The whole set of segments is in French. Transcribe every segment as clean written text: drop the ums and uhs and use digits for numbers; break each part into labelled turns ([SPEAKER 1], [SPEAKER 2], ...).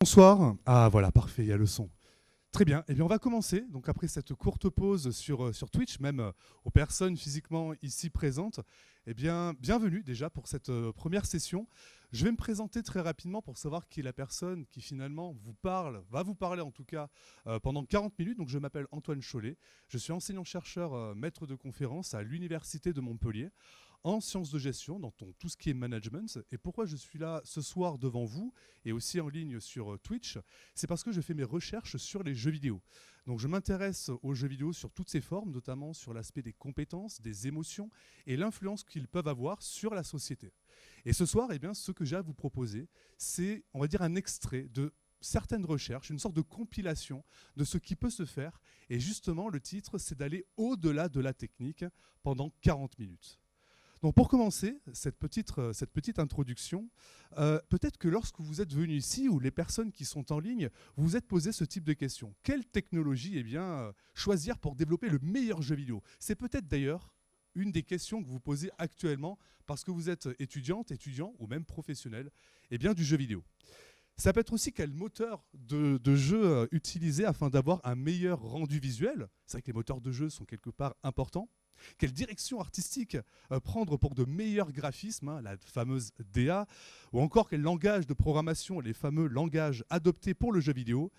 [SPEAKER 1] Bonsoir. Ah voilà, parfait, il y a le son. Très bien. Eh bien, on va commencer. Donc après cette courte pause sur Twitch, même aux personnes physiquement ici présentes, eh bien, bienvenue déjà pour cette première session. Je vais me présenter très rapidement pour savoir qui est la personne qui finalement vous parle, va vous parler en tout cas pendant 40 minutes. Donc je m'appelle Antoine Chollet. Je suis enseignant-chercheur, maître de conférence à l'Université de Montpellier en sciences de gestion, dans tout ce qui est management. Et pourquoi je suis là ce soir devant vous et aussi en ligne sur Twitch, c'est parce que je fais mes recherches sur les jeux vidéo. Donc je m'intéresse aux jeux vidéo sur toutes ses formes, notamment sur l'aspect des compétences, des émotions et l'influence qu'ils peuvent avoir sur la société. Et ce soir, eh bien, ce que j'ai à vous proposer, c'est, on va dire, un extrait de certaines recherches, une sorte de compilation de ce qui peut se faire. Et justement, le titre, c'est d'aller au-delà de la technique pendant 40 minutes. Donc pour commencer cette petite introduction, peut-être que lorsque vous êtes venu ici, ou les personnes qui sont en ligne, vous vous êtes posé ce type de questions. Quelle technologie choisir pour développer le meilleur jeu vidéo? C'est peut-être d'ailleurs une des questions que vous posez actuellement parce que vous êtes étudiante, étudiant ou même professionnel du jeu vidéo. Ça peut être aussi quel moteur de jeu utiliser afin d'avoir un meilleur rendu visuel. C'est vrai que les moteurs de jeu sont quelque part importants. Quelle direction artistique prendre pour de meilleurs graphismes, la fameuse DA, ou encore quel langage de programmation, les fameux langages adoptés pour le jeu vidéo,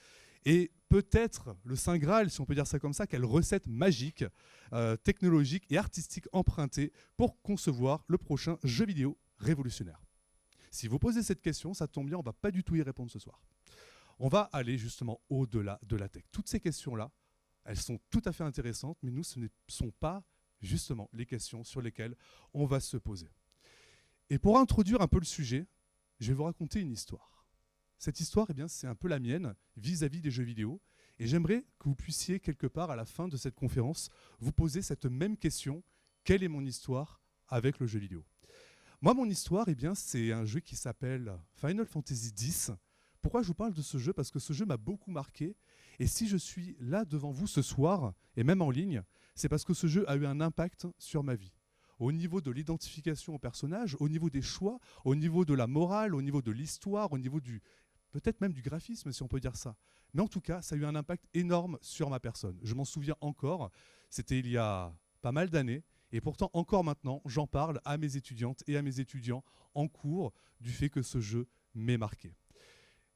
[SPEAKER 1] et peut-être le Saint Graal, si on peut dire ça comme ça, quelle recette magique, technologique et artistique empruntée pour concevoir le prochain jeu vidéo révolutionnaire. Si vous posez cette question, ça tombe bien, on ne va pas du tout y répondre ce soir. On va aller justement au-delà de la tech. Toutes ces questions-là, elles sont tout à fait intéressantes, mais ce ne sont pas justement les questions sur lesquelles on va se poser. Et pour introduire un peu le sujet, je vais vous raconter une histoire. Cette histoire, c'est un peu la mienne vis-à-vis des jeux vidéo. Et j'aimerais que vous puissiez, quelque part, à la fin de cette conférence, vous poser cette même question. Quelle est mon histoire avec le jeu vidéo? Moi, mon histoire, c'est un jeu qui s'appelle Final Fantasy X. Pourquoi je vous parle de ce jeu? Parce que ce jeu m'a beaucoup marqué. Et si je suis là devant vous ce soir, et même en ligne, c'est parce que ce jeu a eu un impact sur ma vie. Au niveau de l'identification au personnage, au niveau des choix, au niveau de la morale, au niveau de l'histoire, au niveau peut-être même du graphisme, si on peut dire ça. Mais en tout cas, ça a eu un impact énorme sur ma personne. Je m'en souviens encore, c'était il y a pas mal d'années, et pourtant encore maintenant, j'en parle à mes étudiantes et à mes étudiants en cours du fait que ce jeu m'ait marqué.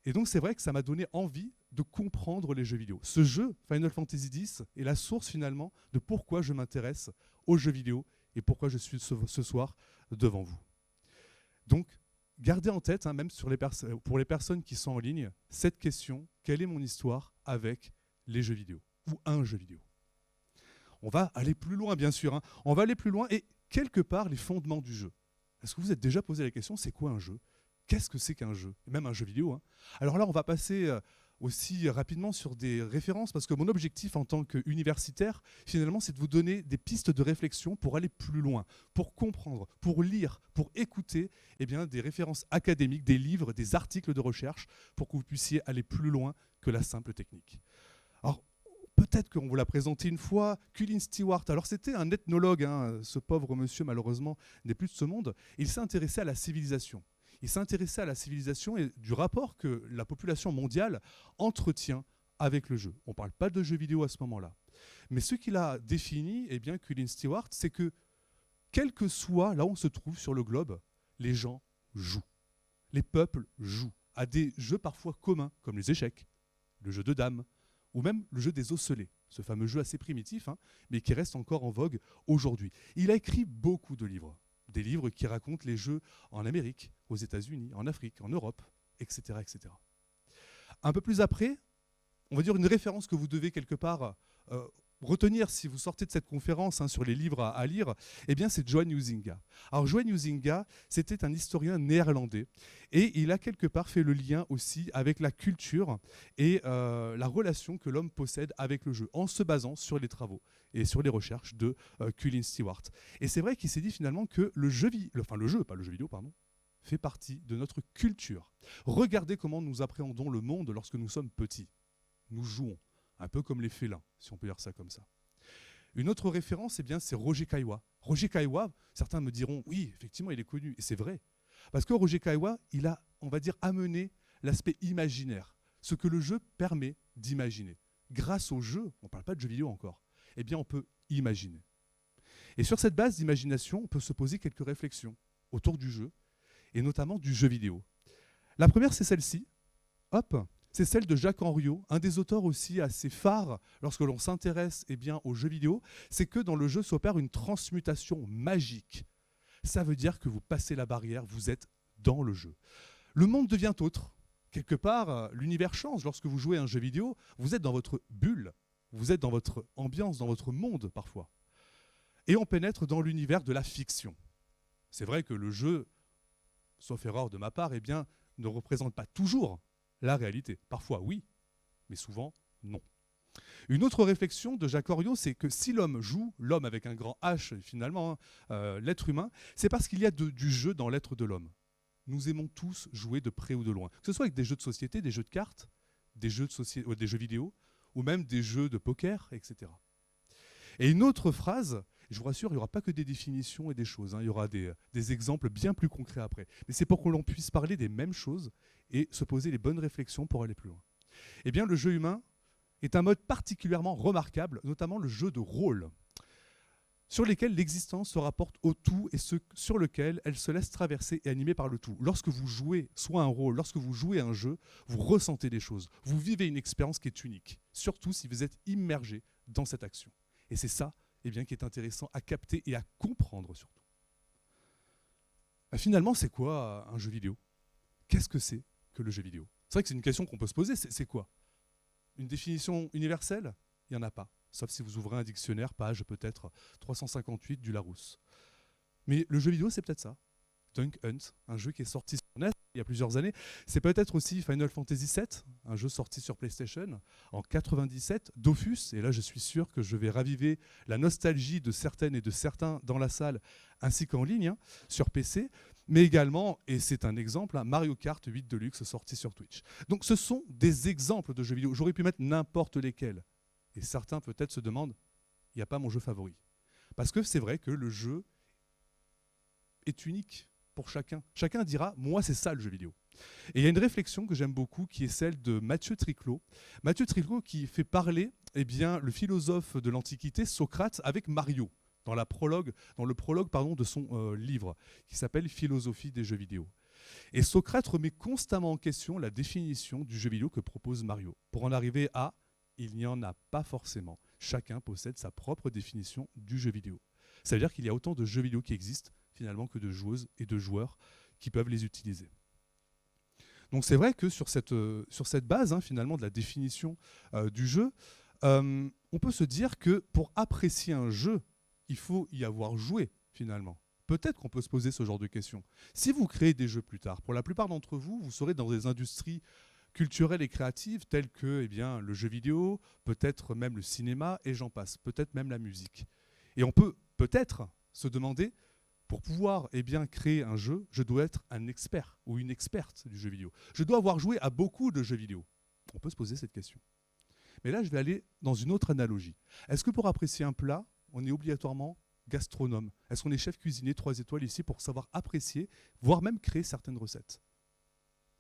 [SPEAKER 1] Et donc c'est vrai que ça m'a donné envie de comprendre les jeux vidéo. Ce jeu, Final Fantasy X, est la source finalement de pourquoi je m'intéresse aux jeux vidéo et pourquoi je suis ce soir devant vous. Donc gardez en tête, même pour les personnes qui sont en ligne, cette question: quelle est mon histoire avec les jeux vidéo ou un jeu vidéo? On va aller plus loin, bien sûr. On va aller plus loin et quelque part les fondements du jeu. Est-ce que vous vous êtes déjà posé la question, c'est quoi un jeu? Qu'est-ce que c'est qu'un jeu? Même un jeu vidéo. Alors là, on va passer aussi rapidement sur des références, parce que mon objectif en tant qu'universitaire, finalement, c'est de vous donner des pistes de réflexion pour aller plus loin, pour comprendre, pour lire, pour écouter des références académiques, des livres, des articles de recherche, pour que vous puissiez aller plus loin que la simple technique. Alors, peut-être qu'on vous l'a présenté une fois, Colin Stewart. Alors c'était un ethnologue, ce pauvre monsieur malheureusement n'est plus de ce monde. Il s'est intéressé à la civilisation. Il s'intéressait à la civilisation et du rapport que la population mondiale entretient avec le jeu. On ne parle pas de jeux vidéo à ce moment-là. Mais ce qu'il a défini, Colin Stewart, c'est que quel que soit là où on se trouve sur le globe, les gens jouent. Les peuples jouent à des jeux parfois communs, comme les échecs, le jeu de dames, ou même le jeu des osselets, ce fameux jeu assez primitif, mais qui reste encore en vogue aujourd'hui. Il a écrit beaucoup de livres. Des livres qui racontent les jeux en Amérique, aux États-Unis, en Afrique, en Europe, etc., etc. Un peu plus après, on va dire une référence que vous devez quelque part retenir si vous sortez de cette conférence sur les livres à lire, c'est Johan Huizinga. Alors Johan Huizinga, c'était un historien néerlandais et il a quelque part fait le lien aussi avec la culture et la relation que l'homme possède avec le jeu en se basant sur les travaux et sur les recherches de Colin Stewart. Et c'est vrai qu'il s'est dit finalement que le jeu, fait partie de notre culture. Regardez comment nous appréhendons le monde lorsque nous sommes petits. Nous jouons, un peu comme les félins, si on peut dire ça comme ça. Une autre référence, c'est Roger Caillois. Roger Caillois, certains me diront, oui, effectivement, il est connu, et c'est vrai. Parce que Roger Caillois, il a, on va dire, amené l'aspect imaginaire, ce que le jeu permet d'imaginer. Grâce au jeu, on ne parle pas de jeux vidéo encore, eh bien on peut imaginer. Et sur cette base d'imagination, on peut se poser quelques réflexions autour du jeu, et notamment du jeu vidéo. La première, c'est celle-ci. Hop, c'est celle de Jacques Henriot, un des auteurs aussi assez phares lorsque l'on s'intéresse aux jeux vidéo, c'est que dans le jeu s'opère une transmutation magique. Ça veut dire que vous passez la barrière, vous êtes dans le jeu. Le monde devient autre. Quelque part, l'univers change. Lorsque vous jouez à un jeu vidéo, vous êtes dans votre bulle, vous êtes dans votre ambiance, dans votre monde parfois. Et on pénètre dans l'univers de la fiction. C'est vrai que le jeu, sauf erreur de ma part, eh bien, ne représente pas toujours la réalité. Parfois oui, mais souvent non. Une autre réflexion de Jacques Henriot, c'est que si l'homme joue, l'homme avec un grand H finalement, l'être humain, c'est parce qu'il y a du jeu dans l'être de l'homme. Nous aimons tous jouer de près ou de loin, que ce soit avec des jeux de société, des jeux de cartes, des jeux vidéo, ou même des jeux de poker, etc. Et une autre phrase, je vous rassure, il n'y aura pas que des définitions et des choses, il y aura des exemples bien plus concrets après. Mais c'est pour que l'on puisse parler des mêmes choses et se poser les bonnes réflexions pour aller plus loin. Eh bien, le jeu humain est un mode particulièrement remarquable, notamment le jeu de rôle, sur lesquels l'existence se rapporte au tout et sur lequel elle se laisse traverser et animer par le tout. Lorsque vous jouez soit un rôle, lorsque vous jouez un jeu, vous ressentez des choses, vous vivez une expérience qui est unique, surtout si vous êtes immergé dans cette action. Et c'est ça qui est intéressant à capter et à comprendre surtout. Finalement, c'est quoi un jeu vidéo? Qu'est-ce que c'est que le jeu vidéo? C'est vrai que c'est une question qu'on peut se poser, c'est quoi? Une définition universelle? Il n'y en a pas, sauf si vous ouvrez un dictionnaire, page peut-être 358 du Larousse. Mais le jeu vidéo, c'est peut-être ça. Dunk Hunt, un jeu qui est sorti sur NES il y a plusieurs années. C'est peut-être aussi Final Fantasy VII, un jeu sorti sur PlayStation en 97, Dofus, et là je suis sûr que je vais raviver la nostalgie de certaines et de certains dans la salle, ainsi qu'en ligne, sur PC, mais également, et c'est un exemple, Mario Kart 8 Deluxe sorti sur Twitch. Donc ce sont des exemples de jeux vidéo. J'aurais pu mettre n'importe lesquels. Et certains peut-être se demandent, il n'y a pas mon jeu favori. Parce que c'est vrai que le jeu est unique pour chacun. Chacun dira, moi c'est ça le jeu vidéo. Et il y a une réflexion que j'aime beaucoup qui est celle de Mathieu Triclot. Mathieu Triclot qui fait parler le philosophe de l'Antiquité, Socrate, avec Mario, dans le prologue de son livre, qui s'appelle Philosophie des jeux vidéo. Et Socrate remet constamment en question la définition du jeu vidéo que propose Mario, pour en arriver à « il n'y en a pas forcément ». Chacun possède sa propre définition du jeu vidéo. Ça veut dire qu'il y a autant de jeux vidéo qui existent finalement que de joueuses et de joueurs qui peuvent les utiliser. Donc c'est vrai que sur cette base finalement de la définition du jeu, on peut se dire que pour apprécier un jeu, il faut y avoir joué finalement. Peut-être qu'on peut se poser ce genre de questions. Si vous créez des jeux plus tard, pour la plupart d'entre vous, vous serez dans des industries culturelles et créatives telles que le jeu vidéo, peut-être même le cinéma et j'en passe, peut-être même la musique. Et on peut peut-être se demander, pour pouvoir créer un jeu, je dois être un expert ou une experte du jeu vidéo. Je dois avoir joué à beaucoup de jeux vidéo. On peut se poser cette question. Mais là, je vais aller dans une autre analogie. Est-ce que pour apprécier un plat, on est obligatoirement gastronome? Est-ce qu'on est chef cuisinier 3 étoiles ici pour savoir apprécier, voire même créer certaines recettes?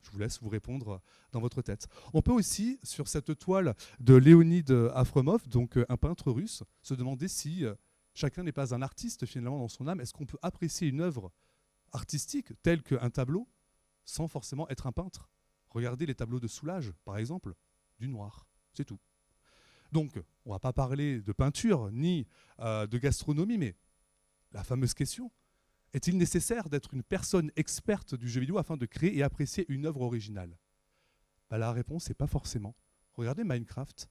[SPEAKER 1] Je vous laisse vous répondre dans votre tête. On peut aussi, sur cette toile de Léonid Afremov, donc un peintre russe, se demander si chacun n'est pas un artiste finalement dans son âme. Est-ce qu'on peut apprécier une œuvre artistique telle qu'un tableau sans forcément être un peintre? Regardez les tableaux de Soulages, par exemple, du noir, c'est tout. Donc, on ne va pas parler de peinture ni de gastronomie, mais la fameuse question, est-il nécessaire d'être une personne experte du jeu vidéo afin de créer et apprécier une œuvre originale? La réponse n'est pas forcément. Regardez Minecraft.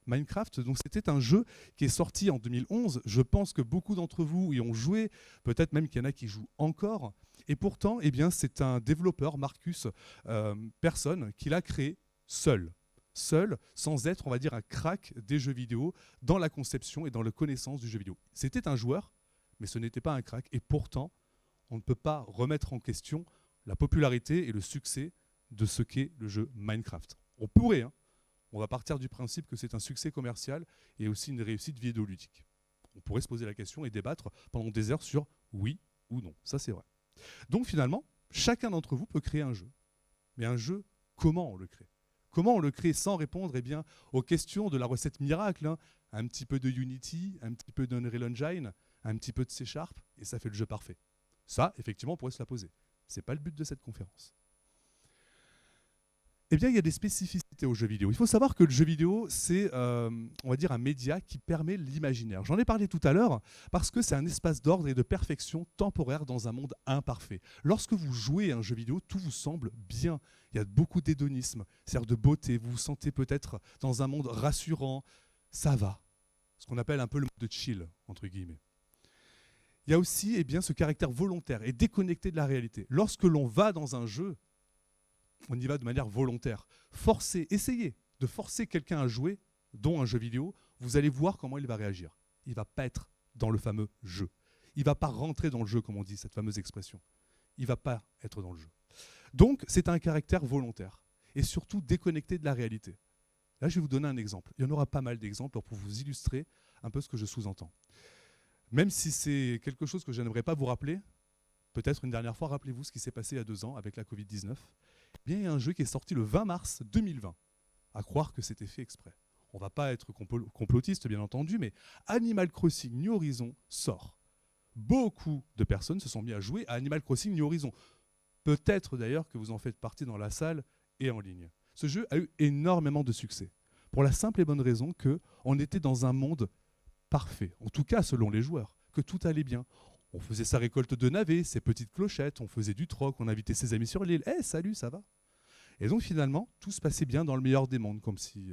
[SPEAKER 1] Minecraft, donc c'était un jeu qui est sorti en 2011. Je pense que beaucoup d'entre vous y ont joué, peut-être même qu'il y en a qui jouent encore. Et pourtant, c'est un développeur, Marcus Persson, qui l'a créé seul, sans être, on va dire, un crack des jeux vidéo dans la conception et dans la connaissance du jeu vidéo. C'était un joueur, mais ce n'était pas un crack. Et pourtant, on ne peut pas remettre en question la popularité et le succès de ce qu'est le jeu Minecraft. On pourrait, on va partir du principe que c'est un succès commercial et aussi une réussite vidéoludique. On pourrait se poser la question et débattre pendant des heures sur oui ou non. Ça, c'est vrai. Donc finalement, chacun d'entre vous peut créer un jeu. Mais un jeu, comment on le crée? Comment on le crée sans répondre aux questions de la recette miracle, hein. Un petit peu de Unity, un petit peu d'Unreal Engine, un petit peu de C#, et ça fait le jeu parfait. Ça, effectivement, on pourrait se la poser. Ce n'est pas le but de cette conférence. Eh bien, il y a des spécificités au jeu vidéo. Il faut savoir que le jeu vidéo, c'est, on va dire, un média qui permet l'imaginaire. J'en ai parlé tout à l'heure parce que c'est un espace d'ordre et de perfection temporaire dans un monde imparfait. Lorsque vous jouez à un jeu vidéo, tout vous semble bien. Il y a beaucoup d'hédonisme, c'est-à-dire de beauté. Vous vous sentez peut-être dans un monde rassurant. Ça va. Ce qu'on appelle un peu le mode de chill, entre guillemets. Il y a aussi ce caractère volontaire et déconnecté de la réalité. Lorsque l'on va dans un jeu, on y va de manière volontaire. Essayez de forcer quelqu'un à jouer, dont un jeu vidéo, vous allez voir comment il va réagir. Il ne va pas être dans le fameux jeu. Il ne va pas rentrer dans le jeu, comme on dit, cette fameuse expression. Il ne va pas être dans le jeu. Donc, c'est un caractère volontaire et surtout déconnecté de la réalité. Là, je vais vous donner un exemple. Il y en aura pas mal d'exemples pour vous illustrer un peu ce que je sous-entends. Même si c'est quelque chose que je n'aimerais pas vous rappeler, peut-être une dernière fois, rappelez-vous ce qui s'est passé il y a 2 ans avec la Covid-19. Bien, il y a un jeu qui est sorti le 20 mars 2020. À croire que c'était fait exprès. On ne va pas être complotiste, bien entendu, mais Animal Crossing New Horizons sort. Beaucoup de personnes se sont mis à jouer à Animal Crossing New Horizons. Peut-être d'ailleurs que vous en faites partie dans la salle et en ligne. Ce jeu a eu énormément de succès. Pour la simple et bonne raison qu'on était dans un monde parfait. En tout cas, selon les joueurs, que tout allait bien. On faisait sa récolte de navets, ses petites clochettes, on faisait du troc, on invitait ses amis sur l'île. Hey, salut, ça va? Et donc finalement, tout se passait bien dans le meilleur des mondes, comme si,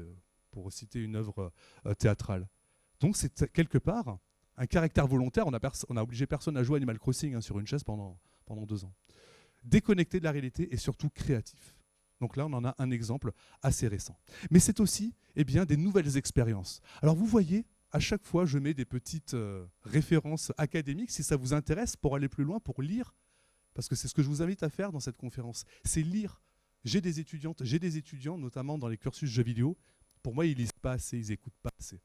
[SPEAKER 1] pour citer une œuvre théâtrale. Donc c'est quelque part un caractère volontaire. On a obligé personne à jouer à Animal Crossing sur une chaise pendant 2 ans. Déconnecté de la réalité et surtout créatif. Donc là, on en a un exemple assez récent. Mais c'est aussi des nouvelles expériences. Alors vous voyez, à chaque fois, je mets des petites références académiques, si ça vous intéresse, pour aller plus loin, pour lire, parce que c'est ce que je vous invite à faire dans cette conférence, c'est lire. J'ai des étudiants, notamment dans les cursus jeux vidéo. Pour moi, ils lisent pas assez, ils écoutent pas assez.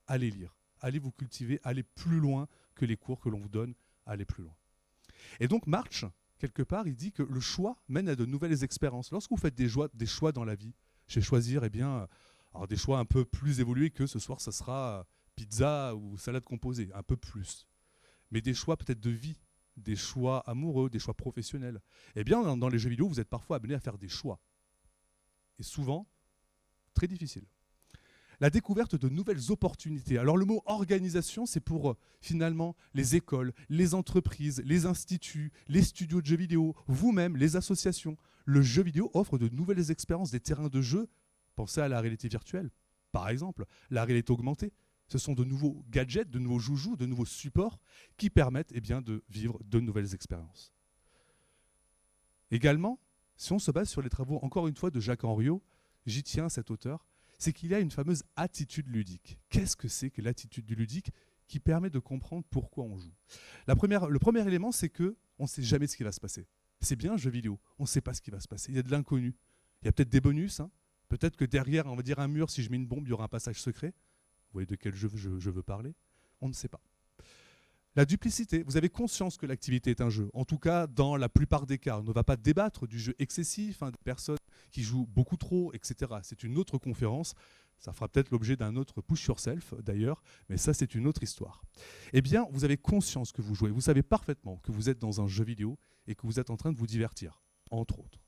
[SPEAKER 1] Allez lire, allez vous cultiver, allez plus loin que les cours que l'on vous donne, allez plus loin. Et donc March, quelque part, il dit que le choix mène à de nouvelles expériences. Lorsque vous faites des choix dans la vie, je vais choisir alors des choix un peu plus évolués que ce soir, ça sera pizza ou salade composée, un peu plus. Mais des choix peut-être de vie, des choix amoureux, des choix professionnels. Eh bien, dans les jeux vidéo, vous êtes parfois amené à faire des choix. Et souvent, très difficiles. La découverte de nouvelles opportunités. Alors le mot organisation, c'est pour finalement les écoles, les entreprises, les instituts, les studios de jeux vidéo, vous-même, les associations. Le jeu vidéo offre de nouvelles expériences, des terrains de jeu. Pensez à la réalité virtuelle, par exemple, la réalité augmentée. Ce sont de nouveaux gadgets, de nouveaux joujoux, de nouveaux supports qui permettent de vivre de nouvelles expériences. Également, si on se base sur les travaux, encore une fois, de Jacques Henriot, j'y tiens à cet auteur, c'est qu'il y a une fameuse attitude ludique. Qu'est-ce que c'est que l'attitude du ludique qui permet de comprendre pourquoi on joue? Le premier élément, c'est qu'on ne sait jamais ce qui va se passer. C'est bien un jeu vidéo, on ne sait pas ce qui va se passer. Il y a de l'inconnu. Il y a peut-être des bonus. Peut-être que derrière, on va dire un mur, si je mets une bombe, il y aura un passage secret. Vous voyez de quel jeu je veux parler? On ne sait pas. La duplicité. Vous avez conscience que l'activité est un jeu. En tout cas, dans la plupart des cas. On ne va pas débattre du jeu excessif, des personnes qui jouent beaucoup trop, etc. C'est une autre conférence. Ça fera peut-être l'objet d'un autre push yourself, d'ailleurs. Mais ça, c'est une autre histoire. Eh bien, vous avez conscience que vous jouez. Vous savez parfaitement que vous êtes dans un jeu vidéo et que vous êtes en train de vous divertir, entre autres.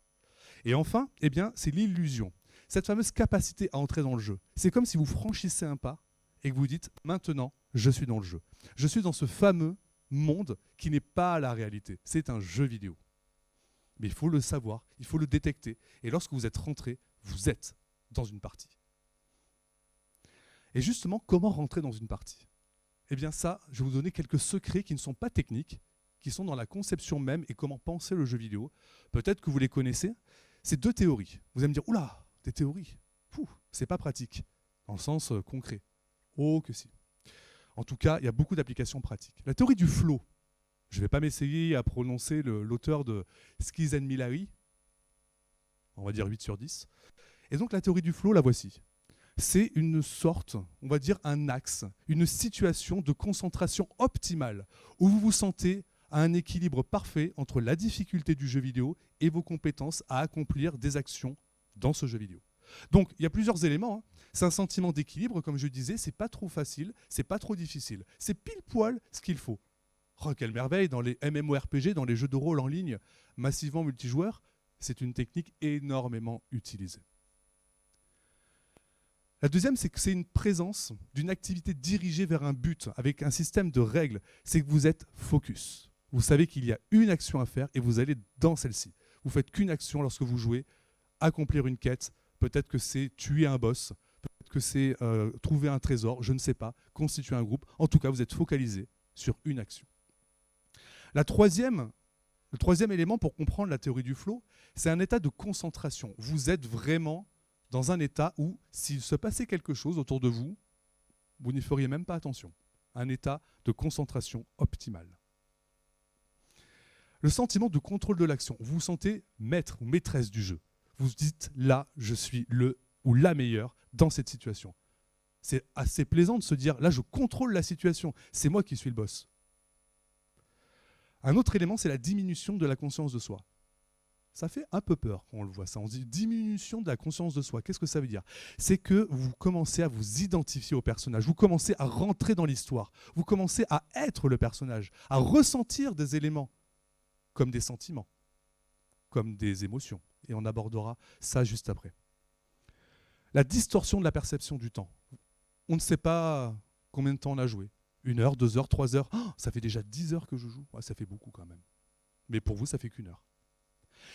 [SPEAKER 1] Et enfin, c'est l'illusion. Cette fameuse capacité à entrer dans le jeu. C'est comme si vous franchissez un pas et que vous dites « Maintenant, je suis dans le jeu. Je suis dans ce fameux monde qui n'est pas la réalité. C'est un jeu vidéo. » Mais il faut le savoir, il faut le détecter. Et lorsque vous êtes rentré, vous êtes dans une partie. Et justement, comment rentrer dans une partie? Eh bien ça, je vais vous donner quelques secrets qui ne sont pas techniques, qui sont dans la conception même et comment penser le jeu vidéo. Peut-être que vous les connaissez. C'est 2 théories. Vous allez me dire « Oula, des théories, c'est pas pratique. » Dans le sens concret. Oh que si. En tout cas, il y a beaucoup d'applications pratiques. La théorie du flow. Je ne vais pas m'essayer à prononcer l'auteur de Skis and Millary. On va dire 8 sur 10. Et donc la théorie du flow, la voici. C'est une sorte, on va dire un axe, une situation de concentration optimale où vous vous sentez à un équilibre parfait entre la difficulté du jeu vidéo et vos compétences à accomplir des actions dans ce jeu vidéo. Donc, il y a plusieurs éléments. C'est un sentiment d'équilibre, comme je disais, c'est pas trop facile, c'est pas trop difficile. C'est pile poil ce qu'il faut. Oh, quelle merveille, dans les MMORPG, dans les jeux de rôle en ligne massivement multijoueurs, c'est une technique énormément utilisée. La deuxième, c'est que c'est une présence d'une activité dirigée vers un but, avec un système de règles. C'est que vous êtes focus. Vous savez qu'il y a une action à faire et vous allez dans celle-ci. Vous faites qu'une action lorsque vous jouez, accomplir une quête, peut-être que c'est tuer un boss, peut-être que c'est trouver un trésor, je ne sais pas, constituer un groupe. En tout cas, vous êtes focalisé sur une action. Le troisième élément pour comprendre la théorie du flow, c'est un état de concentration. Vous êtes vraiment dans un état où, s'il se passait quelque chose autour de vous, vous n'y feriez même pas attention. Un état de concentration optimale. Le sentiment de contrôle de l'action. Vous vous sentez maître ou maîtresse du jeu. Vous vous dites, là, je suis le ou la meilleure dans cette situation. C'est assez plaisant de se dire, là, je contrôle la situation. C'est moi qui suis le boss. Un autre élément, c'est la diminution de la conscience de soi. Ça fait un peu peur quand on le voit ça. On dit diminution de la conscience de soi. Qu'est-ce que ça veut dire? C'est que vous commencez à vous identifier au personnage. Vous commencez à rentrer dans l'histoire. Vous commencez à être le personnage, à ressentir des éléments comme des sentiments, comme des émotions. Et on abordera ça juste après. La distorsion de la perception du temps. On ne sait pas combien de temps on a joué. 1 heure, 2 heures, 3 heures. Oh, ça fait déjà 10 heures que je joue. Ouais, ça fait beaucoup quand même. Mais pour vous, ça fait qu'1 heure.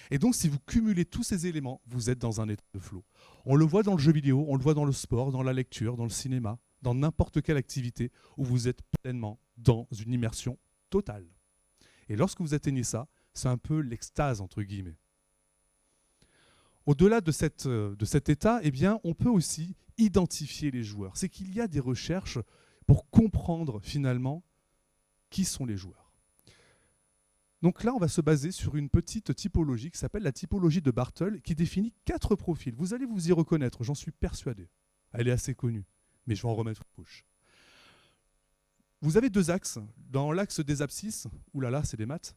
[SPEAKER 1] Et donc, si vous cumulez tous ces éléments, vous êtes dans un état de flow. On le voit dans le jeu vidéo, on le voit dans le sport, dans la lecture, dans le cinéma, dans n'importe quelle activité où vous êtes pleinement dans une immersion totale. Et lorsque vous atteignez ça, c'est un peu l'extase, entre guillemets. Au-delà de cet état, eh bien, on peut aussi identifier les joueurs. C'est qu'il y a des recherches pour comprendre finalement qui sont les joueurs. Donc là, on va se baser sur une petite typologie qui s'appelle la typologie de Bartle, qui définit 4 profils. Vous allez vous y reconnaître, j'en suis persuadé. Elle est assez connue, mais je vais en remettre une couche. Vous avez 2 axes. Dans l'axe des abscisses, oulala, c'est des maths.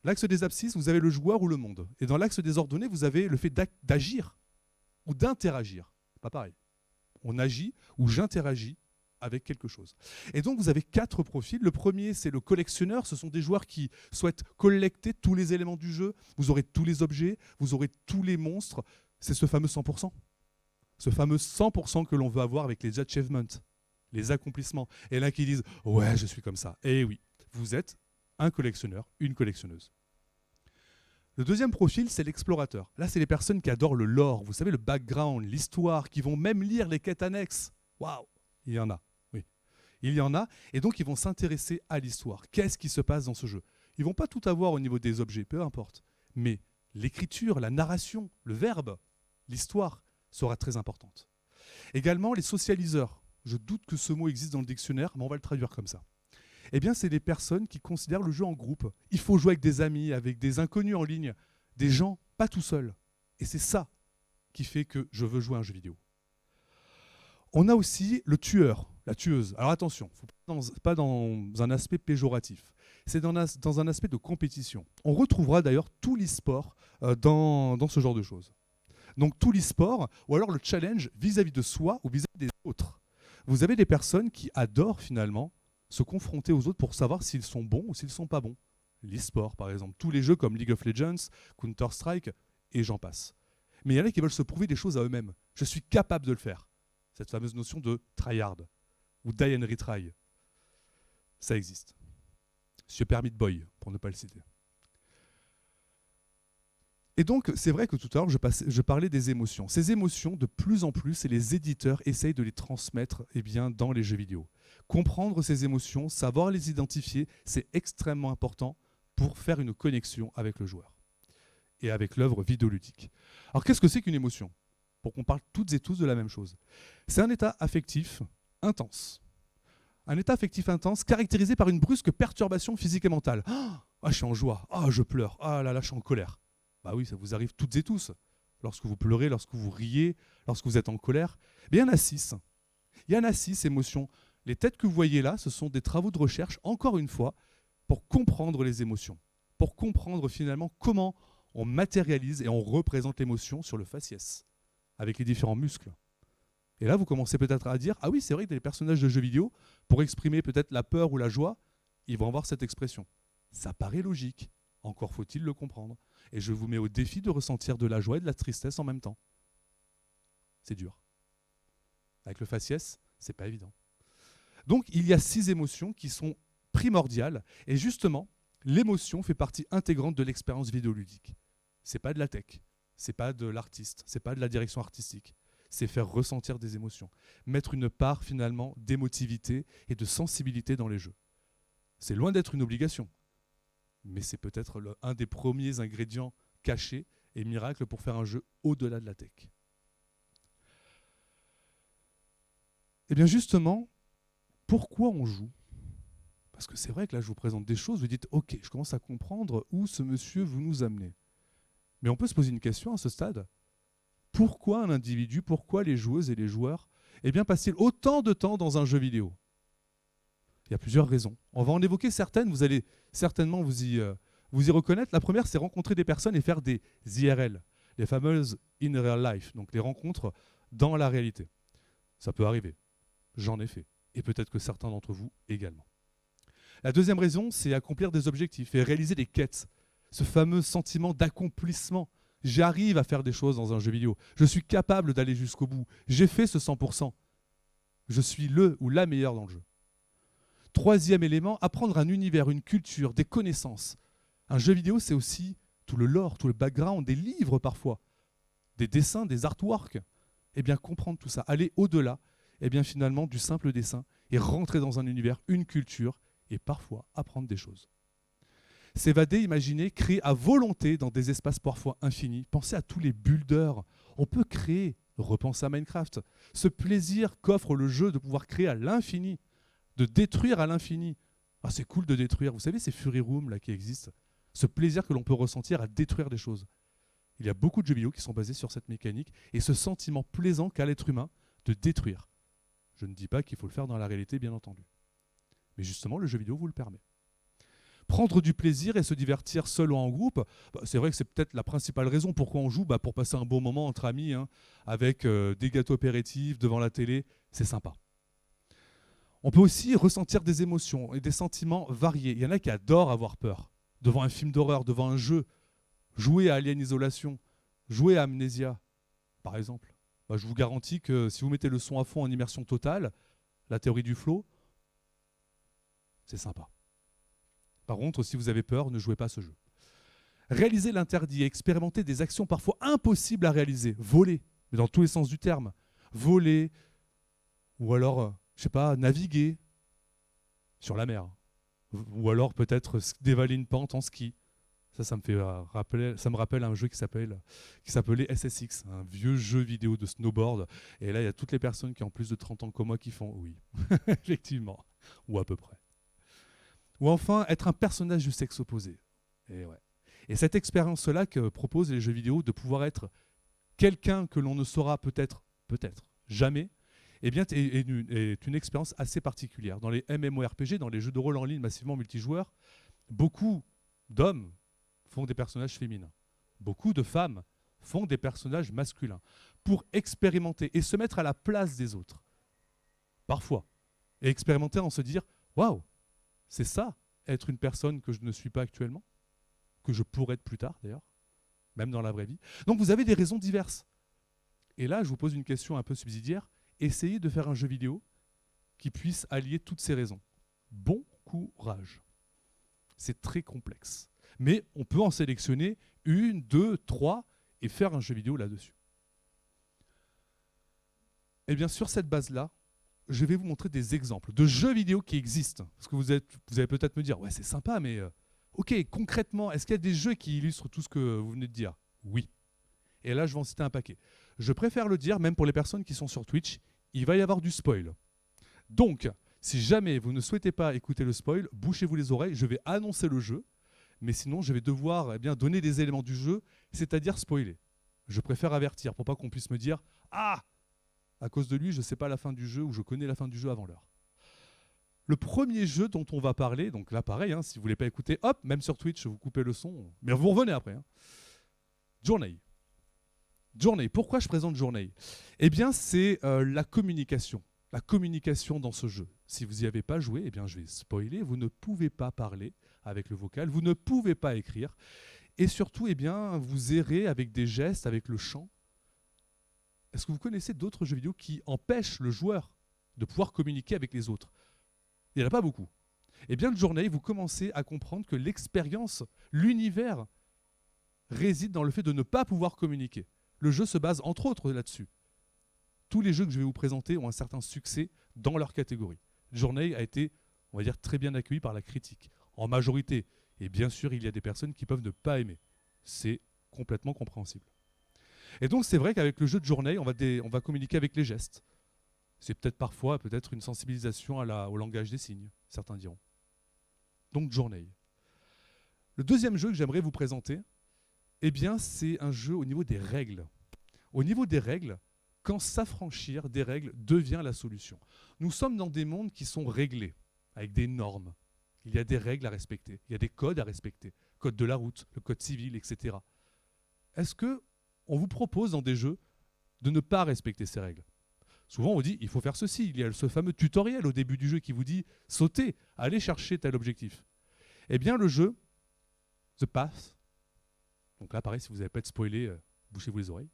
[SPEAKER 1] L'axe des abscisses, vous avez le joueur ou le monde. Et dans l'axe des ordonnées, vous avez le fait d'agir ou d'interagir. Pas pareil. On agit ou j'interagis avec quelque chose. Et donc, vous avez 4 profils. Le premier, c'est le collectionneur. Ce sont des joueurs qui souhaitent collecter tous les éléments du jeu. Vous aurez tous les objets, vous aurez tous les monstres. C'est ce fameux 100%. Ce fameux 100% que l'on veut avoir avec les achievements, les accomplissements. Et là, qui disent « Ouais, je suis comme ça ». Eh oui, vous êtes un collectionneur, une collectionneuse. Le deuxième profil, c'est l'explorateur. Là, c'est les personnes qui adorent le lore, vous savez, le background, l'histoire, qui vont même lire les quêtes annexes. Waouh, il y en a. Il y en a, et donc ils vont s'intéresser à l'histoire. Qu'est-ce qui se passe dans ce jeu? Ils ne vont pas tout avoir au niveau des objets, peu importe. Mais l'écriture, la narration, le verbe, l'histoire sera très importante. Également, les socialiseurs. Je doute que ce mot existe dans le dictionnaire, mais on va le traduire comme ça. Eh bien, c'est des personnes qui considèrent le jeu en groupe. Il faut jouer avec des amis, avec des inconnus en ligne, des gens pas tout seuls. Et c'est ça qui fait que je veux jouer à un jeu vidéo. On a aussi le tueur, la tueuse. Alors attention, pas dans un aspect péjoratif. C'est dans un aspect de compétition. On retrouvera d'ailleurs tout l'e-sport dans ce genre de choses. Donc tout l'e-sport, ou alors le challenge vis-à-vis de soi ou vis-à-vis des autres. Vous avez des personnes qui adorent finalement se confronter aux autres pour savoir s'ils sont bons ou s'ils ne sont pas bons. L'e-sport par exemple, tous les jeux comme League of Legends, Counter-Strike, et j'en passe. Mais il y en a qui veulent se prouver des choses à eux-mêmes. Je suis capable de le faire. Cette fameuse notion de tryhard ou die and retry. Ça existe. Super Meat Boy, pour ne pas le citer. Et donc, c'est vrai que tout à l'heure, je parlais des émotions. Ces émotions, de plus en plus, et les éditeurs essayent de les transmettre dans les jeux vidéo. Comprendre ces émotions, savoir les identifier, c'est extrêmement important pour faire une connexion avec le joueur et avec l'œuvre vidéoludique. Alors, qu'est-ce que c'est qu'une émotion ? Pour qu'on parle toutes et tous de la même chose. C'est un état affectif intense. Un état affectif intense caractérisé par une brusque perturbation physique et mentale. Ah, je suis en joie. Ah, je pleure. Ah là là, je suis en colère. Bah oui, ça vous arrive toutes et tous. Lorsque vous pleurez, lorsque vous riez, lorsque vous êtes en colère. Mais il y en a 6. Il y en a 6 émotions. Les têtes que vous voyez là, ce sont des travaux de recherche, encore une fois, pour comprendre les émotions. Pour comprendre finalement comment on matérialise et on représente l'émotion sur le faciès. avec les différents muscles. Et là, vous commencez peut-être à dire, ah oui, c'est vrai que les personnages de jeux vidéo, pour exprimer peut-être la peur ou la joie, ils vont avoir cette expression. Ça paraît logique, encore faut-il le comprendre. Et je vous mets au défi de ressentir de la joie et de la tristesse en même temps. C'est dur. Avec le faciès, c'est pas évident. Donc, il y a 6 émotions qui sont primordiales. Et justement, l'émotion fait partie intégrante de l'expérience vidéoludique. C'est pas de la tech, c'est pas de l'artiste, c'est pas de la direction artistique. C'est faire ressentir des émotions. Mettre une part, finalement, d'émotivité et de sensibilité dans les jeux. C'est loin d'être une obligation. Mais c'est peut-être un des premiers ingrédients cachés et miracles pour faire un jeu au-delà de la tech. Et bien justement, pourquoi on joue ? Parce que c'est vrai que là, je vous présente des choses, vous dites « Ok, je commence à comprendre où ce monsieur veut nous amener. » Mais on peut se poser une question à ce stade. Pourquoi un individu, pourquoi les joueuses et les joueurs passent-ils autant de temps dans un jeu vidéo ? Il y a plusieurs raisons. On va en évoquer certaines, vous allez certainement vous y reconnaître. La première, c'est rencontrer des personnes et faire des IRL, les fameuses in real life, donc les rencontres dans la réalité. Ça peut arriver, j'en ai fait, et peut-être que certains d'entre vous également. La deuxième raison, c'est accomplir des objectifs et réaliser des quêtes, ce fameux sentiment d'accomplissement. J'arrive à faire des choses dans un jeu vidéo, je suis capable d'aller jusqu'au bout, j'ai fait ce 100%, je suis le ou la meilleure dans le jeu. Troisième élément, apprendre un univers, une culture, des connaissances. Un jeu vidéo, c'est aussi tout le lore, tout le background, des livres parfois, des dessins, des artworks. Eh bien, comprendre tout ça, aller au-delà, finalement, du simple dessin et rentrer dans un univers, une culture, et parfois apprendre des choses. S'évader, imaginer, créer à volonté dans des espaces parfois infinis. Pensez à tous les builders. On peut créer, repenser à Minecraft, ce plaisir qu'offre le jeu de pouvoir créer à l'infini, de détruire à l'infini. Ah, c'est cool de détruire. Vous savez, ces Fury Room là, qui existent, ce plaisir que l'on peut ressentir à détruire des choses. Il y a beaucoup de jeux vidéo qui sont basés sur cette mécanique et ce sentiment plaisant qu'a l'être humain de détruire. Je ne dis pas qu'il faut le faire dans la réalité, bien entendu. Mais justement, le jeu vidéo vous le permet. Prendre du plaisir et se divertir seul ou en groupe, c'est vrai que c'est peut-être la principale raison pourquoi on joue, pour passer un bon moment entre amis, avec des gâteaux apéritifs devant la télé, c'est sympa. On peut aussi ressentir des émotions et des sentiments variés. Il y en a qui adorent avoir peur. Devant un film d'horreur, devant un jeu, jouer à Alien Isolation, jouer à Amnesia, par exemple. Je vous garantis que si vous mettez le son à fond en immersion totale, la théorie du flow, c'est sympa. Par contre, si vous avez peur, ne jouez pas à ce jeu. Réaliser l'interdit et expérimenter des actions parfois impossibles à réaliser. Voler, mais dans tous les sens du terme. Voler, ou alors, naviguer sur la mer. Ou alors peut-être dévaler une pente en ski. Ça me rappelle un jeu qui s'appelait SSX, un vieux jeu vidéo de snowboard. Et là, il y a toutes les personnes qui ont plus de 30 ans comme moi qui font oui, effectivement, ou à peu près. Ou enfin, être un personnage du sexe opposé. Et cette expérience-là que proposent les jeux vidéo de pouvoir être quelqu'un que l'on ne saura peut-être jamais, est une expérience assez particulière. Dans les MMORPG, dans les jeux de rôle en ligne massivement multijoueurs, beaucoup d'hommes font des personnages féminins. Beaucoup de femmes font des personnages masculins pour expérimenter et se mettre à la place des autres. Parfois. Et expérimenter en se dire « Waouh, c'est ça, être une personne que je ne suis pas actuellement, que je pourrais être plus tard d'ailleurs, même dans la vraie vie. » Donc vous avez des raisons diverses. Et là, je vous pose une question un peu subsidiaire. Essayez de faire un jeu vidéo qui puisse allier toutes ces raisons. Bon courage. C'est très complexe. Mais on peut en sélectionner 1, 2, 3 et faire un jeu vidéo là-dessus. Et bien sur cette base-là, je vais vous montrer des exemples de jeux vidéo qui existent. Parce que vous allez peut-être me dire, ouais, c'est sympa, mais ok, concrètement, est-ce qu'il y a des jeux qui illustrent tout ce que vous venez de dire ? Oui. Et là, je vais en citer un paquet. Je préfère le dire, même pour les personnes qui sont sur Twitch, il va y avoir du spoil. Donc, si jamais vous ne souhaitez pas écouter le spoil, bouchez-vous les oreilles, je vais annoncer le jeu, mais sinon, je vais devoir donner des éléments du jeu, c'est-à-dire spoiler. Je préfère avertir pour pas qu'on puisse me dire « Ah, à cause de lui, je ne sais pas la fin du jeu ou je connais la fin du jeu avant l'heure. » Le premier jeu dont on va parler, donc là pareil, si vous ne voulez pas écouter, hop, même sur Twitch, vous coupez le son, mais vous revenez après. Journey. Journey. Pourquoi je présente Journey? Eh bien, c'est la communication. La communication dans ce jeu. Si vous n'y avez pas joué, eh bien, je vais spoiler. Vous ne pouvez pas parler avec le vocal. Vous ne pouvez pas écrire. Et surtout, eh bien, vous errez avec des gestes, avec le chant. Est-ce que vous connaissez d'autres jeux vidéo qui empêchent le joueur de pouvoir communiquer avec les autres? Il n'y en a pas beaucoup. Eh bien, le Journey, vous commencez à comprendre que l'expérience, l'univers, réside dans le fait de ne pas pouvoir communiquer. Le jeu se base entre autres là-dessus. Tous les jeux que je vais vous présenter ont un certain succès dans leur catégorie. Journey a été, on va dire, très bien accueilli par la critique, en majorité. Et bien sûr, il y a des personnes qui peuvent ne pas aimer. C'est complètement compréhensible. Et donc, c'est vrai qu'avec le jeu de Journey, on va communiquer avec les gestes. C'est peut-être parfois une sensibilisation au langage des signes, certains diront. Donc, Journey. Le deuxième jeu que j'aimerais vous présenter, eh bien, c'est un jeu au niveau des règles. Au niveau des règles, quand s'affranchir des règles devient la solution. Nous sommes dans des mondes qui sont réglés, avec des normes. Il y a des règles à respecter, il y a des codes à respecter, code de la route, le code civil, etc. Est-ce qu'on vous propose dans des jeux de ne pas respecter ces règles? Souvent on dit il faut faire ceci, il y a ce fameux tutoriel au début du jeu qui vous dit sautez, allez chercher tel objectif. Eh bien le jeu, The Path, donc là pareil si vous n'avez pas été spoilé, bouchez-vous les oreilles,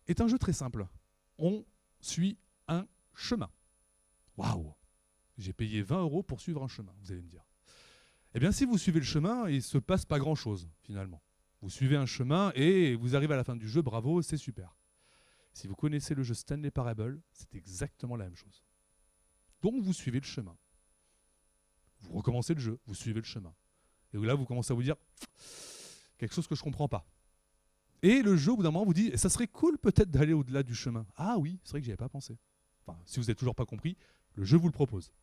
[SPEAKER 1] est un jeu très simple. On suit un chemin. Waouh! J'ai payé 20 € pour suivre un chemin, vous allez me dire. Eh bien si vous suivez le chemin, il ne se passe pas grand-chose finalement. Vous suivez un chemin et vous arrivez à la fin du jeu, bravo, c'est super. Si vous connaissez le jeu Stanley Parable, c'est exactement la même chose. Donc vous suivez le chemin. Vous recommencez le jeu, vous suivez le chemin. Et là, vous commencez à vous dire quelque chose que je ne comprends pas. Et le jeu, au bout d'un moment, vous dit ça serait cool peut-être d'aller au-delà du chemin. Ah oui, c'est vrai que j'y avais pas pensé. Enfin, si vous n'avez toujours pas compris, le jeu vous le propose.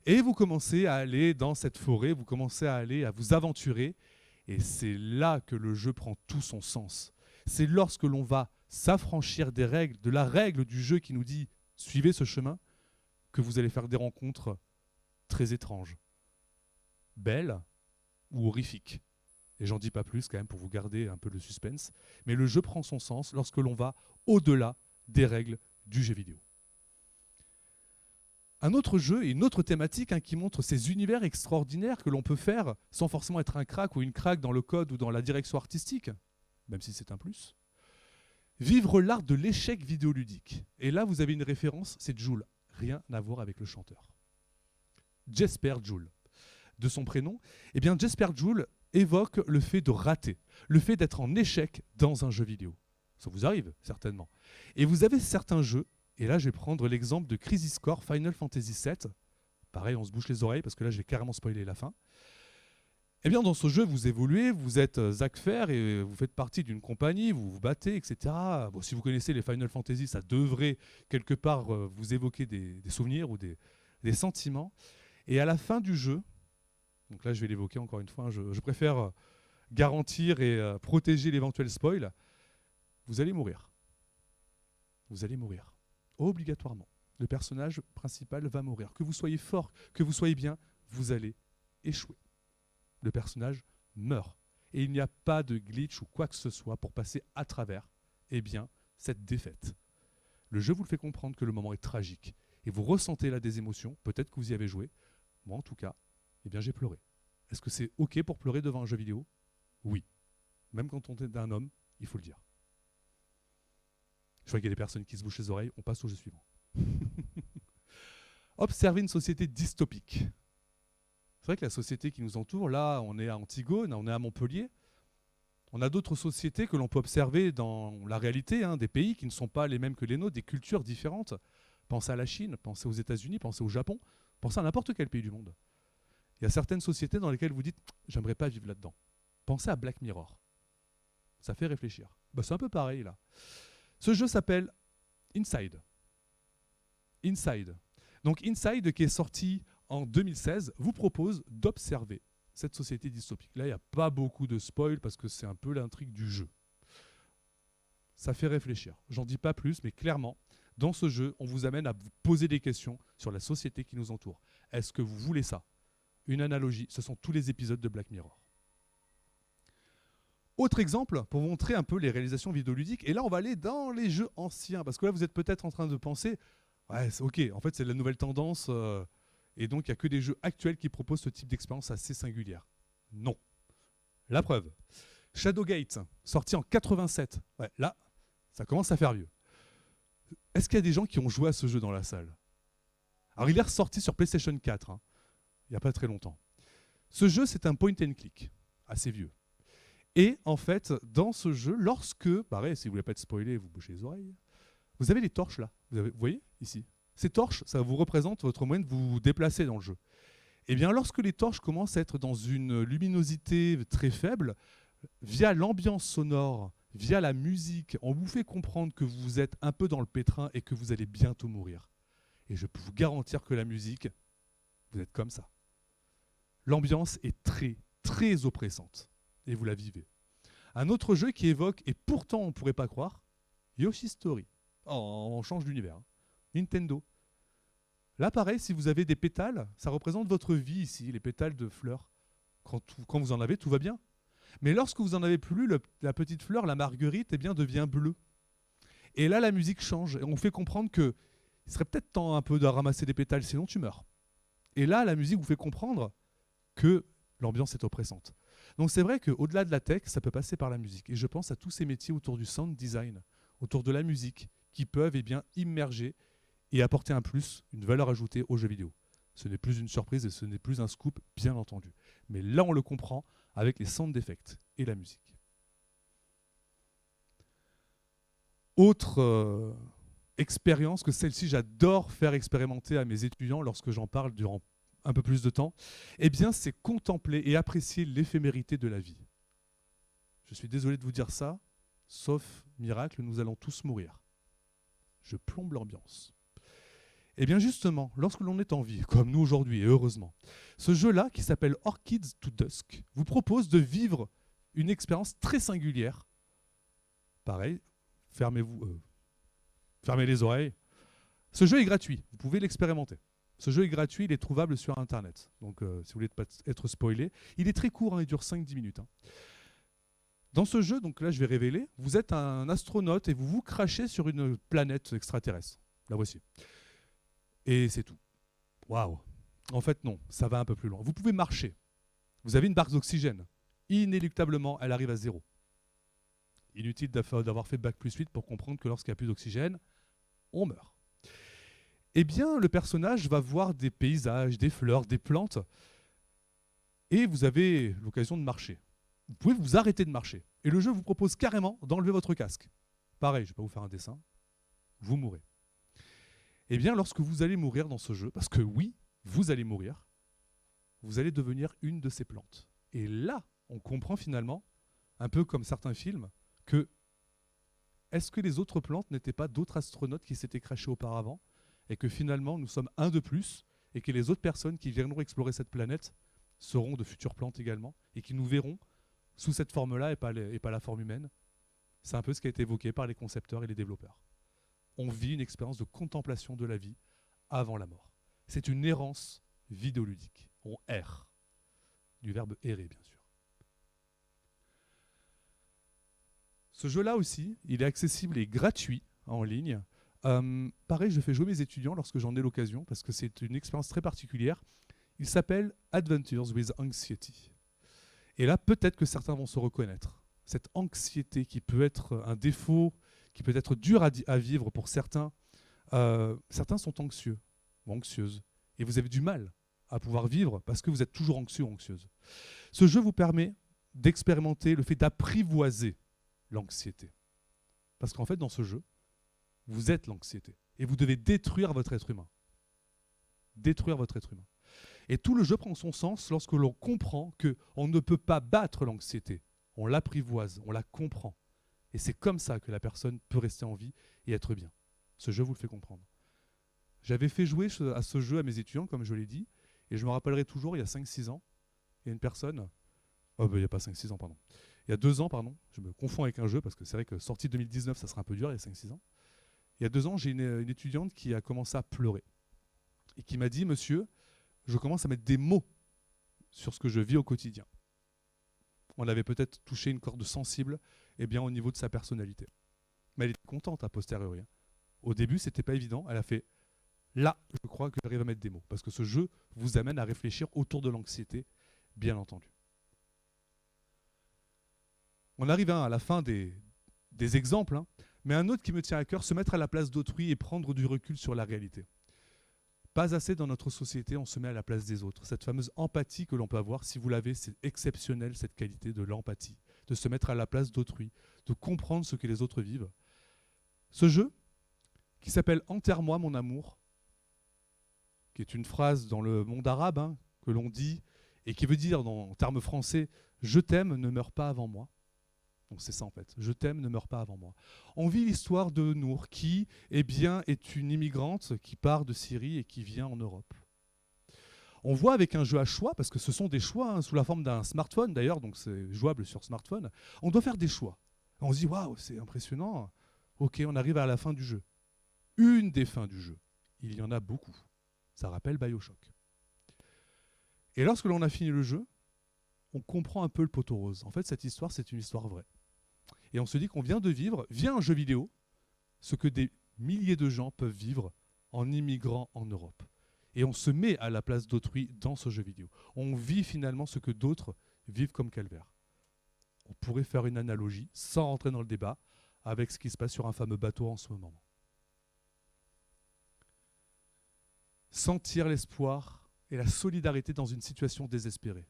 [SPEAKER 1] Et vous commencez à aller dans cette forêt, vous commencez à vous aventurer. Et c'est là que le jeu prend tout son sens. C'est lorsque l'on va s'affranchir des règles, de la règle du jeu qui nous dit « suivez ce chemin », que vous allez faire des rencontres très étranges, belles ou horrifiques. Et j'en dis pas plus quand même pour vous garder un peu le suspense. Mais le jeu prend son sens lorsque l'on va au-delà des règles du jeu vidéo. Un autre jeu et une autre thématique qui montre ces univers extraordinaires que l'on peut faire sans forcément être un crack ou une crack dans le code ou dans la direction artistique, même si c'est un plus. Vivre l'art de l'échec vidéoludique. Et là, vous avez une référence, c'est Joule. Rien à voir avec le chanteur. Jesper Joule. De son prénom, eh bien Jesper Joule évoque le fait de rater, le fait d'être en échec dans un jeu vidéo. Ça vous arrive, certainement. Et vous avez certains jeux, et là je vais prendre l'exemple de Crisis Core Final Fantasy VII. Pareil, on se bouche les oreilles parce que là j'ai carrément spoilé la fin. Eh bien dans ce jeu, vous évoluez, vous êtes Zack Fair et vous faites partie d'une compagnie, vous vous battez, etc. Bon, si vous connaissez les Final Fantasy, ça devrait quelque part vous évoquer des souvenirs ou des sentiments. Et à la fin du jeu, donc là je vais l'évoquer encore une fois, je préfère garantir et protéger l'éventuel spoil, vous allez mourir. Vous allez mourir. Obligatoirement. Le personnage principal va mourir. Que vous soyez fort, que vous soyez bien, vous allez échouer. Le personnage meurt. Et il n'y a pas de glitch ou quoi que ce soit pour passer à travers cette défaite. Le jeu vous le fait comprendre que le moment est tragique. Et vous ressentez là des émotions, peut-être que vous y avez joué. Moi en tout cas, j'ai pleuré. Est-ce que c'est OK pour pleurer devant un jeu vidéo? Oui. Même quand on est un homme, il faut le dire. Je vois qu'il y a des personnes qui se bouchent les oreilles, on passe au jeu suivant. Observer une société dystopique. C'est vrai que la société qui nous entoure, là, on est à Antigone, on est à Montpellier. On a d'autres sociétés que l'on peut observer dans la réalité, des pays qui ne sont pas les mêmes que les nôtres, des cultures différentes. Pensez à la Chine, pensez aux États-Unis, pensez au Japon, pensez à n'importe quel pays du monde. Il y a certaines sociétés dans lesquelles vous dites « j'aimerais pas vivre là-dedans ». Pensez à Black Mirror. Ça fait réfléchir. C'est un peu pareil là. Ce jeu s'appelle Inside. Inside. Donc Inside, qui est sorti en 2016, vous propose d'observer cette société dystopique. Là, il n'y a pas beaucoup de spoil parce que c'est un peu l'intrigue du jeu. Ça fait réfléchir. J'en dis pas plus, mais clairement, dans ce jeu, on vous amène à vous poser des questions sur la société qui nous entoure. Est-ce que vous voulez ça? Une analogie, ce sont tous les épisodes de Black Mirror. Autre exemple pour vous montrer un peu les réalisations vidéoludiques. Et là, on va aller dans les jeux anciens. Parce que là, vous êtes peut-être en train de penser, ouais, c'est ok, en fait, c'est la nouvelle tendance. Et donc, il n'y a que des jeux actuels qui proposent ce type d'expérience assez singulière. Non. La preuve. Shadowgate, sorti en 87. Ouais, là, ça commence à faire vieux. Est-ce qu'il y a des gens qui ont joué à ce jeu dans la salle? Alors, il est ressorti sur PlayStation 4, hein, il n'y a pas très longtemps. Ce jeu, c'est un point and click, assez vieux. Et en fait, dans ce jeu, lorsque, pareil, si vous ne voulez pas être spoilé, vous bouchez les oreilles, vous avez les torches là. Vous voyez, ici. Ces torches, ça vous représente votre moyen de vous déplacer dans le jeu. Et bien, lorsque les torches commencent à être dans une luminosité très faible, via l'ambiance sonore, via la musique, on vous fait comprendre que vous êtes un peu dans le pétrin et que vous allez bientôt mourir. Et je peux vous garantir que la musique, vous êtes comme ça. L'ambiance est très, très oppressante. Et vous la vivez. Un autre jeu qui évoque, et pourtant on ne pourrait pas croire, Yoshi's Story. Oh, on change d'univers. Hein. Nintendo. Là, pareil, si vous avez des pétales, ça représente votre vie ici, les pétales de fleurs. Quand vous en avez, tout va bien. Mais lorsque vous n'en avez plus, la petite fleur, la marguerite, eh bien, devient bleue. Et là, la musique change. Et on fait comprendre qu'il serait peut-être temps un peu de ramasser des pétales, sinon tu meurs. Et là, la musique vous fait comprendre que l'ambiance est oppressante. Donc c'est vrai qu'au-delà de la tech, ça peut passer par la musique. Et je pense à tous ces métiers autour du sound design, autour de la musique, qui peuvent immerger et apporter un plus, une valeur ajoutée aux jeux vidéo. Ce n'est plus une surprise et ce n'est plus un scoop, bien entendu. Mais là, on le comprend avec les sound effects et la musique. Autre expérience que celle-ci, j'adore faire expérimenter à mes étudiants lorsque j'en parle durant un peu plus de temps, eh bien, c'est contempler et apprécier l'éphémérité de la vie. Je suis désolé de vous dire ça, sauf miracle, nous allons tous mourir. Je plombe l'ambiance. Eh bien justement, lorsque l'on est en vie, comme nous aujourd'hui, et heureusement, ce jeu-là, qui s'appelle Orchids to Dusk, vous propose de vivre une expérience très singulière. Pareil, fermez les oreilles. Ce jeu est gratuit, vous pouvez l'expérimenter. Ce jeu est gratuit, il est trouvable sur Internet. Donc, si vous voulez pas être spoilé, il est très court, hein, il dure 5-10 minutes. Hein. Dans ce jeu, donc là, je vais révéler, vous êtes un astronaute et vous vous crachez sur une planète extraterrestre. La voici. Et c'est tout. Waouh. En fait, non, ça va un peu plus loin. Vous pouvez marcher. Vous avez une barre d'oxygène. Inéluctablement, elle arrive à 0. Inutile d'avoir fait Bac+8 pour comprendre que lorsqu'il n'y a plus d'oxygène, on meurt. Eh bien, le personnage va voir des paysages, des fleurs, des plantes, et vous avez l'occasion de marcher. Vous pouvez vous arrêter de marcher. Et le jeu vous propose carrément d'enlever votre casque. Pareil, je ne vais pas vous faire un dessin. Vous mourrez. Eh bien, lorsque vous allez mourir dans ce jeu, parce que oui, vous allez mourir, vous allez devenir une de ces plantes. Et là, on comprend finalement, un peu comme certains films, que est-ce que les autres plantes n'étaient pas d'autres astronautes qui s'étaient crachés auparavant et que finalement nous sommes un de plus et que les autres personnes qui viendront explorer cette planète seront de futures plantes également et qui nous verront sous cette forme-là et pas la forme humaine. C'est un peu ce qui a été évoqué par les concepteurs et les développeurs. On vit une expérience de contemplation de la vie avant la mort. C'est une errance vidéoludique. On erre. Du verbe errer, bien sûr. Ce jeu-là aussi, il est accessible et gratuit en ligne. Pareil, je fais jouer mes étudiants lorsque j'en ai l'occasion, parce que c'est une expérience très particulière. Il s'appelle Adventures with Anxiety. Et là, peut-être que certains vont se reconnaître. Cette anxiété qui peut être un défaut, qui peut être dur à vivre pour certains. Certains sont anxieux ou anxieuses. Et vous avez du mal à pouvoir vivre parce que vous êtes toujours anxieux ou anxieuse. Ce jeu vous permet d'expérimenter le fait d'apprivoiser l'anxiété. Parce qu'en fait, dans ce jeu, vous êtes l'anxiété. Et vous devez détruire votre être humain. Détruire votre être humain. Et tout le jeu prend son sens lorsque l'on comprend qu'on ne peut pas battre l'anxiété. On l'apprivoise, on la comprend. Et c'est comme ça que la personne peut rester en vie et être bien. Ce jeu vous le fait comprendre. J'avais fait jouer à ce jeu à mes étudiants, comme je l'ai dit, et je me rappellerai toujours, il y a 5-6 ans, il y a une personne... il n'y a pas 5-6 ans, pardon. Il y a 2 ans, pardon. Je me confonds avec un jeu, parce que c'est vrai que sorti 2019, ça sera un peu dur, il y a 5-6 ans. Il y a 2 ans, j'ai une étudiante qui a commencé à pleurer. Et qui m'a dit, monsieur, je commence à mettre des mots sur ce que je vis au quotidien. on avait peut-être touché une corde sensible au niveau de sa personnalité. Mais elle était contente a posteriori. Au début, c'était pas évident. Elle a fait là, je crois que j'arrive à mettre des mots. Parce que ce jeu vous amène à réfléchir autour de l'anxiété, bien entendu. On arrive à la fin des exemples, mais un autre qui me tient à cœur, se mettre à la place d'autrui et prendre du recul sur la réalité. Pas assez dans notre société, on se met à la place des autres. Cette fameuse empathie que l'on peut avoir, si vous l'avez, c'est exceptionnel, cette qualité de l'empathie, de se mettre à la place d'autrui, de comprendre ce que les autres vivent. Ce jeu, qui s'appelle « Enterre-moi mon amour », qui est une phrase dans le monde arabe que l'on dit, et qui veut dire, en termes français, « Je t'aime, ne meurs pas avant moi ». Donc c'est ça en fait, je t'aime, ne meurs pas avant moi. On vit l'histoire de Nour qui est une immigrante qui part de Syrie et qui vient en Europe. On voit avec un jeu à choix, parce que ce sont des choix sous la forme d'un smartphone d'ailleurs, donc c'est jouable sur smartphone, on doit faire des choix. On se dit waouh, c'est impressionnant, ok, on arrive à la fin du jeu. Une des fins du jeu, il y en a beaucoup, ça rappelle BioShock. Et lorsque l'on a fini le jeu, on comprend un peu le poteau rose. En fait, cette histoire, c'est une histoire vraie. Et on se dit qu'on vient de vivre, via un jeu vidéo, ce que des milliers de gens peuvent vivre en immigrant en Europe. Et on se met à la place d'autrui dans ce jeu vidéo. On vit finalement ce que d'autres vivent comme calvaire. On pourrait faire une analogie, sans rentrer dans le débat, avec ce qui se passe sur un fameux bateau en ce moment. Sentir l'espoir et la solidarité dans une situation désespérée.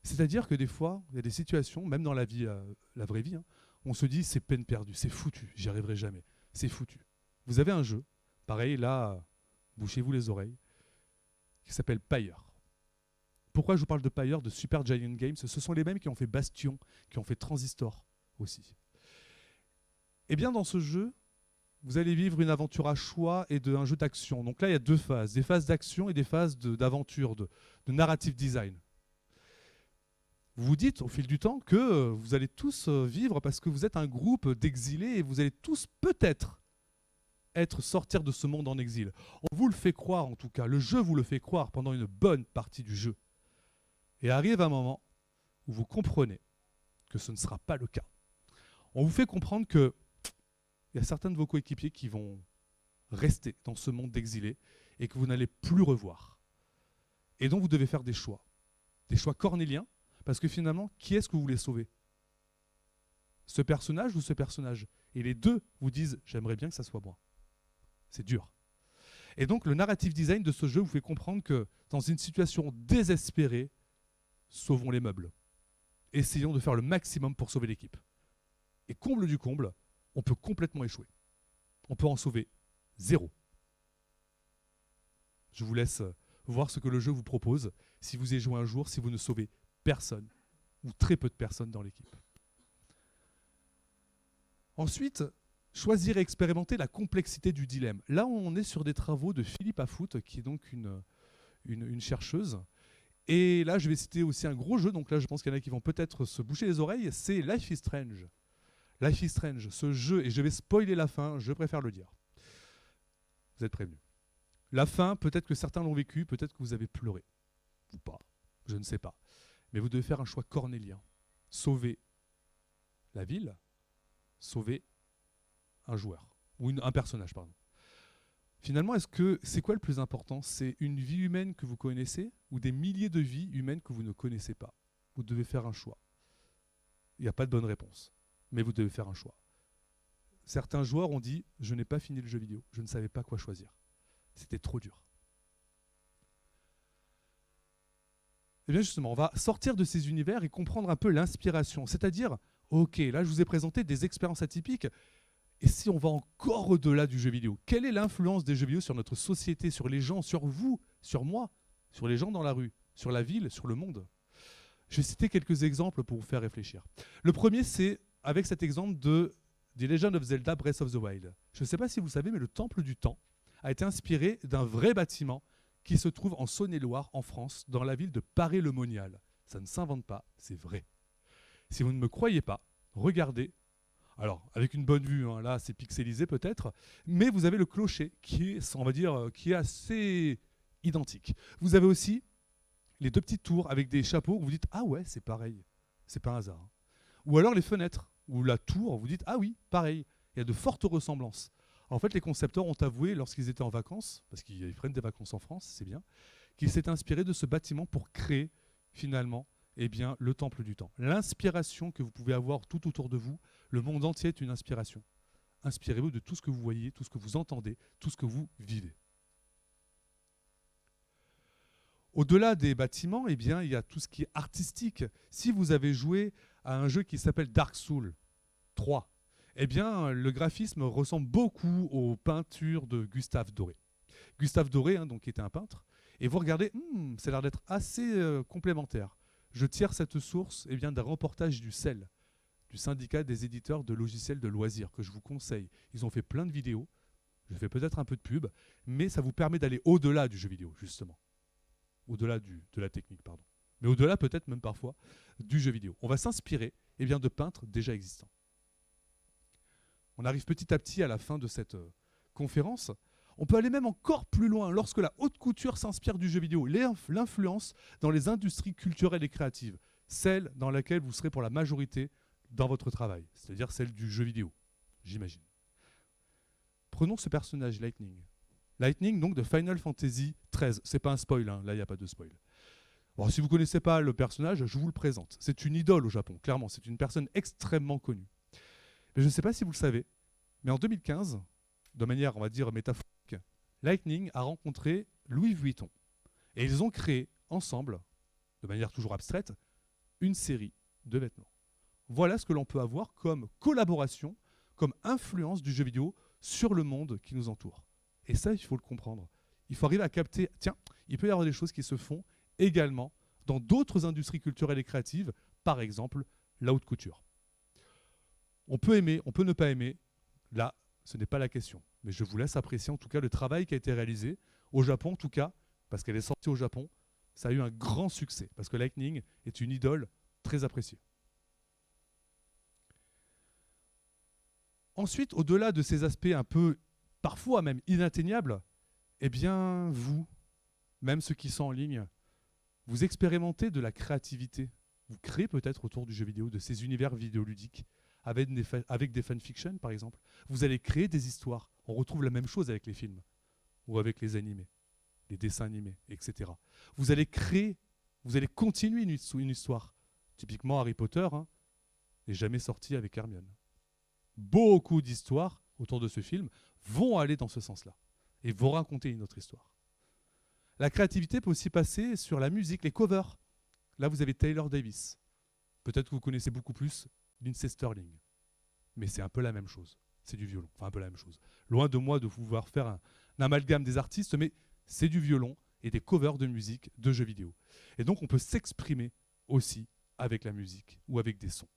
[SPEAKER 1] C'est-à-dire que des fois, il y a des situations, même dans la vie, la vraie vie, on se dit c'est peine perdue, c'est foutu, j'y arriverai jamais, c'est foutu. Vous avez un jeu, pareil, là, bouchez-vous les oreilles, qui s'appelle Pyre. Pourquoi je vous parle de Pyre, de Super Giant Games? Ce sont les mêmes qui ont fait Bastion, qui ont fait Transistor aussi. Eh bien, dans ce jeu, vous allez vivre une aventure à choix et un jeu d'action. Donc là, il y a deux phases, des phases d'action et des phases d'aventure, de narrative design. Vous vous dites au fil du temps que vous allez tous vivre parce que vous êtes un groupe d'exilés et vous allez tous peut-être sortir de ce monde en exil. On vous le fait croire en tout cas, le jeu vous le fait croire pendant une bonne partie du jeu. Et arrive un moment où vous comprenez que ce ne sera pas le cas. On vous fait comprendre qu'il y a certains de vos coéquipiers qui vont rester dans ce monde d'exilés et que vous n'allez plus revoir. Et donc vous devez faire des choix cornéliens. Parce que finalement, qui est-ce que vous voulez sauver? Ce personnage ou ce personnage? Et les deux vous disent « j'aimerais bien que ça soit moi ». C'est dur. Et donc le narrative design de ce jeu vous fait comprendre que dans une situation désespérée, sauvons les meubles. Essayons de faire le maximum pour sauver l'équipe. Et comble du comble, on peut complètement échouer. On peut en sauver 0. Je vous laisse voir ce que le jeu vous propose. Si vous y joué un jour, si vous ne sauvez personne, ou très peu de personnes dans l'équipe. Ensuite, choisir et expérimenter la complexité du dilemme. Là, on est sur des travaux de Philippe Afout, qui est donc une chercheuse. Et là, je vais citer aussi un gros jeu, donc là, je pense qu'il y en a qui vont peut-être se boucher les oreilles, c'est Life is Strange. Life is Strange, ce jeu, et je vais spoiler la fin, je préfère le dire. Vous êtes prévenus. La fin, peut-être que certains l'ont vécu, peut-être que vous avez pleuré. Ou pas, je ne sais pas. Mais vous devez faire un choix cornélien. Sauver la ville, sauver un joueur, ou un personnage, pardon. Finalement, c'est quoi le plus important? C'est une vie humaine que vous connaissez ou des milliers de vies humaines que vous ne connaissez pas? Vous devez faire un choix. Il n'y a pas de bonne réponse, mais vous devez faire un choix. Certains joueurs ont dit « je n'ai pas fini le jeu vidéo, je ne savais pas quoi choisir. C'était trop dur ». Eh bien justement, on va sortir de ces univers et comprendre un peu l'inspiration. C'est-à-dire, ok, là je vous ai présenté des expériences atypiques, et si on va encore au-delà du jeu vidéo, quelle est l'influence des jeux vidéo sur notre société, sur les gens, sur vous, sur moi, sur les gens dans la rue, sur la ville, sur le monde? Je vais citer quelques exemples pour vous faire réfléchir. Le premier, c'est avec cet exemple de The Legend of Zelda Breath of the Wild. Je ne sais pas si vous le savez, mais le Temple du Temps a été inspiré d'un vrai bâtiment qui se trouve en Saône-et-Loire, en France, dans la ville de Paray-le-Monial. Ça ne s'invente pas, c'est vrai. Si vous ne me croyez pas, regardez. Alors, avec une bonne vue, là c'est pixelisé peut-être, mais vous avez le clocher qui est, on va dire, qui est assez identique. Vous avez aussi les 2 petites tours avec des chapeaux, vous dites ah ouais, c'est pareil, c'est pas un hasard. Hein. Ou alors les fenêtres, ou la tour, vous dites ah oui, pareil, il y a de fortes ressemblances. En fait, les concepteurs ont avoué, lorsqu'ils étaient en vacances, parce qu'ils prennent des vacances en France, c'est bien, qu'ils s'étaient inspirés de ce bâtiment pour créer, finalement, eh bien, le temple du temps. L'inspiration que vous pouvez avoir tout autour de vous, le monde entier est une inspiration. Inspirez-vous de tout ce que vous voyez, tout ce que vous entendez, tout ce que vous vivez. Au-delà des bâtiments, eh bien, il y a tout ce qui est artistique. Si vous avez joué à un jeu qui s'appelle Dark Souls 3, eh bien, le graphisme ressemble beaucoup aux peintures de Gustave Doré. Gustave Doré, hein, donc, qui était un peintre. Et vous regardez, ça a l'air d'être assez complémentaire. Je tire cette source eh bien, d'un reportage du CEL, du syndicat des éditeurs de logiciels de loisirs, que je vous conseille. Ils ont fait plein de vidéos. Je fais peut-être un peu de pub, mais ça vous permet d'aller au-delà du jeu vidéo, justement. Au-delà de la technique, pardon. Mais au-delà, peut-être même parfois, du jeu vidéo. On va s'inspirer eh bien, de peintres déjà existants. On arrive petit à petit à la fin de cette conférence. On peut aller même encore plus loin lorsque la haute couture s'inspire du jeu vidéo. L'influence dans les industries culturelles et créatives, celle dans laquelle vous serez pour la majorité dans votre travail, c'est-à-dire celle du jeu vidéo, j'imagine. Prenons ce personnage, Lightning. Lightning, donc, de Final Fantasy XIII. C'est pas un spoil, hein. Là, il n'y a pas de spoil. Bon, si vous ne connaissez pas le personnage, je vous le présente. C'est une idole au Japon, clairement. C'est une personne extrêmement connue. Mais je ne sais pas si vous le savez, mais en 2015, de manière, on va dire, métaphorique, Lightning a rencontré Louis Vuitton. Et ils ont créé, ensemble, de manière toujours abstraite, une série de vêtements. Voilà ce que l'on peut avoir comme collaboration, comme influence du jeu vidéo sur le monde qui nous entoure. Et ça, il faut le comprendre. Il faut arriver à capter, tiens, il peut y avoir des choses qui se font également dans d'autres industries culturelles et créatives, par exemple la haute couture. On peut aimer, on peut ne pas aimer, là, ce n'est pas la question. Mais je vous laisse apprécier en tout cas le travail qui a été réalisé, au Japon en tout cas, parce qu'elle est sortie au Japon, ça a eu un grand succès, parce que Lightning est une idole très appréciée. Ensuite, au-delà de ces aspects un peu, parfois même inatteignables, eh bien, vous, même ceux qui sont en ligne, vous expérimentez de la créativité. Vous créez peut-être autour du jeu vidéo, de ces univers vidéoludiques, avec des fanfictions, par exemple. Vous allez créer des histoires. On retrouve la même chose avec les films, ou avec les animés, les dessins animés, etc. Vous allez créer, vous allez continuer une histoire. Typiquement, Harry Potter n'est jamais sorti avec Hermione. Beaucoup d'histoires autour de ce film vont aller dans ce sens-là et vont raconter une autre histoire. La créativité peut aussi passer sur la musique, les covers. Là, vous avez Taylor Davis. Peut-être que vous connaissez beaucoup plus Lindsey Stirling. Mais c'est un peu la même chose. C'est du violon. Enfin, un peu la même chose. Loin de moi de pouvoir faire un amalgame des artistes, mais c'est du violon et des covers de musique de jeux vidéo. Et donc, on peut s'exprimer aussi avec la musique ou avec des sons.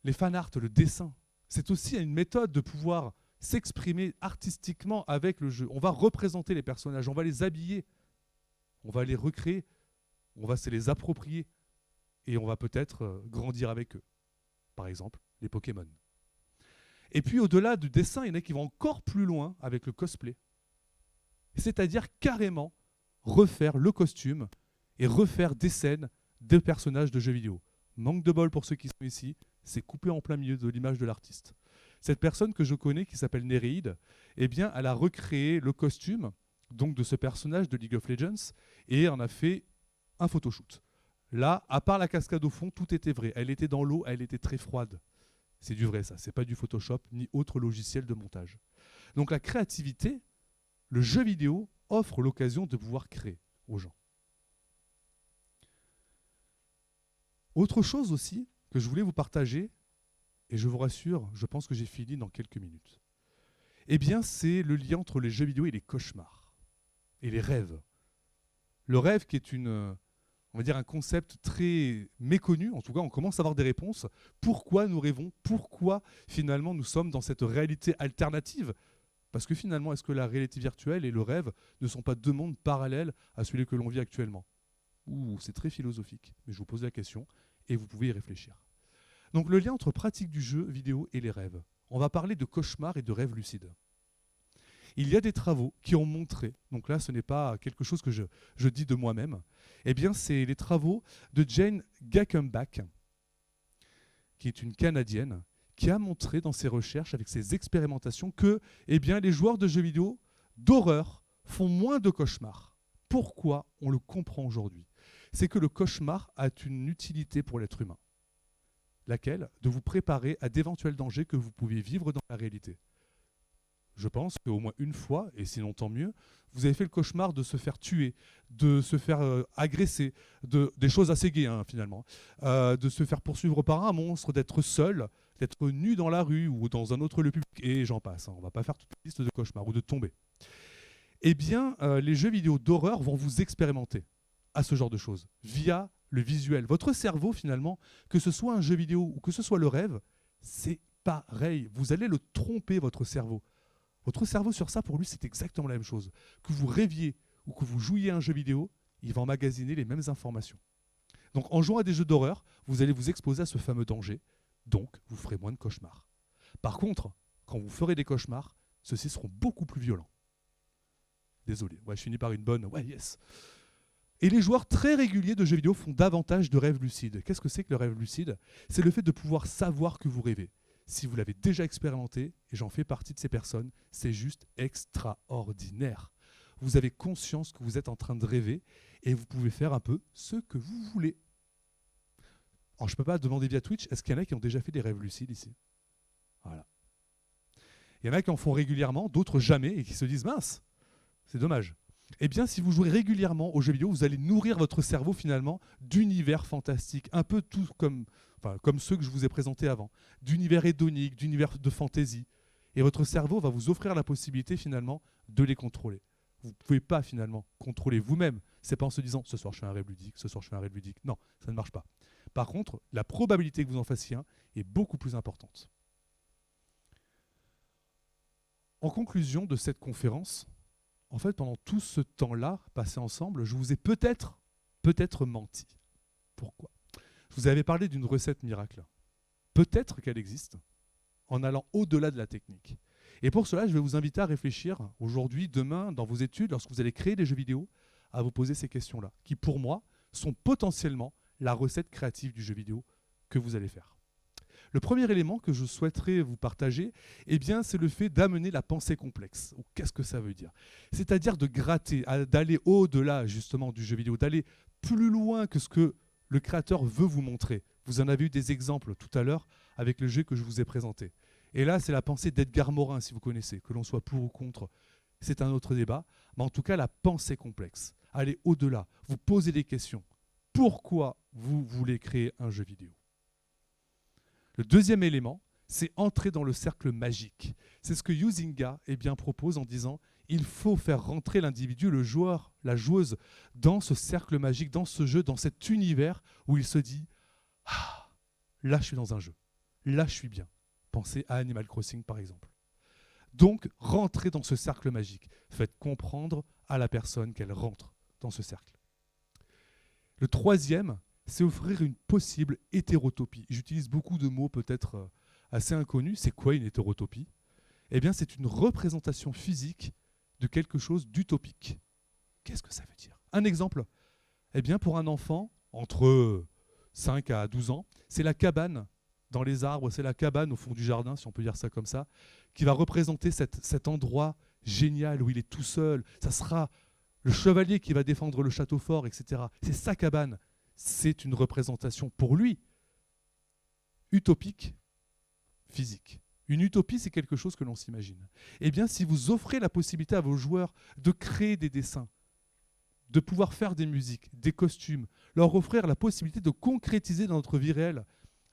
[SPEAKER 1] Les fan art, le dessin, c'est aussi une méthode de pouvoir s'exprimer artistiquement avec le jeu. On va représenter les personnages, on va les habiller, on va les recréer, on va se les approprier et on va peut-être grandir avec eux. Par exemple, les Pokémon. Et puis au-delà du dessin, il y en a qui vont encore plus loin avec le cosplay. C'est-à-dire carrément refaire le costume et refaire des scènes de personnages de jeux vidéo. Manque de bol pour ceux qui sont ici, c'est coupé en plein milieu de l'image de l'artiste. Cette personne que je connais, qui s'appelle Nereid, eh bien, elle a recréé le costume donc, de ce personnage de League of Legends et en a fait un photoshoot. Là, à part la cascade au fond, tout était vrai. Elle était dans l'eau, elle était très froide. C'est du vrai ça, c'est pas du Photoshop ni autre logiciel de montage. Donc la créativité, le jeu vidéo offre l'occasion de pouvoir créer aux gens. Autre chose aussi que je voulais vous partager, et je vous rassure, je pense que j'ai fini dans quelques minutes, eh bien c'est le lien entre les jeux vidéo et les cauchemars, et les rêves. Le rêve qui est on va dire un concept très méconnu, en tout cas on commence à avoir des réponses. Pourquoi nous rêvons? Pourquoi finalement nous sommes dans cette réalité alternative? Parce que finalement, est-ce que la réalité virtuelle et le rêve ne sont pas deux mondes parallèles à celui que l'on vit actuellement? C'est très philosophique, mais je vous pose la question et vous pouvez y réfléchir. Donc le lien entre pratique du jeu vidéo et les rêves. On va parler de cauchemars et de rêves lucides. il y a des travaux qui ont montré, donc là ce n'est pas quelque chose que je dis de moi-même, eh bien c'est les travaux de Jane Gakenbach, qui est une Canadienne, qui a montré dans ses recherches, avec ses expérimentations, que eh bien, les joueurs de jeux vidéo d'horreur font moins de cauchemars. Pourquoi? On le comprend aujourd'hui. C'est que le cauchemar a une utilité pour l'être humain. Laquelle? De vous préparer à d'éventuels dangers que vous pouvez vivre dans la réalité. Je pense qu'au moins une fois, et sinon tant mieux, vous avez fait le cauchemar de se faire tuer, de se faire agresser, des choses assez gaies finalement, de se faire poursuivre par un monstre, d'être seul, d'être nu dans la rue ou dans un autre lieu public, et j'en passe. On ne va pas faire toute une liste de cauchemars ou de tomber. Eh bien, les jeux vidéo d'horreur vont vous expérimenter à ce genre de choses, via le visuel. Votre cerveau, finalement, que ce soit un jeu vidéo ou que ce soit le rêve, c'est pareil. Vous allez le tromper, votre cerveau. Votre cerveau, sur ça, pour lui, c'est exactement la même chose. Que vous rêviez ou que vous jouiez à un jeu vidéo, il va emmagasiner les mêmes informations. Donc, en jouant à des jeux d'horreur, vous allez vous exposer à ce fameux danger. Donc, vous ferez moins de cauchemars. Par contre, quand vous ferez des cauchemars, ceux-ci seront beaucoup plus violents. Désolé, ouais, je finis par une bonne... Ouais, yes. Et les joueurs très réguliers de jeux vidéo font davantage de rêves lucides. Qu'est-ce que c'est que le rêve lucide? C'est le fait de pouvoir savoir que vous rêvez. Si vous l'avez déjà expérimenté, et j'en fais partie de ces personnes, c'est juste extraordinaire. Vous avez conscience que vous êtes en train de rêver et vous pouvez faire un peu ce que vous voulez. Alors, je ne peux pas demander via Twitch, est-ce qu'il y en a qui ont déjà fait des rêves lucides ici? Voilà. Il y en a qui en font régulièrement, d'autres jamais, et qui se disent « mince, c'est dommage ». Eh bien, si vous jouez régulièrement aux jeux vidéo, vous allez nourrir votre cerveau finalement d'univers fantastiques, un peu tout comme ceux que je vous ai présentés avant, d'univers hédoniques, d'univers de fantaisie. Et votre cerveau va vous offrir la possibilité finalement de les contrôler. Vous ne pouvez pas finalement contrôler vous-même. Ce n'est pas en se disant « ce soir je fais un rêve ludique, ce soir je fais un rêve ludique ». Non, ça ne marche pas. Par contre, la probabilité que vous en fassiez un est beaucoup plus importante. En conclusion de cette conférence, en fait, pendant tout ce temps-là passé ensemble, je vous ai peut-être menti. Pourquoi? Je vous avais parlé d'une recette miracle. Peut-être qu'elle existe, en allant au-delà de la technique. Et pour cela, je vais vous inviter à réfléchir aujourd'hui, demain, dans vos études, lorsque vous allez créer des jeux vidéo, à vous poser ces questions-là, qui pour moi sont potentiellement la recette créative du jeu vidéo que vous allez faire. Le premier élément que je souhaiterais vous partager, eh bien, c'est le fait d'amener la pensée complexe. Qu'est-ce que ça veut dire? C'est-à-dire de gratter, d'aller au-delà justement du jeu vidéo, d'aller plus loin que ce que le créateur veut vous montrer. Vous en avez eu des exemples tout à l'heure avec le jeu que je vous ai présenté. Et là, c'est la pensée d'Edgar Morin, si vous connaissez, que l'on soit pour ou contre. C'est un autre débat, mais en tout cas, la pensée complexe. Allez au-delà, vous posez des questions. Pourquoi vous voulez créer un jeu vidéo? Le deuxième élément, c'est entrer dans le cercle magique. C'est ce que Huizinga propose en disant il faut faire rentrer l'individu, le joueur, la joueuse, dans ce cercle magique, dans ce jeu, dans cet univers où il se dit ah, là je suis dans un jeu, là je suis bien. Pensez à Animal Crossing par exemple. Donc rentrez dans ce cercle magique. Faites comprendre à la personne qu'elle rentre dans ce cercle. Le troisième, c'est offrir une possible hétérotopie. J'utilise beaucoup de mots peut-être assez inconnus. C'est quoi une hétérotopie? Eh bien, c'est une représentation physique de quelque chose d'utopique. Qu'est-ce que ça veut dire? Un exemple. Eh bien, pour un enfant, entre 5 à 12 ans, c'est la cabane dans les arbres, c'est la cabane au fond du jardin, si on peut dire ça comme ça, qui va représenter cet endroit génial où il est tout seul. Ça sera le chevalier qui va défendre le château fort, etc. C'est sa cabane. C'est une représentation pour lui utopique, physique. Une utopie, c'est quelque chose que l'on s'imagine. Eh bien, si vous offrez la possibilité à vos joueurs de créer des dessins, de pouvoir faire des musiques, des costumes, leur offrir la possibilité de concrétiser dans notre vie réelle,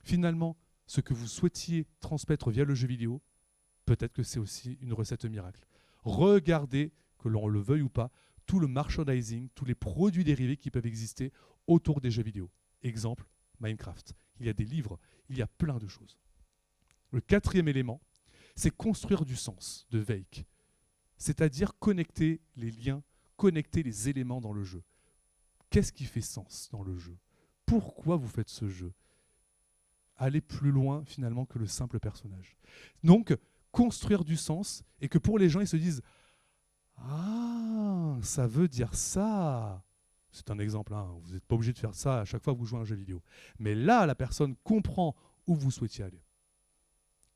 [SPEAKER 1] finalement, ce que vous souhaitiez transmettre via le jeu vidéo, peut-être que c'est aussi une recette miracle. Regardez, que l'on le veuille ou pas, tout le merchandising, tous les produits dérivés qui peuvent exister autour des jeux vidéo. Exemple, Minecraft. Il y a des livres, il y a plein de choses. Le quatrième élément, c'est construire du sens de Veik. C'est-à-dire connecter les liens, connecter les éléments dans le jeu. Qu'est-ce qui fait sens dans le jeu? Pourquoi vous faites ce jeu? Aller plus loin finalement que le simple personnage. Donc, construire du sens et que pour les gens, ils se disent Ah, ça veut dire ça. C'est un exemple, hein. Vous n'êtes pas obligé de faire ça à chaque fois que vous jouez à un jeu vidéo. Mais là, la personne comprend où vous souhaitiez aller.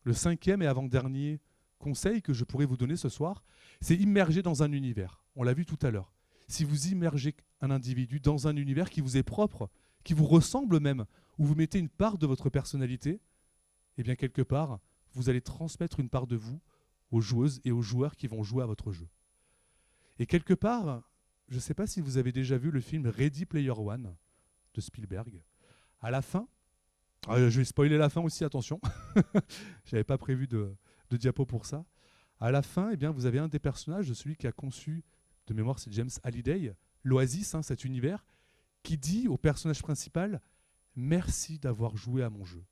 [SPEAKER 1] Le cinquième et avant-dernier conseil que je pourrais vous donner ce soir, c'est immerger dans un univers. On l'a vu tout à l'heure. Si vous immergez un individu dans un univers qui vous est propre, qui vous ressemble même, où vous mettez une part de votre personnalité, eh bien quelque part, vous allez transmettre une part de vous aux joueuses et aux joueurs qui vont jouer à votre jeu. Et quelque part, je ne sais pas si vous avez déjà vu le film Ready Player One de Spielberg. À la fin, je vais spoiler la fin aussi, attention. Je n'avais pas prévu de diapo pour ça. À la fin, eh bien, vous avez un des personnages, celui qui a conçu, de mémoire c'est James Halliday, l'Oasis, hein, cet univers, qui dit au personnage principal « Merci d'avoir joué à mon jeu ».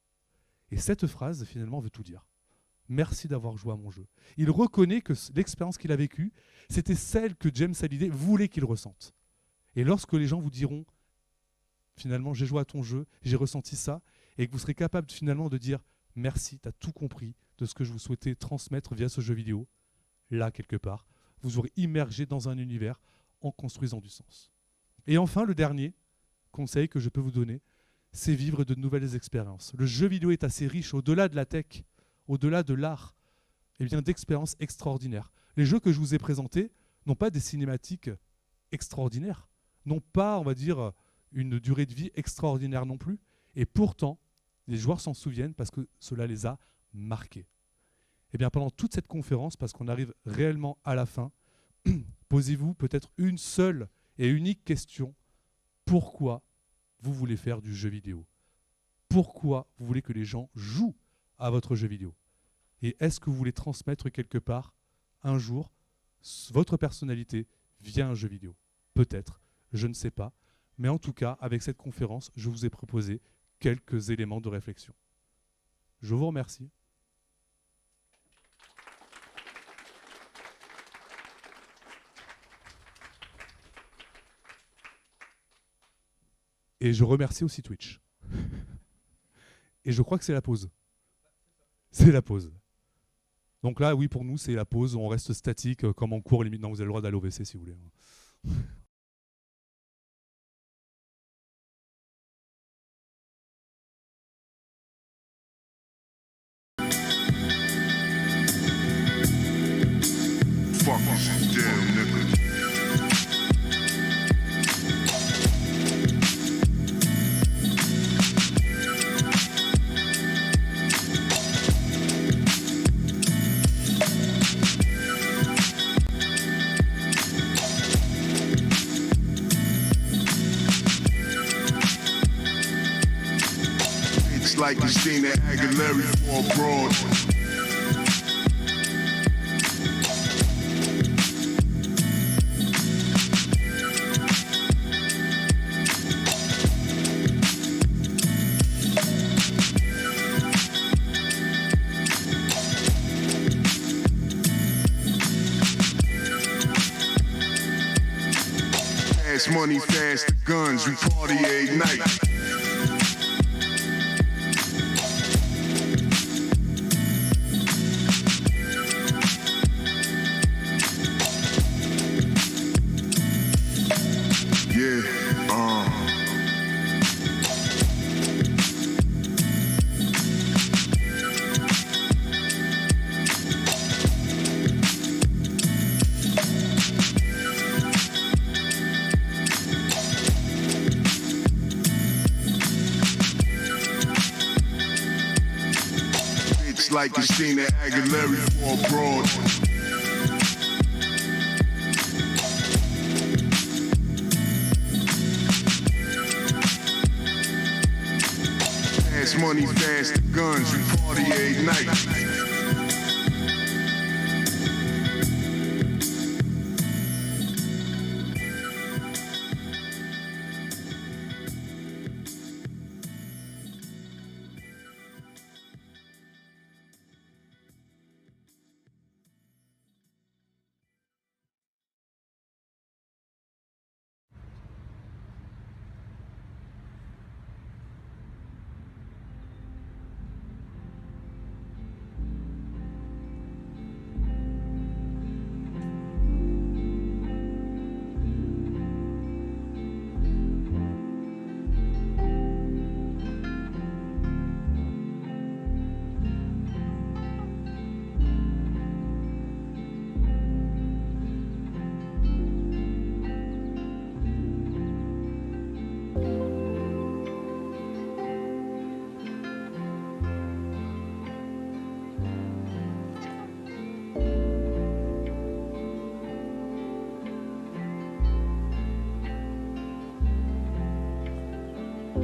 [SPEAKER 1] Et cette phrase, finalement, veut tout dire. Merci d'avoir joué à mon jeu. Il reconnaît que l'expérience qu'il a vécue, c'était celle que James Halliday voulait qu'il ressente. Et lorsque les gens vous diront « Finalement, j'ai joué à ton jeu, j'ai ressenti ça », et que vous serez capable finalement de dire « Merci, tu as tout compris de ce que je vous souhaitais transmettre via ce jeu vidéo », là, quelque part, vous aurez immergé dans un univers en construisant du sens. Et enfin, le dernier conseil que je peux vous donner, c'est vivre de nouvelles expériences. Le jeu vidéo est assez riche, au-delà de la tech, au-delà de l'art, eh bien, d'expériences extraordinaires. Les jeux que je vous ai présentés n'ont pas des cinématiques extraordinaires, n'ont pas, on va dire, une durée de vie extraordinaire non plus. Et pourtant, les joueurs s'en souviennent parce que cela les a marqués. Eh bien, pendant toute cette conférence, parce qu'on arrive réellement à la fin, posez-vous peut-être une seule et unique question. Pourquoi vous voulez faire du jeu vidéo? Pourquoi vous voulez que les gens jouent à votre jeu vidéo? Et est-ce que vous voulez transmettre quelque part, un jour, votre personnalité via un jeu vidéo? Peut-être, je ne sais pas. Mais en tout cas, avec cette conférence, je vous ai proposé quelques éléments de réflexion. Je vous remercie. Et je remercie aussi Twitch. Et je crois que c'est la pause. C'est la pause. Donc là, oui, pour nous, c'est la pause. On reste statique, comme en cours, limite. Non, vous avez le droit d'aller au WC si vous voulez.
[SPEAKER 2] Fuck you, damn nigga. It's like Christina Aguilera for abroad. Fast money, fast guns, we party every night. It's like Christina Aguilera for abroad. Fast money, fast guns, we party every night.
[SPEAKER 3] 1,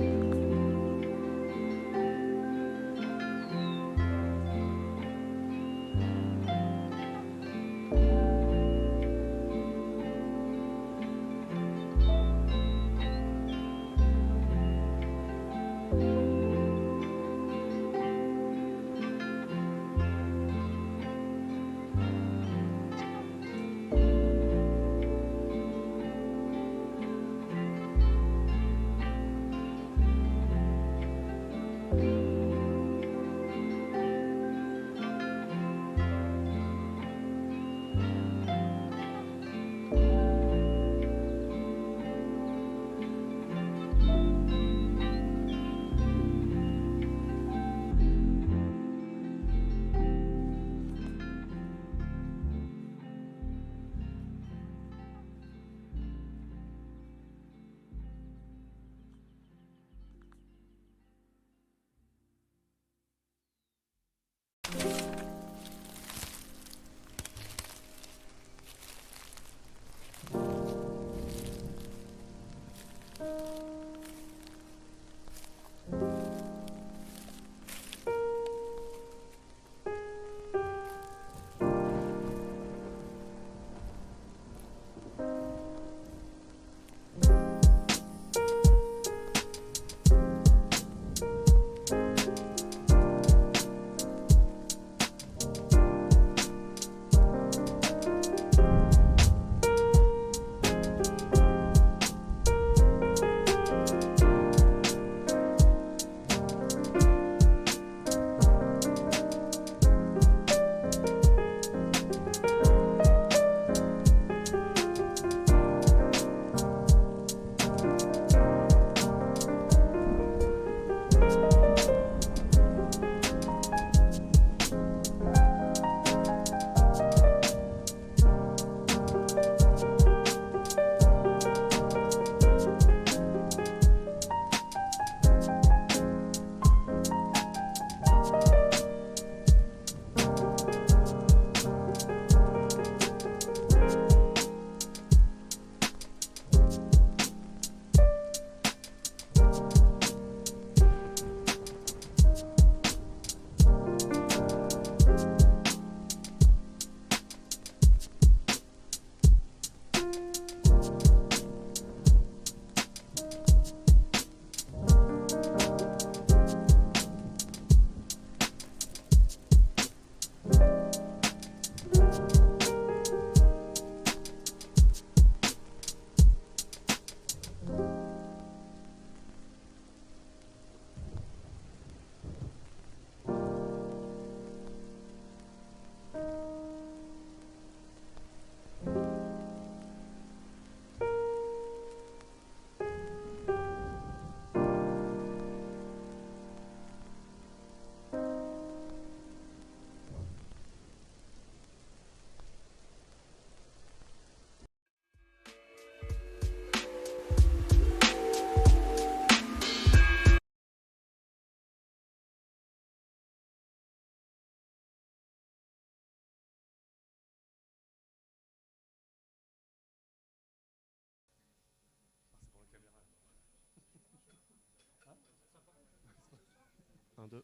[SPEAKER 3] 2.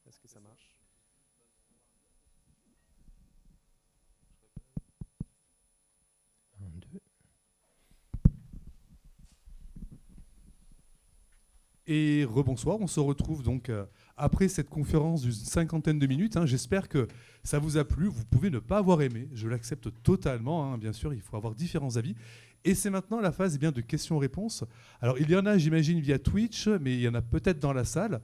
[SPEAKER 3] Est-ce que ça marche? Un, deux.
[SPEAKER 1] Et rebonsoir, on se retrouve donc après cette conférence d'une 50aine de minutes. J'espère que ça vous a plu. Vous pouvez ne pas avoir aimé, je l'accepte totalement. Bien sûr, il faut avoir différents avis. Et c'est maintenant la phase de questions-réponses. Alors, il y en a, j'imagine, via Twitch, mais il y en a peut-être dans la salle.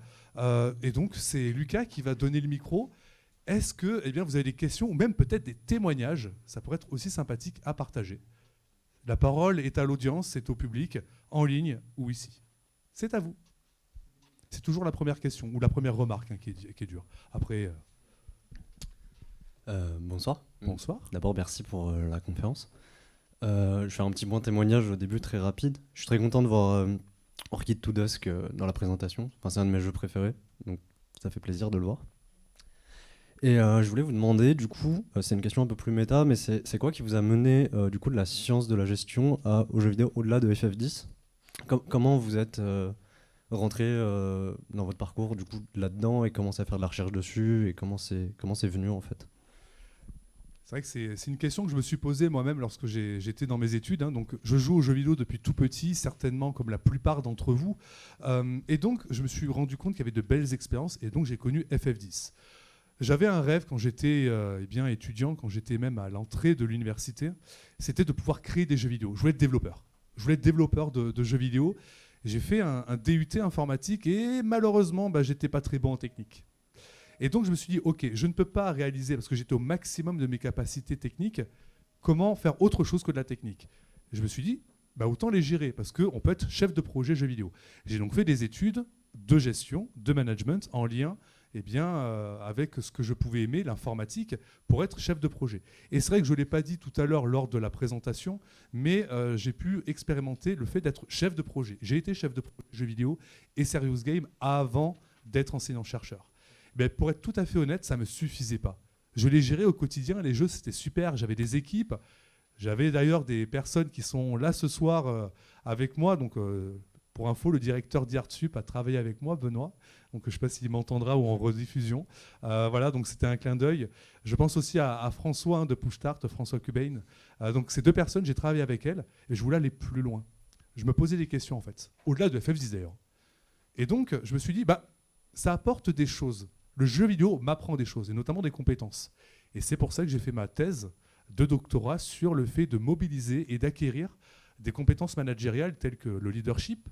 [SPEAKER 1] Et donc, c'est Lucas qui va donner le micro. Est-ce que vous avez des questions ou même peut-être des témoignages? Ça pourrait être aussi sympathique à partager. La parole est à l'audience, c'est au public, en ligne ou ici. C'est à vous. C'est toujours la première question ou la première remarque qui est dure. Après...
[SPEAKER 4] Bonsoir.
[SPEAKER 1] Bonsoir.
[SPEAKER 4] D'abord, merci pour la conférence. Je vais faire un petit point témoignage au début très rapide. Je suis très content de voir Orchid to Dusk dans la présentation. Enfin, c'est un de mes jeux préférés, donc ça fait plaisir de le voir. Et je voulais vous demander, du coup, c'est une question un peu plus méta, mais c'est quoi qui vous a mené du coup de la science de la gestion aux jeux vidéo au-delà de FF10 ? Comment vous êtes rentré dans votre parcours du coup là-dedans et commencé à faire de la recherche dessus et comment c'est venu en fait?
[SPEAKER 1] C'est vrai que c'est une question que je me suis posée moi-même lorsque j'étais dans mes études. Hein. Donc, je joue aux jeux vidéo depuis tout petit, certainement comme la plupart d'entre vous. Et donc, je me suis rendu compte qu'il y avait de belles expériences et donc j'ai connu FF10. J'avais un rêve quand j'étais étudiant, quand j'étais même à l'entrée de l'université, c'était de pouvoir créer des jeux vidéo. Je voulais être développeur. Je voulais être développeur de jeux vidéo. J'ai fait un DUT informatique et malheureusement, j'étais pas très bon en technique. Et donc je me suis dit, ok, je ne peux pas réaliser, parce que j'étais au maximum de mes capacités techniques, comment faire autre chose que de la technique. Et je me suis dit, autant les gérer, parce qu'on peut être chef de projet jeux vidéo. J'ai donc fait des études de gestion, de management, en lien avec ce que je pouvais aimer, l'informatique, pour être chef de projet. Et c'est vrai que je ne l'ai pas dit tout à l'heure lors de la présentation, mais j'ai pu expérimenter le fait d'être chef de projet. J'ai été chef de projet jeux vidéo et Serious Game avant d'être enseignant-chercheur. Mais pour être tout à fait honnête, ça ne me suffisait pas. Je les gérais au quotidien, les jeux, c'était super. J'avais des équipes. J'avais d'ailleurs des personnes qui sont là ce soir avec moi. Donc, pour info, le directeur d'IartSup a travaillé avec moi, Benoît. Donc, je ne sais pas s'il m'entendra ou en rediffusion. Voilà, donc c'était un clin d'œil. Je pense aussi à François de Push-Start, François Cubain. Donc, ces deux personnes, j'ai travaillé avec elles et je voulais aller plus loin. Je me posais des questions, en fait, au-delà de FF10 d'ailleurs. Et donc, je me suis dit, ça apporte des choses. Le jeu vidéo m'apprend des choses, et notamment des compétences. Et c'est pour ça que j'ai fait ma thèse de doctorat sur le fait de mobiliser et d'acquérir des compétences managériales telles que le leadership,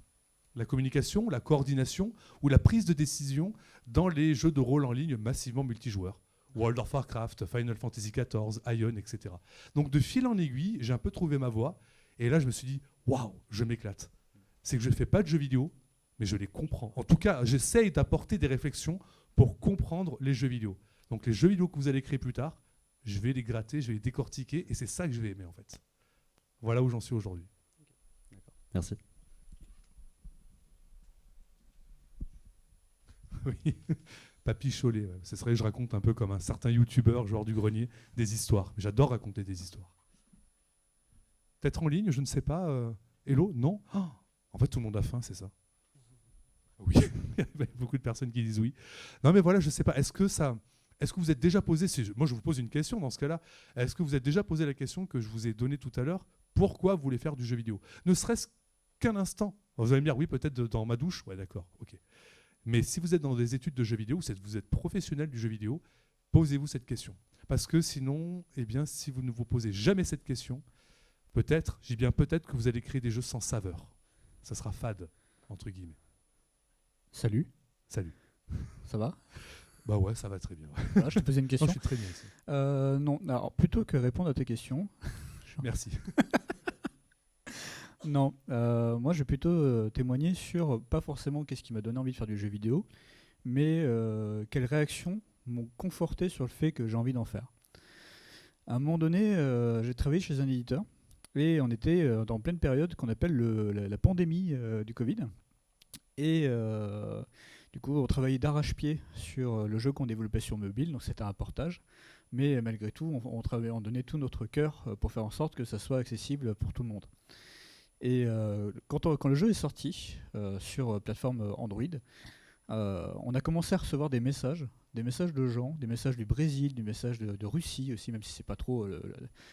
[SPEAKER 1] la communication, la coordination ou la prise de décision dans les jeux de rôle en ligne massivement multijoueurs. World of Warcraft, Final Fantasy XIV, Ion, etc. Donc de fil en aiguille, j'ai un peu trouvé ma voie. Et là, je me suis dit, waouh, je m'éclate. C'est que je ne fais pas de jeux vidéo, mais je les comprends. En tout cas, j'essaye d'apporter des réflexions pour comprendre les jeux vidéo. Donc les jeux vidéo que vous allez créer plus tard, je vais les gratter, je vais les décortiquer, et c'est ça que je vais aimer en fait. Voilà où j'en suis aujourd'hui.
[SPEAKER 4] Merci.
[SPEAKER 1] Oui, Papy Cholet, ouais. Ce serait, je raconte un peu comme un certain youtubeur, joueur du grenier, des histoires. J'adore raconter des histoires. Peut-être en ligne, je ne sais pas. Hello, non En fait, tout le monde a faim, c'est ça. Oui, il y a beaucoup de personnes qui disent oui. Non, mais voilà, je ne sais pas. Est-ce que vous êtes déjà posé, moi je vous pose une question dans ce cas-là, est-ce que vous êtes déjà posé la question que je vous ai donnée tout à l'heure, pourquoi vous voulez faire du jeu vidéo? Ne serait-ce qu'un instant. Vous allez me dire, oui, peut-être dans ma douche. Ouais, d'accord, ok. Mais si vous êtes dans des études de jeux vidéo, vous êtes professionnel du jeu vidéo, posez-vous cette question. Parce que sinon, si vous ne vous posez jamais cette question, peut-être que vous allez créer des jeux sans saveur. Ça sera fade, entre guillemets.
[SPEAKER 3] Salut.
[SPEAKER 1] Salut.
[SPEAKER 3] Ça va?
[SPEAKER 1] Bah ouais, ça va très bien.
[SPEAKER 3] Voilà, je te posais une question.
[SPEAKER 1] Non, je suis très bien ici.
[SPEAKER 3] Non, alors plutôt que répondre à tes questions.
[SPEAKER 1] Merci.
[SPEAKER 3] Non, moi je vais plutôt témoigner sur pas forcément qu'est-ce qui m'a donné envie de faire du jeu vidéo, mais quelles réactions m'ont conforté sur le fait que j'ai envie d'en faire. À un moment donné, j'ai travaillé chez un éditeur et on était dans pleine période qu'on appelle la pandémie du Covid. Et du coup, on travaillait d'arrache-pied sur le jeu qu'on développait sur mobile, donc c'était un portage. Mais malgré tout, on donnait tout notre cœur pour faire en sorte que ça soit accessible pour tout le monde. Et quand le jeu est sorti sur plateforme Android, on a commencé à recevoir des messages de gens, des messages du Brésil, des messages de Russie aussi, même si c'est pas trop la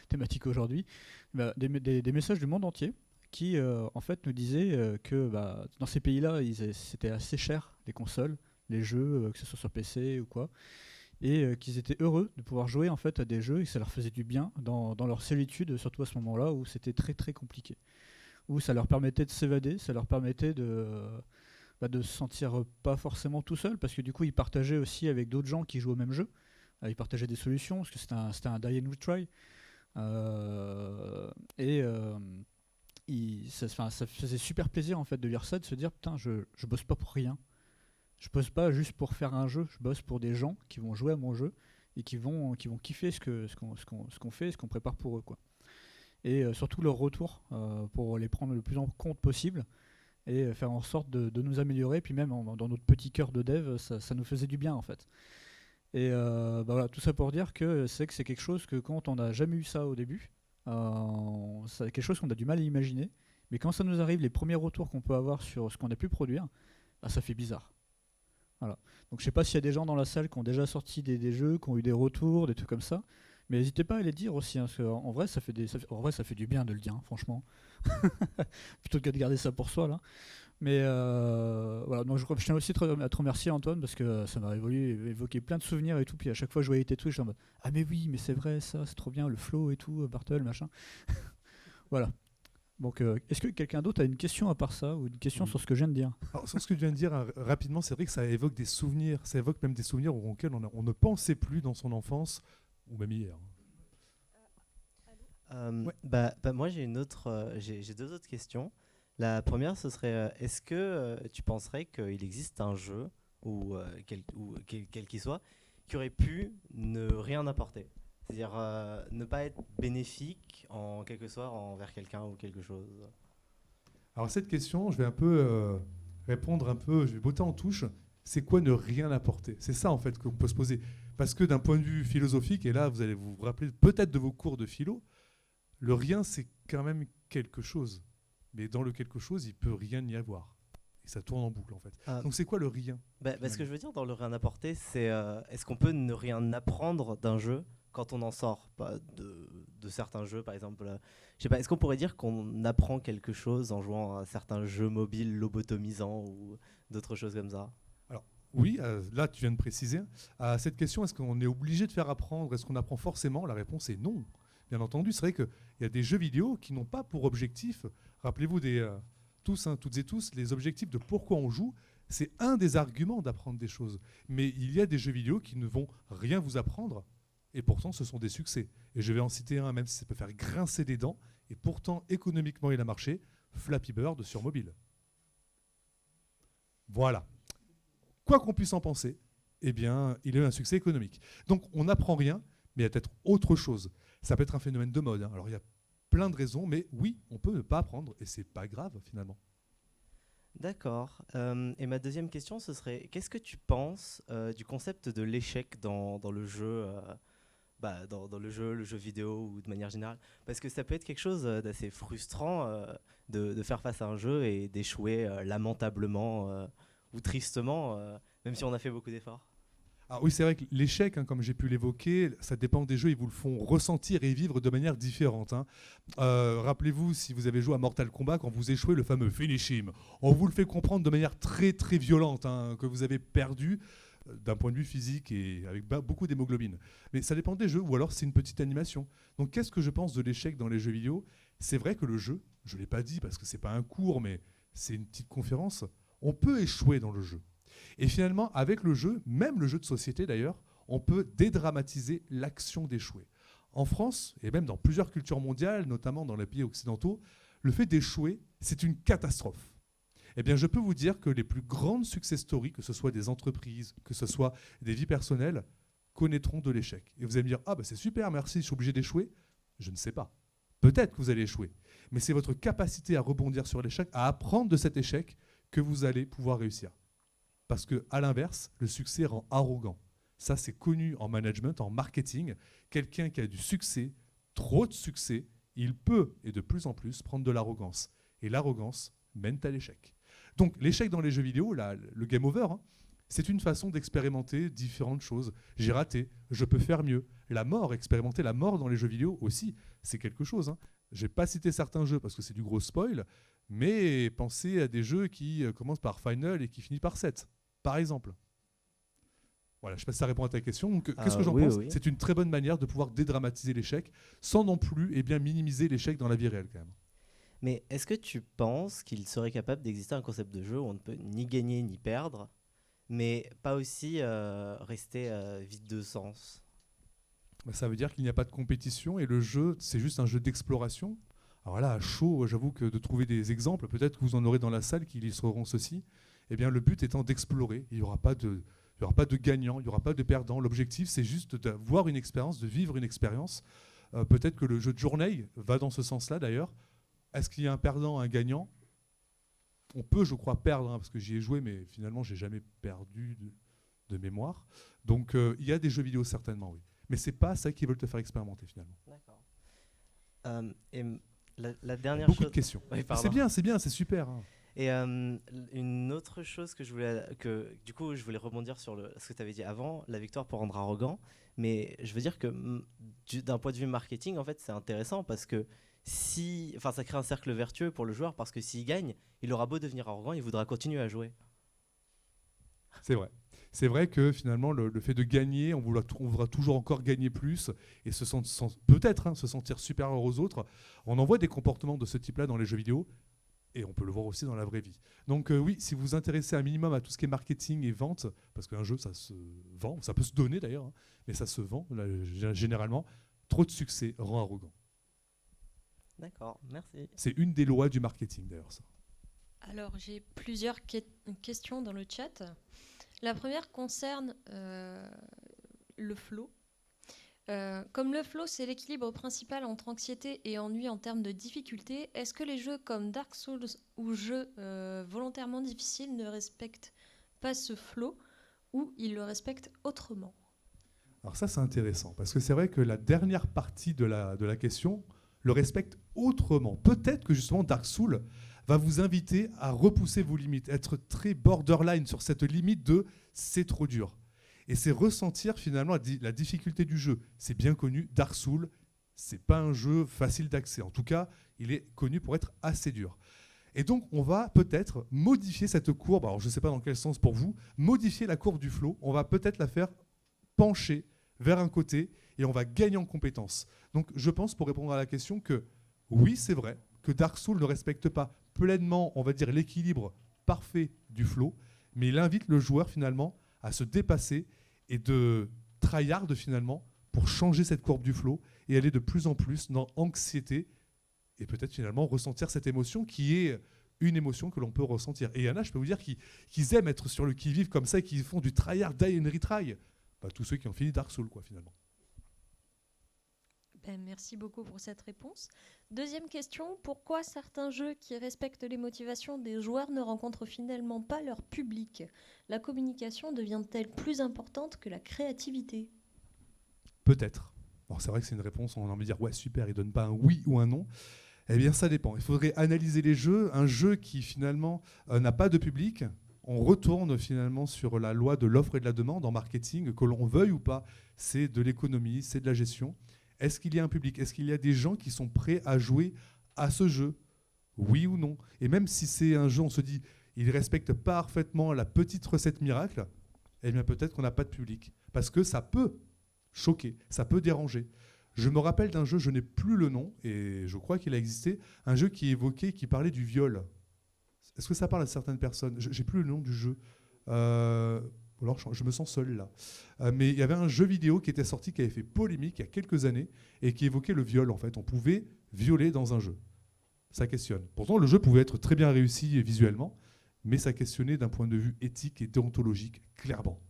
[SPEAKER 3] thématique aujourd'hui, des messages du monde entier qui en fait nous disaient que dans ces pays-là, c'était assez cher les consoles, les jeux, que ce soit sur PC ou quoi, et qu'ils étaient heureux de pouvoir jouer en fait à des jeux et que ça leur faisait du bien dans leur solitude, surtout à ce moment-là où c'était très très compliqué, où ça leur permettait de s'évader, ça leur permettait de se sentir pas forcément tout seul, parce que du coup ils partageaient aussi avec d'autres gens qui jouent au même jeu, ils partageaient des solutions, parce que c'était un die and retry, ça faisait super plaisir en fait de lire ça, de se dire putain, je bosse pas pour rien, je bosse pas juste pour faire un jeu, je bosse pour des gens qui vont jouer à mon jeu et qui vont kiffer ce qu'on fait, ce qu'on prépare pour eux, quoi. Et surtout leur retour pour les prendre le plus en compte possible et faire en sorte de nous améliorer, puis même dans notre petit cœur de dev, ça nous faisait du bien en fait. Et voilà, tout ça pour dire que c'est quelque chose que quand on n'a jamais eu ça au début, c'est quelque chose qu'on a du mal à imaginer, Mais quand ça nous arrive, les premiers retours qu'on peut avoir sur ce qu'on a pu produire, bah, ça fait bizarre. Voilà. Donc je sais pas s'il y a des gens dans la salle qui ont déjà sorti des jeux, qui ont eu des retours, des trucs comme ça. Mais n'hésitez pas à les dire aussi, hein, parce qu'en vrai, en vrai, ça fait du bien de le dire, hein, franchement. Plutôt que de garder ça pour soi, là. Mais voilà, donc je tiens aussi à te remercier, Antoine, parce que ça m'a évoqué plein de souvenirs et tout. Puis à chaque fois que je voyais tes trucs, je suis en mode ah, mais oui, mais c'est vrai, ça, c'est trop bien, le flow et tout, Bartle, machin. Voilà. Donc, est-ce que quelqu'un d'autre a une question à part ça, ou une question sur ce que je viens de dire?
[SPEAKER 1] Alors, sur ce que tu viens de dire rapidement, c'est vrai que ça évoque des souvenirs, ça évoque même des souvenirs auxquels on ne pensait plus dans son enfance, ou même hier. Ouais.
[SPEAKER 5] Moi j'ai j'ai deux autres questions. La première ce serait est-ce que tu penserais qu'il existe un jeu ou quel qu'il soit qui aurait pu ne rien apporter, c'est-à-dire ne pas être bénéfique en quelque sorte envers quelqu'un ou quelque chose.
[SPEAKER 1] Alors cette question, je vais un peu répondre un peu, je vais botter en touche. C'est quoi ne rien apporter? C'est ça en fait qu'on peut se poser. Parce que d'un point de vue philosophique, et là vous allez vous rappeler peut-être de vos cours de philo, le rien c'est quand même quelque chose. Mais dans le quelque chose, il peut rien y avoir. Et ça tourne en boucle en fait. Donc c'est quoi le rien?
[SPEAKER 5] Ce que je veux dire dans le rien apporter, c'est est-ce qu'on peut ne rien apprendre d'un jeu quand on en sort pas de certains jeux, par exemple, je sais pas, est-ce qu'on pourrait dire qu'on apprend quelque chose en jouant à certains jeux mobiles lobotomisants ou d'autres choses comme ça?
[SPEAKER 1] Alors oui, là tu viens de préciser. À cette question, est-ce qu'on est obligé de faire apprendre? Est-ce qu'on apprend forcément? La réponse est non. Bien entendu, c'est vrai qu'il y a des jeux vidéo qui n'ont pas pour objectif, rappelez-vous toutes et tous, les objectifs de pourquoi on joue, c'est un des arguments d'apprendre des choses. Mais il y a des jeux vidéo qui ne vont rien vous apprendre, et pourtant ce sont des succès. Et je vais en citer un, même si ça peut faire grincer des dents, et pourtant économiquement il a marché, Flappy Bird sur mobile. Voilà. Quoi qu'on puisse en penser, eh bien, il a eu un succès économique. Donc on n'apprend rien, mais il y a peut-être autre chose. Ça peut être un phénomène de mode. Alors il y a plein de raisons, mais oui, on peut ne pas apprendre, et c'est pas grave finalement.
[SPEAKER 5] D'accord. Et ma deuxième question, ce serait, qu'est-ce que tu penses du concept de l'échec dans le jeu, dans le jeu vidéo ou de manière générale? Parce que ça peut être quelque chose d'assez frustrant de faire face à un jeu et d'échouer lamentablement ou tristement, même si on a fait beaucoup d'efforts.
[SPEAKER 1] Ah oui, c'est vrai que l'échec, comme j'ai pu l'évoquer, ça dépend des jeux, ils vous le font ressentir et vivre de manière différente. Rappelez-vous, si vous avez joué à Mortal Kombat, quand vous échouez, le fameux Finish Him, on vous le fait comprendre de manière très très violente, que vous avez perdu d'un point de vue physique et avec beaucoup d'hémoglobine. Mais ça dépend des jeux, ou alors c'est une petite animation. Donc qu'est-ce que je pense de l'échec dans les jeux vidéo? C'est vrai que le jeu, je ne l'ai pas dit parce que ce n'est pas un cours, mais c'est une petite conférence, on peut échouer dans le jeu. Et finalement, avec le jeu, même le jeu de société d'ailleurs, on peut dédramatiser l'action d'échouer. En France, et même dans plusieurs cultures mondiales, notamment dans les pays occidentaux, le fait d'échouer, c'est une catastrophe. Eh bien, je peux vous dire que les plus grandes success stories, que ce soit des entreprises, que ce soit des vies personnelles, connaîtront de l'échec. Et vous allez me dire, ah bah c'est super, merci, je suis obligé d'échouer. Je ne sais pas. Peut-être que vous allez échouer. Mais c'est votre capacité à rebondir sur l'échec, à apprendre de cet échec, que vous allez pouvoir réussir. Parce qu'à l'inverse, le succès rend arrogant. Ça, c'est connu en management, en marketing. Quelqu'un qui a du succès, trop de succès, il peut, et de plus en plus, prendre de l'arrogance. Et l'arrogance mène à l'échec. Donc, l'échec dans les jeux vidéo, le game over, c'est une façon d'expérimenter différentes choses. J'ai raté, je peux faire mieux. La mort, expérimenter la mort dans les jeux vidéo aussi, c'est quelque chose. Je ne vais pas citer certains jeux parce que c'est du gros spoil, mais pensez à des jeux qui commencent par Final et qui finissent par 7, par exemple. Voilà, je ne sais pas si ça répond à ta question. Donc, qu'est-ce que j'en pense? Oui. C'est une très bonne manière de pouvoir dédramatiser l'échec sans non plus minimiser l'échec dans la vie réelle quand même.
[SPEAKER 5] Mais est-ce que tu penses qu'il serait capable d'exister un concept de jeu où on ne peut ni gagner ni perdre, mais pas aussi rester vide de sens?
[SPEAKER 1] Ça veut dire qu'il n'y a pas de compétition et le jeu, c'est juste un jeu d'exploration. Alors là, à chaud, j'avoue que de trouver des exemples, peut-être que vous en aurez dans la salle qui illustreront ceci. Eh bien, le but étant d'explorer. Il n'y aura pas de gagnant, il n'y aura pas de perdant. L'objectif, c'est juste d'avoir une expérience, de vivre une expérience. Peut-être que le jeu de journée va dans ce sens-là, d'ailleurs. Est-ce qu'il y a un perdant, un gagnant? On peut, je crois, perdre, parce que j'y ai joué, mais finalement, je n'ai jamais perdu de mémoire. Donc, il y a des jeux vidéo, certainement, oui. Mais ce n'est pas ça qui veulent te faire expérimenter, finalement.
[SPEAKER 5] D'accord. Et La dernière
[SPEAKER 1] Beaucoup
[SPEAKER 5] chose.
[SPEAKER 1] de questions.
[SPEAKER 5] Oui, pardon.
[SPEAKER 1] C'est bien, c'est super. Hein.
[SPEAKER 5] Et une autre chose que du coup, je voulais rebondir sur ce que tu avais dit avant, la victoire pour rendre arrogant. Mais je veux dire que d'un point de vue marketing, en fait, c'est intéressant parce que ça crée un cercle vertueux pour le joueur parce que s'il gagne, il aura beau devenir arrogant, il voudra continuer à jouer.
[SPEAKER 1] C'est vrai. C'est vrai que finalement, le fait de gagner, on voudra toujours encore gagner plus et peut-être se sentir supérieur aux autres. On en voit des comportements de ce type-là dans les jeux vidéo et on peut le voir aussi dans la vraie vie. Donc oui, si vous vous intéressez un minimum à tout ce qui est marketing et vente, parce qu'un jeu, ça se vend, ça peut se donner d'ailleurs, hein, mais ça se vend généralement, trop de succès rend arrogant.
[SPEAKER 5] D'accord, merci.
[SPEAKER 1] C'est une des lois du marketing d'ailleurs, ça.
[SPEAKER 6] Alors, j'ai plusieurs questions dans le chat. La première concerne le flow. Comme le flow, c'est l'équilibre principal entre anxiété et ennui en termes de difficulté, est-ce que les jeux comme Dark Souls ou jeux volontairement difficiles ne respectent pas ce flow ou ils le respectent autrement?
[SPEAKER 1] Alors ça, c'est intéressant, parce que c'est vrai que la dernière partie de la question le respecte autrement. Peut-être que justement Dark Souls va vous inviter à repousser vos limites, être très borderline sur cette limite de « c'est trop dur ». Et c'est ressentir finalement la difficulté du jeu. C'est bien connu, Dark Souls, c'est pas un jeu facile d'accès. En tout cas, il est connu pour être assez dur. Et donc, on va peut-être modifier cette courbe, alors je ne sais pas dans quel sens pour vous, modifier la courbe du flow, on va peut-être la faire pencher vers un côté et on va gagner en compétences. Donc, je pense, pour répondre à la question, que oui, c'est vrai que Dark Souls ne respecte pas pleinement, on va dire, l'équilibre parfait du flow, mais il invite le joueur finalement à se dépasser et de tryhard finalement pour changer cette courbe du flow et aller de plus en plus dans l'anxiété et peut-être finalement ressentir cette émotion qui est une émotion que l'on peut ressentir. Et il y en a, je peux vous dire, qui aiment être sur le qui-vive comme ça et qui font du tryhard, die and retry. Bah, tous ceux qui ont fini Dark Souls, quoi, finalement.
[SPEAKER 6] Merci beaucoup pour cette réponse. Deuxième question, pourquoi certains jeux qui respectent les motivations des joueurs ne rencontrent finalement pas leur public? La communication devient-elle plus importante que la créativité?
[SPEAKER 1] Peut-être. Alors c'est vrai que c'est une réponse, on a envie de dire ouais super, il ne donne pas un oui ou un non. Eh bien ça dépend. Il faudrait analyser les jeux. Un jeu qui finalement n'a pas de public, on retourne finalement sur la loi de l'offre et de la demande en marketing, que l'on veuille ou pas, c'est de l'économie, c'est de la gestion. Est-ce qu'il y a un public? Est-ce qu'il y a des gens qui sont prêts à jouer à ce jeu? Oui ou non? Et même si c'est un jeu, on se dit, il respecte parfaitement la petite recette miracle, eh bien peut-être qu'on n'a pas de public. Parce que ça peut choquer, ça peut déranger. Je me rappelle d'un jeu, je n'ai plus le nom, et je crois qu'il a existé, un jeu qui évoquait, qui parlait du viol. Est-ce que ça parle à certaines personnes? Je n'ai plus le nom du jeu. Alors je me sens seul là. Mais il y avait un jeu vidéo qui était sorti, qui avait fait polémique il y a quelques années, et qui évoquait le viol en fait. On pouvait violer dans un jeu. Ça questionne. Pourtant le jeu pouvait être très bien réussi visuellement, mais ça questionnait d'un point de vue éthique et déontologique, clairement.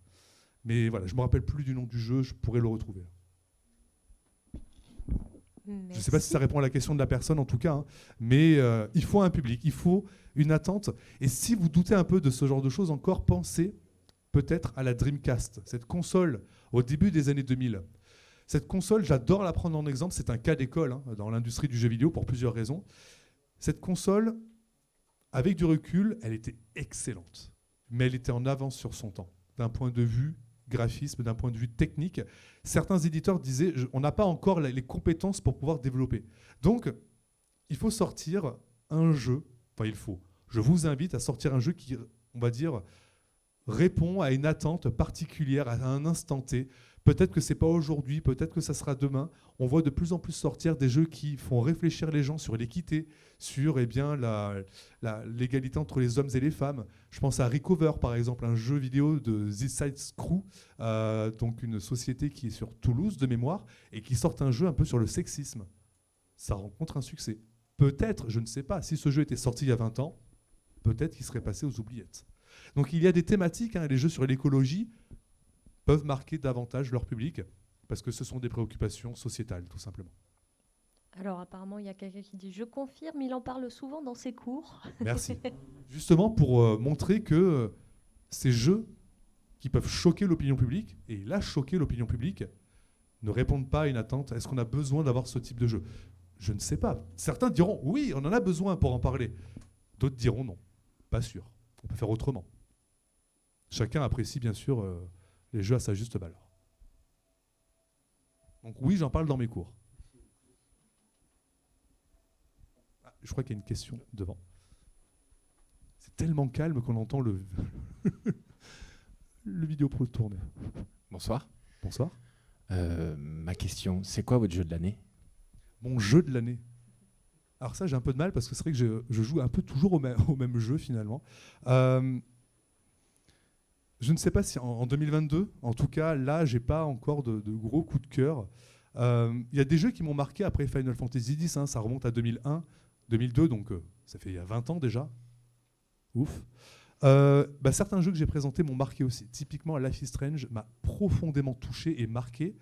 [SPEAKER 1] Mais voilà, je ne me rappelle plus du nom du jeu, je pourrais le retrouver.
[SPEAKER 6] Merci.
[SPEAKER 1] Je ne sais pas si ça répond à la question de la personne en tout cas, hein, mais il faut un public, il faut une attente. Et si vous doutez un peu de ce genre de choses, encore pensez peut-être à la Dreamcast, cette console au début des années 2000. Cette console, j'adore la prendre en exemple, c'est un cas d'école hein, dans l'industrie du jeu vidéo pour plusieurs raisons. Cette console, avec du recul, elle était excellente, mais elle était en avance sur son temps, d'un point de vue graphisme, d'un point de vue technique. Certains éditeurs disaient on n'a pas encore les compétences pour pouvoir développer. Donc, il faut sortir un jeu, je vous invite à sortir un jeu qui, on va dire, répond à une attente particulière, à un instant T. Peut-être que ce n'est pas aujourd'hui, peut-être que ça sera demain. On voit de plus en plus sortir des jeux qui font réfléchir les gens sur l'équité, sur l'égalité entre les hommes et les femmes. Je pense à Recover, par exemple, un jeu vidéo de This Side Crew, donc une société qui est sur Toulouse de mémoire, et qui sort un jeu un peu sur le sexisme. Ça rencontre un succès. Peut-être, je ne sais pas, si ce jeu était sorti il y a 20 ans, peut-être qu'il serait passé aux oubliettes. Donc il y a des thématiques, hein, les jeux sur l'écologie peuvent marquer davantage leur public parce que ce sont des préoccupations sociétales, tout simplement.
[SPEAKER 6] Alors apparemment, il y a quelqu'un qui dit « Je confirme, il en parle souvent dans ses cours. »
[SPEAKER 1] Merci. Justement pour montrer que ces jeux qui peuvent choquer l'opinion publique, et là choquer l'opinion publique, ne répondent pas à une attente. Est-ce qu'on a besoin d'avoir ce type de jeu? Je ne sais pas. Certains diront oui, on en a besoin pour en parler. D'autres diront non, pas sûr. On peut faire autrement. Chacun apprécie bien sûr les jeux à sa juste valeur. Donc oui, j'en parle dans mes cours. Ah, je crois qu'il y a une question devant. C'est tellement calme qu'on entend le vidéo pro tourner.
[SPEAKER 7] Bonsoir.
[SPEAKER 1] Bonsoir.
[SPEAKER 7] Ma question, c'est quoi votre jeu de l'année?
[SPEAKER 1] Mon jeu de l'année. Alors ça, j'ai un peu de mal parce que c'est vrai que je joue un peu toujours au même jeu finalement. Je ne sais pas si en 2022, en tout cas, là, j'ai pas encore de gros coups de cœur. Il y a des jeux qui m'ont marqué après Final Fantasy X, hein, ça remonte à 2001, 2002, donc ça fait il y a 20 ans déjà. Ouf. Certains jeux que j'ai présentés m'ont marqué aussi. Typiquement, Life is Strange m'a profondément touché et marqué.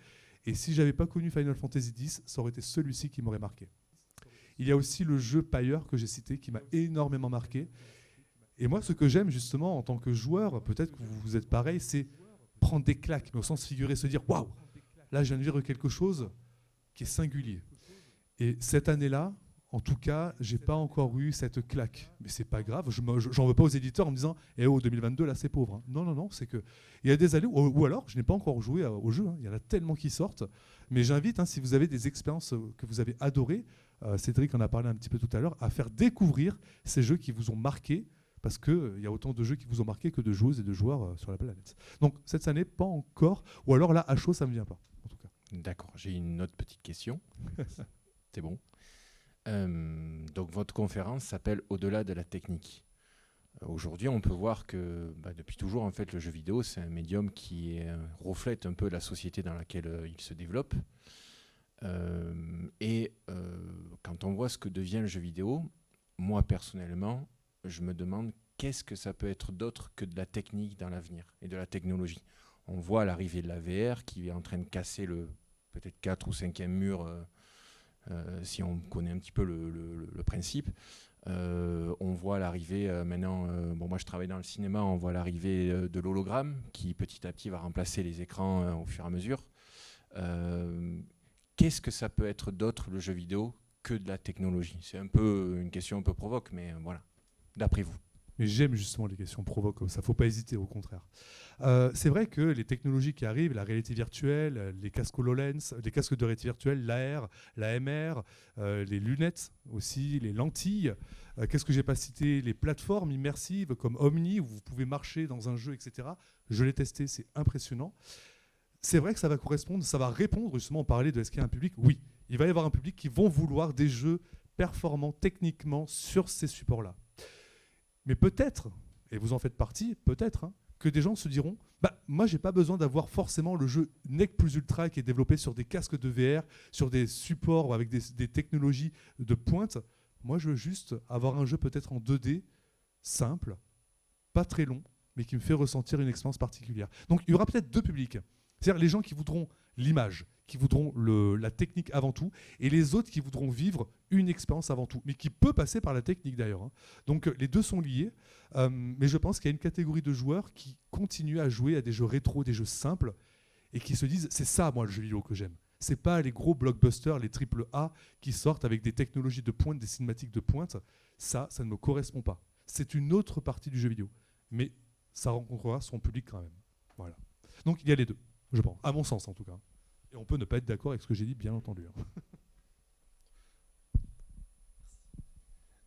[SPEAKER 1] Et si j'avais pas connu Final Fantasy X, ça aurait été celui-ci qui m'aurait marqué. Il y a aussi le jeu Pyre que j'ai cité, qui m'a énormément marqué. Et moi, ce que j'aime justement en tant que joueur, peut-être que vous êtes pareil, c'est prendre des claques, mais au sens figuré, se dire « Waouh, là, je viens de vivre quelque chose qui est singulier. » Et cette année-là, en tout cas, j'ai pas encore eu cette claque. Mais c'est pas grave, j'en veux pas aux éditeurs en me disant « Eh oh, 2022, là, c'est pauvre. Hein. » Non, c'est que il y a des années, ou alors, je n'ai pas encore joué au jeu, hein. Il y en a tellement qui sortent. Mais j'invite, hein, si vous avez des expériences que vous avez adorées, Cédric en a parlé un petit peu tout à l'heure, à faire découvrir ces jeux qui vous ont marqué, parce qu'il y a autant de jeux qui vous ont marqué que de joueuses et de joueurs sur la planète. Donc cette année, pas encore, ou alors là, à chaud, ça ne me vient pas, en tout cas.
[SPEAKER 7] D'accord, j'ai une autre petite question. C'est bon. Donc votre conférence s'appelle Au-delà de la technique. Aujourd'hui, on peut voir que depuis toujours, en fait, le jeu vidéo, c'est un médium qui reflète un peu la société dans laquelle il se développe. Quand on voit ce que devient le jeu vidéo, moi personnellement, je me demande qu'est-ce que ça peut être d'autre que de la technique dans l'avenir et de la technologie. On voit l'arrivée de la VR qui est en train de casser le peut-être 4 ou 5e mur, si on connaît un petit peu le principe. On voit l'arrivée maintenant, moi je travaille dans le cinéma, on voit l'arrivée de l'hologramme qui petit à petit va remplacer les écrans au fur et à mesure. Qu'est-ce que ça peut être d'autre le jeu vidéo que de la technologie? C'est un peu une question un peu provoque, mais voilà, d'après vous.
[SPEAKER 1] Mais j'aime justement les questions provoques comme ça, faut pas hésiter, au contraire. C'est vrai que les technologies qui arrivent, la réalité virtuelle, les casques HoloLens, les casques de réalité virtuelle, l'AR, la MR, les lunettes aussi, les lentilles, qu'est-ce que j'ai pas cité, les plateformes immersives comme Omni, où vous pouvez marcher dans un jeu, etc. Je l'ai testé, c'est impressionnant. C'est vrai que ça va correspondre, ça va répondre, justement, on parlait de est-ce qu'il y a un public? Oui, il va y avoir un public qui vont vouloir des jeux performants techniquement sur ces supports-là. Mais peut-être, et vous en faites partie, peut-être, hein, que des gens se diront moi, j'ai pas besoin d'avoir forcément le jeu NEC plus ultra qui est développé sur des casques de VR, sur des supports avec des technologies de pointe. Moi, je veux juste avoir un jeu peut-être en 2D, simple, pas très long, mais qui me fait ressentir une expérience particulière. Donc, il y aura peut-être deux publics. C'est-à-dire les gens qui voudront l'image, qui voudront la technique avant tout, et les autres qui voudront vivre une expérience avant tout, mais qui peut passer par la technique d'ailleurs. Hein. Donc les deux sont liés, mais je pense qu'il y a une catégorie de joueurs qui continuent à jouer à des jeux rétro, des jeux simples, et qui se disent c'est ça moi le jeu vidéo que j'aime. C'est pas les gros blockbusters, les AAA qui sortent avec des technologies de pointe, des cinématiques de pointe. Ça ne me correspond pas. C'est une autre partie du jeu vidéo, mais ça rencontrera son public quand même. Voilà. Donc il y a les deux, je pense, à mon sens en tout cas. Et on peut ne pas être d'accord avec ce que j'ai dit, bien entendu.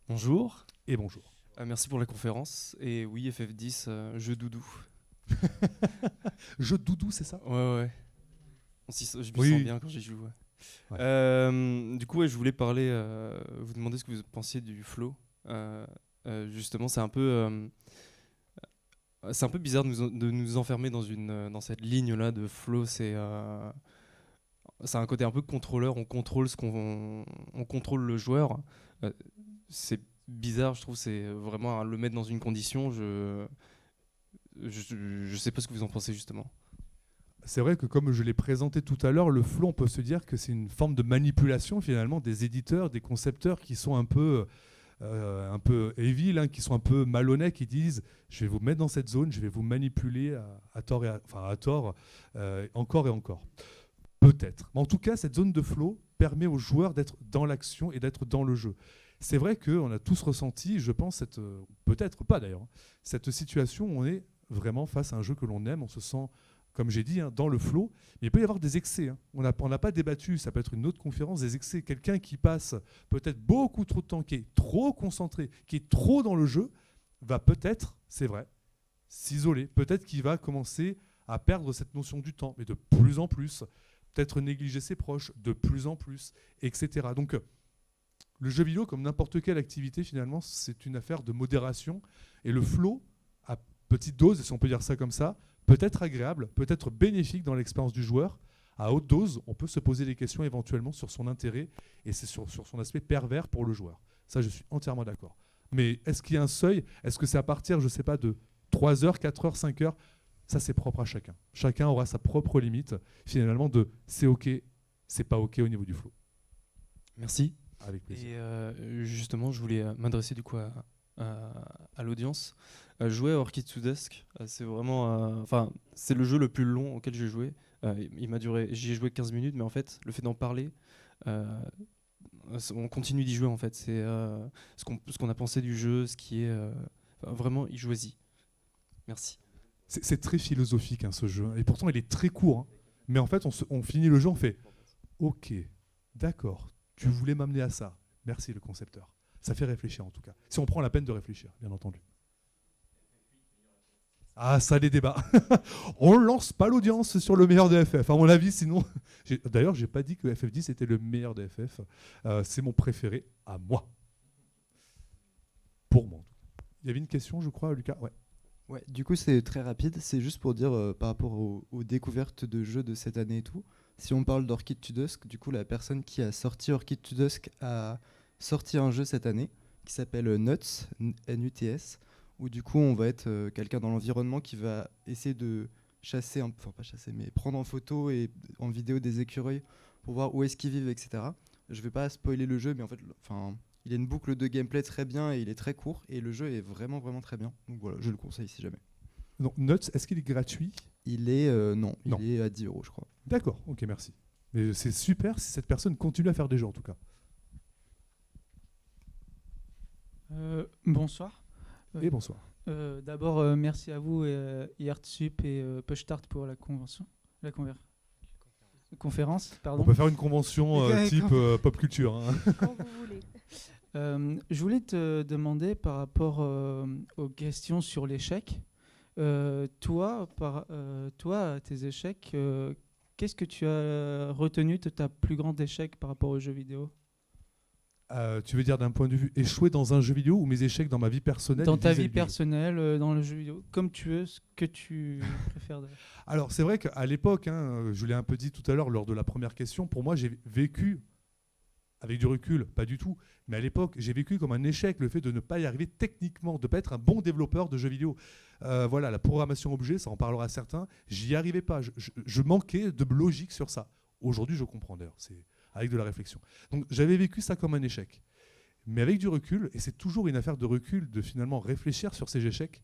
[SPEAKER 8] Bonjour.
[SPEAKER 1] Et bonjour.
[SPEAKER 8] Merci pour la conférence. Et oui, FF10, jeu doudou.
[SPEAKER 1] Jeu doudou, c'est ça?
[SPEAKER 8] Ouais. Je m'y sens bien quand j'y joue. Ouais. Du coup, je voulais parler, vous demander ce que vous pensiez du flow. Justement, c'est un peu bizarre de nous enfermer dans cette ligne-là de flow. C'est un côté un peu contrôleur, on contrôle on contrôle le joueur. C'est bizarre, je trouve, c'est vraiment à le mettre dans une condition. Je sais pas ce que vous en pensez justement.
[SPEAKER 1] C'est vrai que comme je l'ai présenté tout à l'heure, le flow, on peut se dire que c'est une forme de manipulation finalement des éditeurs, des concepteurs qui sont un peu evil, hein, qui sont un peu malhonnêtes, qui disent je vais vous mettre dans cette zone, je vais vous manipuler à tort, encore et encore. Peut-être. Mais en tout cas, cette zone de flow, permet aux joueurs d'être dans l'action et d'être dans le jeu. C'est vrai qu'on a tous ressenti, je pense, peut-être pas d'ailleurs, cette situation où on est vraiment face à un jeu que l'on aime, on se sent, comme j'ai dit, dans le flow. Mais il peut y avoir des excès. On n'a pas débattu, ça peut être une autre conférence, des excès. Quelqu'un qui passe peut-être beaucoup trop de temps, qui est trop concentré, qui est trop dans le jeu, va peut-être, c'est vrai, s'isoler. Peut-être qu'il va commencer à perdre cette notion du temps, mais de plus en plus, peut-être négliger ses proches, de plus en plus, etc. Donc, le jeu vidéo, comme n'importe quelle activité, finalement, c'est une affaire de modération. Et le flow, à petite dose, si on peut dire ça comme ça, peut être agréable, peut être bénéfique dans l'expérience du joueur. À haute dose, on peut se poser des questions éventuellement sur son intérêt et c'est sur son aspect pervers pour le joueur. Ça, je suis entièrement d'accord. Mais est-ce qu'il y a un seuil? Est-ce que c'est à partir, je ne sais pas, de 3 heures, 4 heures, 5 heures? Ça, c'est propre à chacun. Chacun aura sa propre limite, finalement, de c'est OK, c'est pas OK au niveau du flow.
[SPEAKER 8] Merci.
[SPEAKER 1] Avec plaisir.
[SPEAKER 8] Et justement, je voulais m'adresser du coup à l'audience. Jouer à Orchid to Dusk, c'est vraiment, c'est le jeu le plus long auquel j'ai joué. J'y ai joué 15 minutes, mais en fait, le fait d'en parler, on continue d'y jouer en fait. C'est ce qu'on a pensé du jeu, ce qui est vraiment y jouez-y. Merci.
[SPEAKER 1] C'est très philosophique ce jeu, et pourtant il est très court. Mais en fait, on finit le jeu, on fait OK, d'accord. Tu voulais m'amener à ça. Merci le concepteur. Ça fait réfléchir en tout cas. Si on prend la peine de réfléchir, bien entendu. Ah, ça les débats. On lance pas l'audience sur le meilleur de FF. À mon avis, sinon. D'ailleurs, j'ai pas dit que FF10 était le meilleur de FF. C'est mon préféré à moi. Pour moi. Il y avait une question, je crois, Lucas. Ouais.
[SPEAKER 9] Ouais, du coup, c'est très rapide. C'est juste pour dire par rapport aux découvertes de jeux de cette année et tout. Si on parle d'Orchid to Dusk, du coup, la personne qui a sorti Orchid to Dusk a sorti un jeu cette année qui s'appelle Nuts, N-U-T-S, où du coup, on va être quelqu'un dans l'environnement qui va essayer de chasser, enfin pas chasser, mais prendre en photo et en vidéo des écureuils pour voir où est-ce qu'ils vivent, etc. Je vais pas spoiler le jeu, mais en fait, il a une boucle de gameplay très bien et il est très court et le jeu est vraiment vraiment très bien. Donc voilà, je le conseille si jamais.
[SPEAKER 1] Donc Nuts, est-ce qu'il est gratuit?
[SPEAKER 9] Il est non, il est à 10 €, je crois.
[SPEAKER 1] D'accord, ok, merci. Mais c'est super si cette personne continue à faire des jeux en tout cas.
[SPEAKER 10] Bonsoir.
[SPEAKER 1] Et bonsoir.
[SPEAKER 10] D'abord, merci à vous, IRTSUP et PushStart pour la conférence. Pardon.
[SPEAKER 1] On peut faire une convention type pop culture.
[SPEAKER 6] Quand vous voulez.
[SPEAKER 10] Je voulais te demander par rapport aux questions sur l'échec. Toi, à tes échecs, qu'est-ce que tu as retenu de ta plus grande échec par rapport aux jeux vidéo?
[SPEAKER 1] Tu veux dire d'un point de vue échouer dans un jeu vidéo ou mes échecs dans ma vie personnelle?
[SPEAKER 10] Dans ta vie personnelle, dans le jeu vidéo, comme tu veux, ce que tu préfères.
[SPEAKER 1] Alors c'est vrai qu'à l'époque, je l'ai un peu dit tout à l'heure lors de la première question, pour moi j'ai vécu, avec du recul, pas du tout, mais à l'époque j'ai vécu comme un échec le fait de ne pas y arriver techniquement, de ne pas être un bon développeur de jeux vidéo. Voilà, la programmation objet, ça en parlera à certains, j'y arrivais pas, je manquais de logique sur ça. Aujourd'hui je comprends d'ailleurs, c'est avec de la réflexion. Donc j'avais vécu ça comme un échec. Mais avec du recul, et c'est toujours une affaire de recul, de finalement réfléchir sur ces échecs,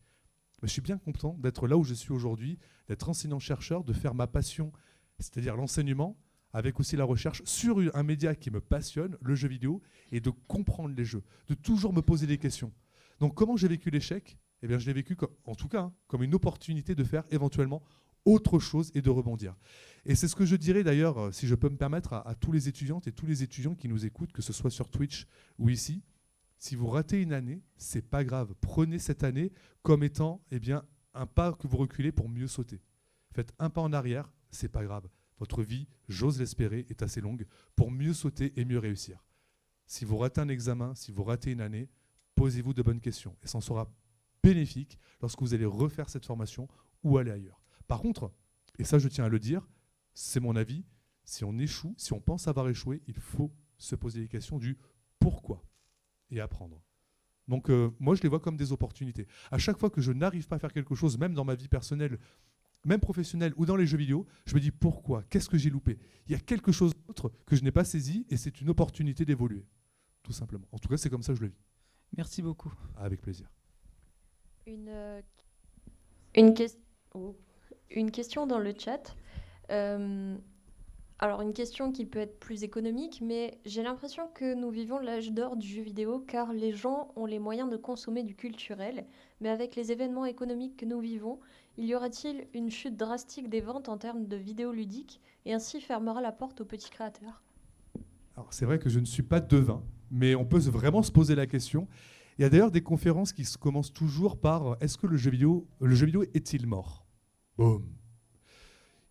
[SPEAKER 1] je suis bien content d'être là où je suis aujourd'hui, d'être enseignant-chercheur, de faire ma passion, c'est-à-dire l'enseignement, avec aussi la recherche sur un média qui me passionne, le jeu vidéo, et de comprendre les jeux, de toujours me poser des questions. Donc comment j'ai vécu l'échec? Eh bien je l'ai vécu, en tout cas, comme une opportunité de faire éventuellement autre chose et de rebondir. Et c'est ce que je dirais d'ailleurs, si je peux me permettre, à tous les étudiantes et tous les étudiants qui nous écoutent, que ce soit sur Twitch ou ici. Si vous ratez une année, c'est pas grave. Prenez cette année comme étant un pas que vous reculez pour mieux sauter. Faites un pas en arrière, c'est pas grave. Votre vie, j'ose l'espérer, est assez longue pour mieux sauter et mieux réussir. Si vous ratez un examen, si vous ratez une année, posez-vous de bonnes questions. Et ça en sera bénéfique lorsque vous allez refaire cette formation ou aller ailleurs. Par contre, et ça je tiens à le dire, c'est mon avis, si on échoue, si on pense avoir échoué, il faut se poser les questions du pourquoi et apprendre. Donc moi je les vois comme des opportunités. À chaque fois que je n'arrive pas à faire quelque chose, même dans ma vie personnelle, même professionnelle ou dans les jeux vidéo, je me dis pourquoi, qu'est-ce que j'ai loupé? Il y a quelque chose d'autre que je n'ai pas saisi et c'est une opportunité d'évoluer, tout simplement. En tout cas c'est comme ça que je le vis.
[SPEAKER 10] Merci beaucoup.
[SPEAKER 1] Avec plaisir.
[SPEAKER 6] Une question dans le chat. Alors une question qui peut être plus économique, mais j'ai l'impression que nous vivons l'âge d'or du jeu vidéo car les gens ont les moyens de consommer du culturel, mais avec les événements économiques que nous vivons, il y aura-t-il une chute drastique des ventes en termes de vidéos ludiques et ainsi fermera la porte aux petits créateurs?
[SPEAKER 1] Alors, c'est vrai que je ne suis pas devin, mais on peut vraiment se poser la question. Il y a d'ailleurs des conférences qui commencent toujours par est-ce que le jeu vidéo est-il mort? Boum.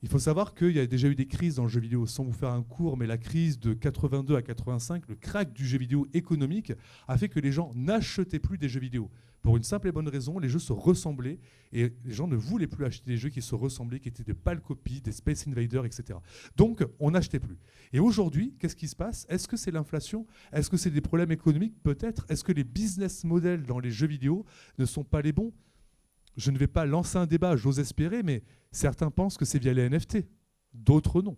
[SPEAKER 1] Il faut savoir qu'il y a déjà eu des crises dans le jeu vidéo, sans vous faire un cours, mais la crise de 82 à 85, le crack du jeu vidéo économique, a fait que les gens n'achetaient plus des jeux vidéo. Pour une simple et bonne raison, les jeux se ressemblaient et les gens ne voulaient plus acheter des jeux qui se ressemblaient, qui étaient de pâles copies, des Space Invaders, etc. Donc, on n'achetait plus. Et aujourd'hui, qu'est-ce qui se passe? Est-ce que c'est l'inflation? Est-ce que c'est des problèmes économiques? Peut-être. Est-ce que les business models dans les jeux vidéo ne sont pas les bons? Je ne vais pas lancer un débat, j'ose espérer, mais certains pensent que c'est via les NFT, d'autres non.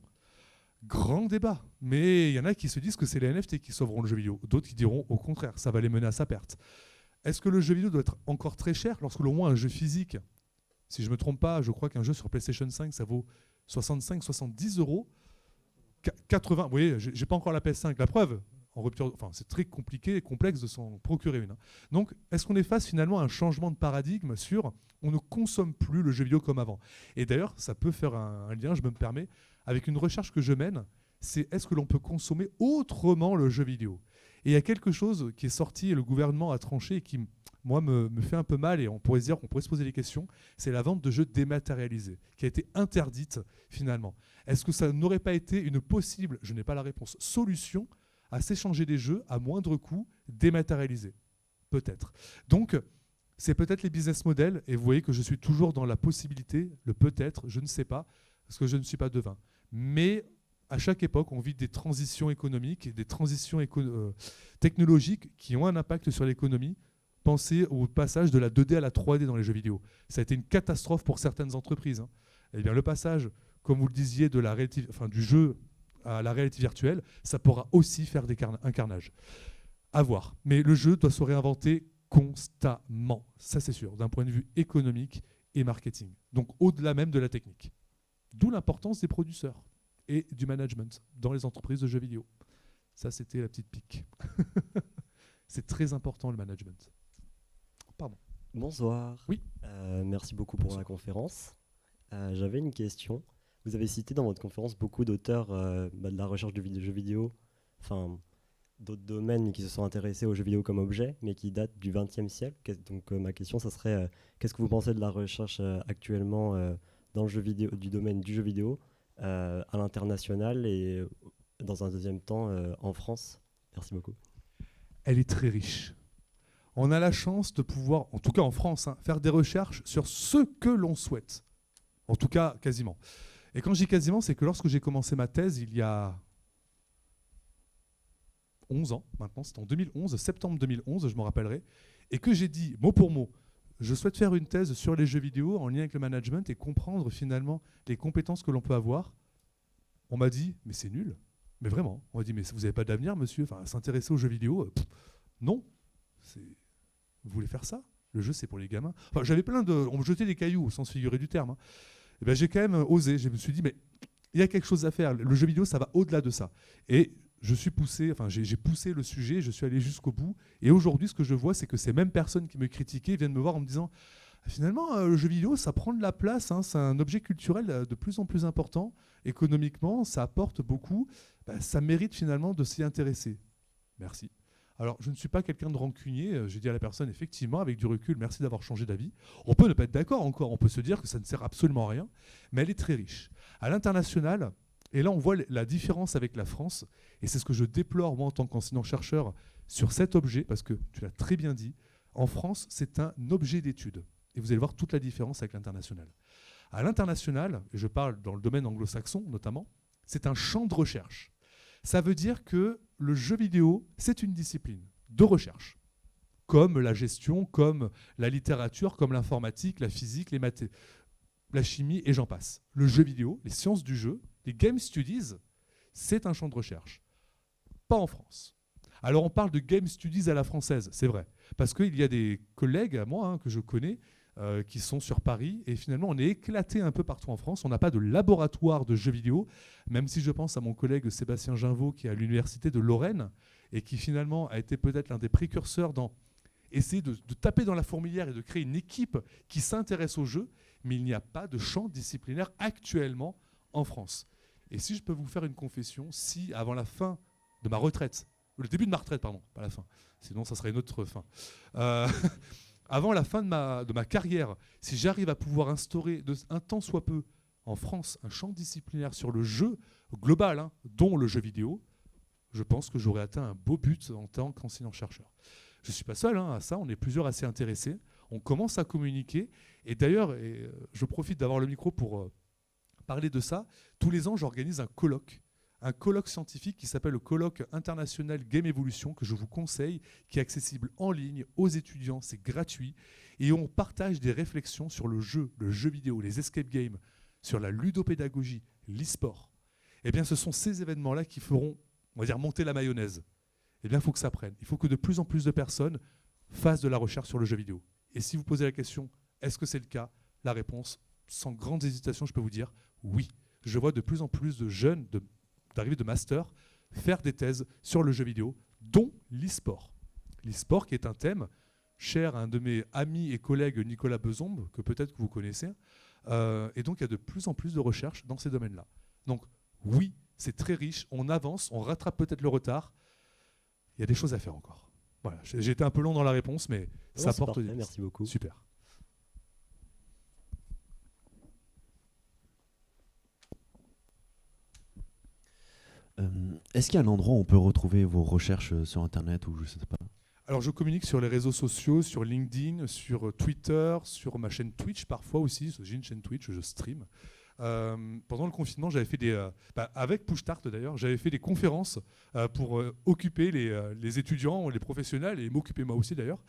[SPEAKER 1] Grand débat, mais il y en a qui se disent que c'est les NFT qui sauveront le jeu vidéo, d'autres qui diront au contraire, ça va les mener à sa perte. Est-ce que le jeu vidéo doit être encore très cher lorsque l'on voit un jeu physique? Si je ne me trompe pas, je crois qu'un jeu sur PlayStation 5, ça vaut 65-70 euros. 80, vous voyez, je n'ai pas encore la PS5, la preuve. En rupture, enfin, c'est très compliqué et complexe de s'en procurer une. Donc, est-ce qu'on est face finalement à un changement de paradigme sur on ne consomme plus le jeu vidéo comme avant? Et d'ailleurs, ça peut faire un lien, je me permets, avec une recherche que je mène, c'est est-ce que l'on peut consommer autrement le jeu vidéo? Et il y a quelque chose qui est sorti et le gouvernement a tranché et qui, moi, me fait un peu mal et on pourrait se dire qu'on pourrait se poser des questions, c'est la vente de jeux dématérialisés, qui a été interdite finalement. Est-ce que ça n'aurait pas été une possible, je n'ai pas la réponse, solution à s'échanger des jeux à moindre coût dématérialisés? Peut-être. Donc, c'est peut-être les business models, et vous voyez que je suis toujours dans la possibilité, le peut-être, je ne sais pas, parce que je ne suis pas devin. Mais à chaque époque, on vit des transitions économiques et des transitions technologiques qui ont un impact sur l'économie. Pensez au passage de la 2D à la 3D dans les jeux vidéo. Ça a été une catastrophe pour certaines entreprises. Eh bien, le passage, comme vous le disiez, de la du jeu à la réalité virtuelle, ça pourra aussi faire un carnage. À voir. Mais le jeu doit se réinventer constamment. Ça, c'est sûr, d'un point de vue économique et marketing. Donc, au-delà même de la technique. D'où l'importance des producteurs et du management dans les entreprises de jeux vidéo. Ça, c'était la petite pique. C'est très important, le management. Pardon.
[SPEAKER 11] Bonsoir.
[SPEAKER 1] Oui.
[SPEAKER 11] Merci beaucoup pour la conférence. J'avais une question. Vous avez cité dans votre conférence beaucoup d'auteurs de la recherche de jeux vidéo, enfin d'autres domaines qui se sont intéressés aux jeux vidéo comme objet, mais qui datent du XXe siècle. Donc ma question, ça serait qu'est-ce que vous pensez de la recherche actuellement dans le jeu vidéo, du domaine du jeu vidéo à l'international et dans un deuxième temps en France? Merci beaucoup.
[SPEAKER 1] Elle est très riche. On a la chance de pouvoir, en tout cas en France, faire des recherches sur ce que l'on souhaite. En tout cas, quasiment. Et quand je dis quasiment, c'est que lorsque j'ai commencé ma thèse, il y a 11 ans maintenant, c'était en 2011, septembre 2011, je m'en rappellerai, et que j'ai dit, mot pour mot, je souhaite faire une thèse sur les jeux vidéo en lien avec le management et comprendre finalement les compétences que l'on peut avoir. On m'a dit, mais c'est nul. Mais vraiment, on m'a dit, mais vous n'avez pas d'avenir, monsieur, enfin, s'intéresser aux jeux vidéo, non. Vous voulez faire ça? Le jeu, c'est pour les gamins. Enfin, j'avais on me jetait des cailloux, au sens figuré du terme. Et ben, j'ai quand même osé. Je me suis dit, mais il y a quelque chose à faire. Le jeu vidéo, ça va au-delà de ça. Et j'ai poussé le sujet, je suis allé jusqu'au bout. Et aujourd'hui, ce que je vois, c'est que ces mêmes personnes qui me critiquaient viennent me voir en me disant, finalement, le jeu vidéo, ça prend de la place. C'est un objet culturel de plus en plus important. Économiquement, ça apporte beaucoup. Ça mérite finalement de s'y intéresser. Merci. Alors, je ne suis pas quelqu'un de rancunier. J'ai dit à la personne, effectivement, avec du recul, merci d'avoir changé d'avis. On peut ne pas être d'accord encore. On peut se dire que ça ne sert absolument à rien. Mais elle est très riche. À l'international, et là, on voit la différence avec la France. Et c'est ce que je déplore, moi, en tant qu'enseignant-chercheur, sur cet objet, parce que tu l'as très bien dit, en France, c'est un objet d'étude. Et vous allez voir toute la différence avec l'international. À l'international, et je parle dans le domaine anglo-saxon notamment, c'est un champ de recherche. Ça veut dire que le jeu vidéo, c'est une discipline de recherche, comme la gestion, comme la littérature, comme l'informatique, la physique, les maths, la chimie, et j'en passe. Le jeu vidéo, les sciences du jeu, les game studies, c'est un champ de recherche. Pas en France. Alors on parle de game studies à la française, c'est vrai, parce qu'il y a des collègues à moi que je connais qui sont sur Paris. Et finalement, on est éclaté un peu partout en France. On n'a pas de laboratoire de jeux vidéo, même si je pense à mon collègue Sébastien Ginvaux, qui est à l'université de Lorraine, et qui finalement a été peut-être l'un des précurseurs dans essayer de taper dans la fourmilière et de créer une équipe qui s'intéresse aux jeux, mais il n'y a pas de champ disciplinaire actuellement en France. Et si je peux vous faire une confession, si avant la fin de ma retraite, le début de ma retraite, pardon, pas la fin, sinon ça serait une autre fin, avant la fin de ma carrière, si j'arrive à pouvoir instaurer un tant soit peu en France un champ disciplinaire sur le jeu global, hein, dont le jeu vidéo, je pense que j'aurais atteint un beau but en tant qu'enseignant-chercheur. Je ne suis pas seul à ça, on est plusieurs assez intéressés, on commence à communiquer, et d'ailleurs, je profite d'avoir le micro pour parler de ça. Tous les ans, j'organise un colloque scientifique qui s'appelle le colloque international Game Evolution, que je vous conseille, qui est accessible en ligne aux étudiants, c'est gratuit, et on partage des réflexions sur le jeu vidéo, les escape games, sur la ludopédagogie, l'e-sport. Eh bien, ce sont ces événements-là qui feront, on va dire, monter la mayonnaise. Eh bien, il faut que ça prenne. Il faut que de plus en plus de personnes fassent de la recherche sur le jeu vidéo. Et si vous posez la question, est-ce que c'est le cas? La réponse, sans grande hésitation, je peux vous dire oui. Je vois de plus en plus de jeunes d'arrivée de master faire des thèses sur le jeu vidéo, dont l'e-sport. L'e-sport qui est un thème cher à un de mes amis et collègues, Nicolas Bezombe, que peut-être que vous connaissez. Et donc, il y a de plus en plus de recherches dans ces domaines-là. Donc, oui, c'est très riche. On avance, on rattrape peut-être le retard. Il y a des choses à faire encore. Voilà, j'ai été un peu long dans la réponse, mais ça porte des...
[SPEAKER 11] Merci beaucoup.
[SPEAKER 1] Super.
[SPEAKER 12] Est-ce qu'il y a un endroit où on peut retrouver vos recherches sur Internet ou je sais pas?
[SPEAKER 1] Alors, je communique sur les réseaux sociaux, sur LinkedIn, sur Twitter, sur ma chaîne Twitch parfois aussi. J'ai une chaîne Twitch, je stream. Pendant le confinement, j'avais fait avec Push-Start d'ailleurs, j'avais fait des conférences pour occuper les étudiants, les professionnels et m'occuper moi aussi d'ailleurs.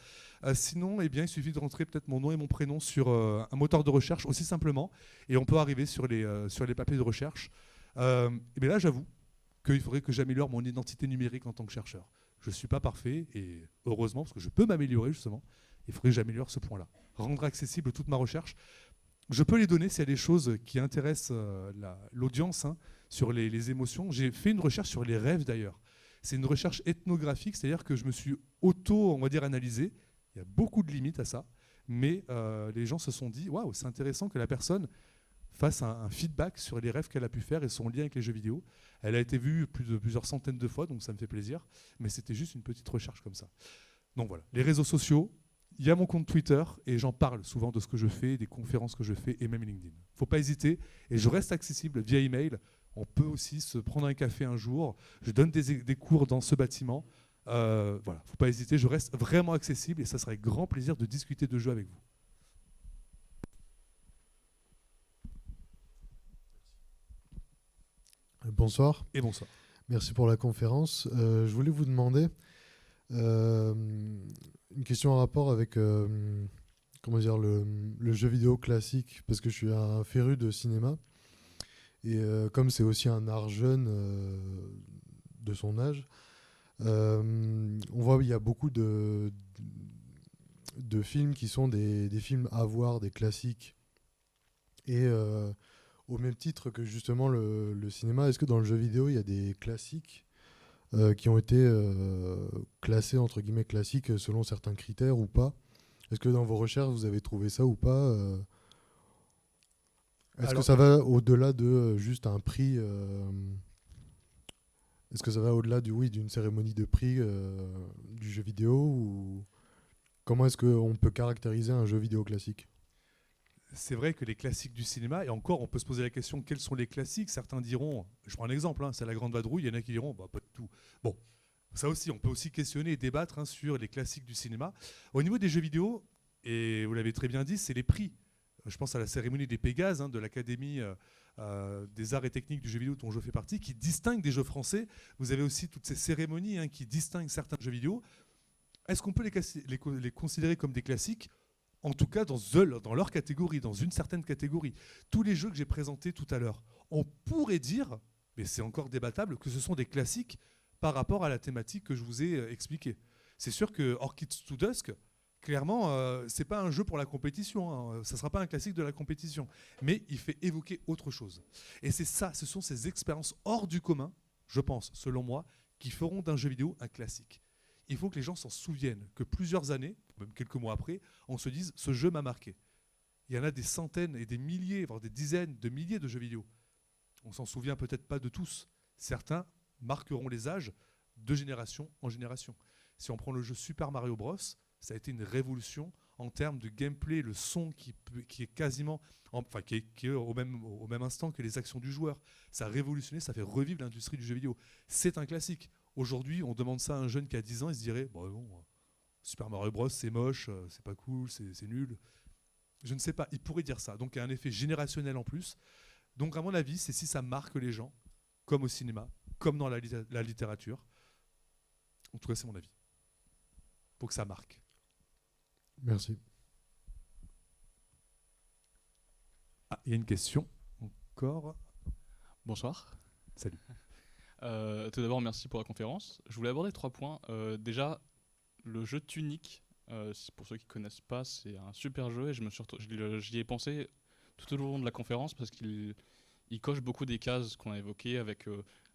[SPEAKER 1] Sinon, eh bien, il suffit de rentrer peut-être mon nom et mon prénom sur un moteur de recherche aussi simplement et on peut arriver sur les papiers de recherche. Et bien là, j'avoue qu'il faudrait que j'améliore mon identité numérique en tant que chercheur. Je ne suis pas parfait et heureusement, parce que je peux m'améliorer justement, il faudrait que j'améliore ce point-là. Rendre accessible toute ma recherche. Je peux les donner s'il y a des choses qui intéressent l'audience sur les émotions. J'ai fait une recherche sur les rêves d'ailleurs. C'est une recherche ethnographique, c'est-à-dire que je me suis analysé. Il y a beaucoup de limites à ça, mais les gens se sont dit, waouh, c'est intéressant que la personne fasse un feedback sur les rêves qu'elle a pu faire et son lien avec les jeux vidéo. Elle a été vue plusieurs centaines de fois, donc ça me fait plaisir, mais c'était juste une petite recherche comme ça. Donc voilà, les réseaux sociaux. Il y a mon compte Twitter et j'en parle souvent de ce que je fais, des conférences que je fais et même LinkedIn. Il ne faut pas hésiter et je reste accessible via email. On peut aussi se prendre un café un jour. Je donne des cours dans ce bâtiment. Voilà, il ne faut pas hésiter. Je reste vraiment accessible et ça serait grand plaisir de discuter de jeux avec vous.
[SPEAKER 13] Bonsoir.
[SPEAKER 1] Et bonsoir.
[SPEAKER 13] Merci pour la conférence. Je voulais vous demander une question en rapport avec comment dire, le jeu vidéo classique, parce que je suis un féru de cinéma. Et comme c'est aussi un art jeune de son âge, on voit qu'il y a beaucoup de films qui sont des films à voir, des classiques. Et au même titre que justement le cinéma, est-ce que dans le jeu vidéo, il y a des classiques qui ont été classés entre guillemets classiques selon certains critères ou pas? Est-ce que dans vos recherches, vous avez trouvé ça ou pas? Est-ce que ça va au-delà de juste un prix Est-ce que ça va au-delà d'une cérémonie de prix du jeu vidéo ou comment est-ce qu'on peut caractériser un jeu vidéo classique?
[SPEAKER 1] C'est vrai que les classiques du cinéma, et encore, on peut se poser la question, quels sont les classiques? Certains diront, je prends un exemple, c'est La Grande Vadrouille, il y en a qui diront, pas du tout. Bon, ça aussi, on peut aussi questionner et débattre sur les classiques du cinéma. Au niveau des jeux vidéo, et vous l'avez très bien dit, c'est les prix. Je pense à la cérémonie des Pégases, de l'Académie des arts et techniques du jeu vidéo dont je fais partie, qui distingue des jeux français. Vous avez aussi toutes ces cérémonies qui distinguent certains jeux vidéo. Est-ce qu'on peut les considérer comme des classiques? En tout cas, dans leur catégorie, dans une certaine catégorie. Tous les jeux que j'ai présentés tout à l'heure, on pourrait dire, mais c'est encore débattable, que ce sont des classiques par rapport à la thématique que je vous ai expliquée. C'est sûr que Orchid to Dusk, Clairement, c'est pas un jeu pour la compétition, hein. Ça sera pas un classique de la compétition, mais il fait évoquer autre chose. Et c'est ça, ce sont ces expériences hors du commun, je pense, selon moi, qui feront d'un jeu vidéo un classique. Il faut que les gens s'en souviennent, que plusieurs années, même quelques mois après, on se dise ce jeu m'a marqué. Il y en a des centaines et des milliers, voire des dizaines de milliers de jeux vidéo. On s'en souvient peut-être pas de tous. Certains marqueront les âges de génération en génération. Si on prend le jeu Super Mario Bros, ça a été une révolution en termes de gameplay, le son qui est quasiment, enfin qui est au même instant que les actions du joueur. Ça a révolutionné, ça fait revivre l'industrie du jeu vidéo. C'est un classique. Aujourd'hui, on demande ça à un jeune qui a 10 ans, il se dirait bon, Super Mario Bros, c'est moche, c'est pas cool, c'est nul. Je ne sais pas, il pourrait dire ça. Donc il y a un effet générationnel en plus. Donc à mon avis, c'est si ça marque les gens, comme au cinéma, comme dans la littérature. En tout cas, c'est mon avis. Pour que ça marque.
[SPEAKER 13] Merci.
[SPEAKER 1] Ah, il y a une question encore.
[SPEAKER 14] Bonsoir.
[SPEAKER 1] Salut.
[SPEAKER 14] Tout d'abord, merci pour la conférence. Je voulais aborder 3 points. Déjà, le jeu Tunic, pour ceux qui ne connaissent pas, c'est un super jeu et j'y ai pensé tout au long de la conférence parce qu'il coche beaucoup des cases qu'on a évoquées avec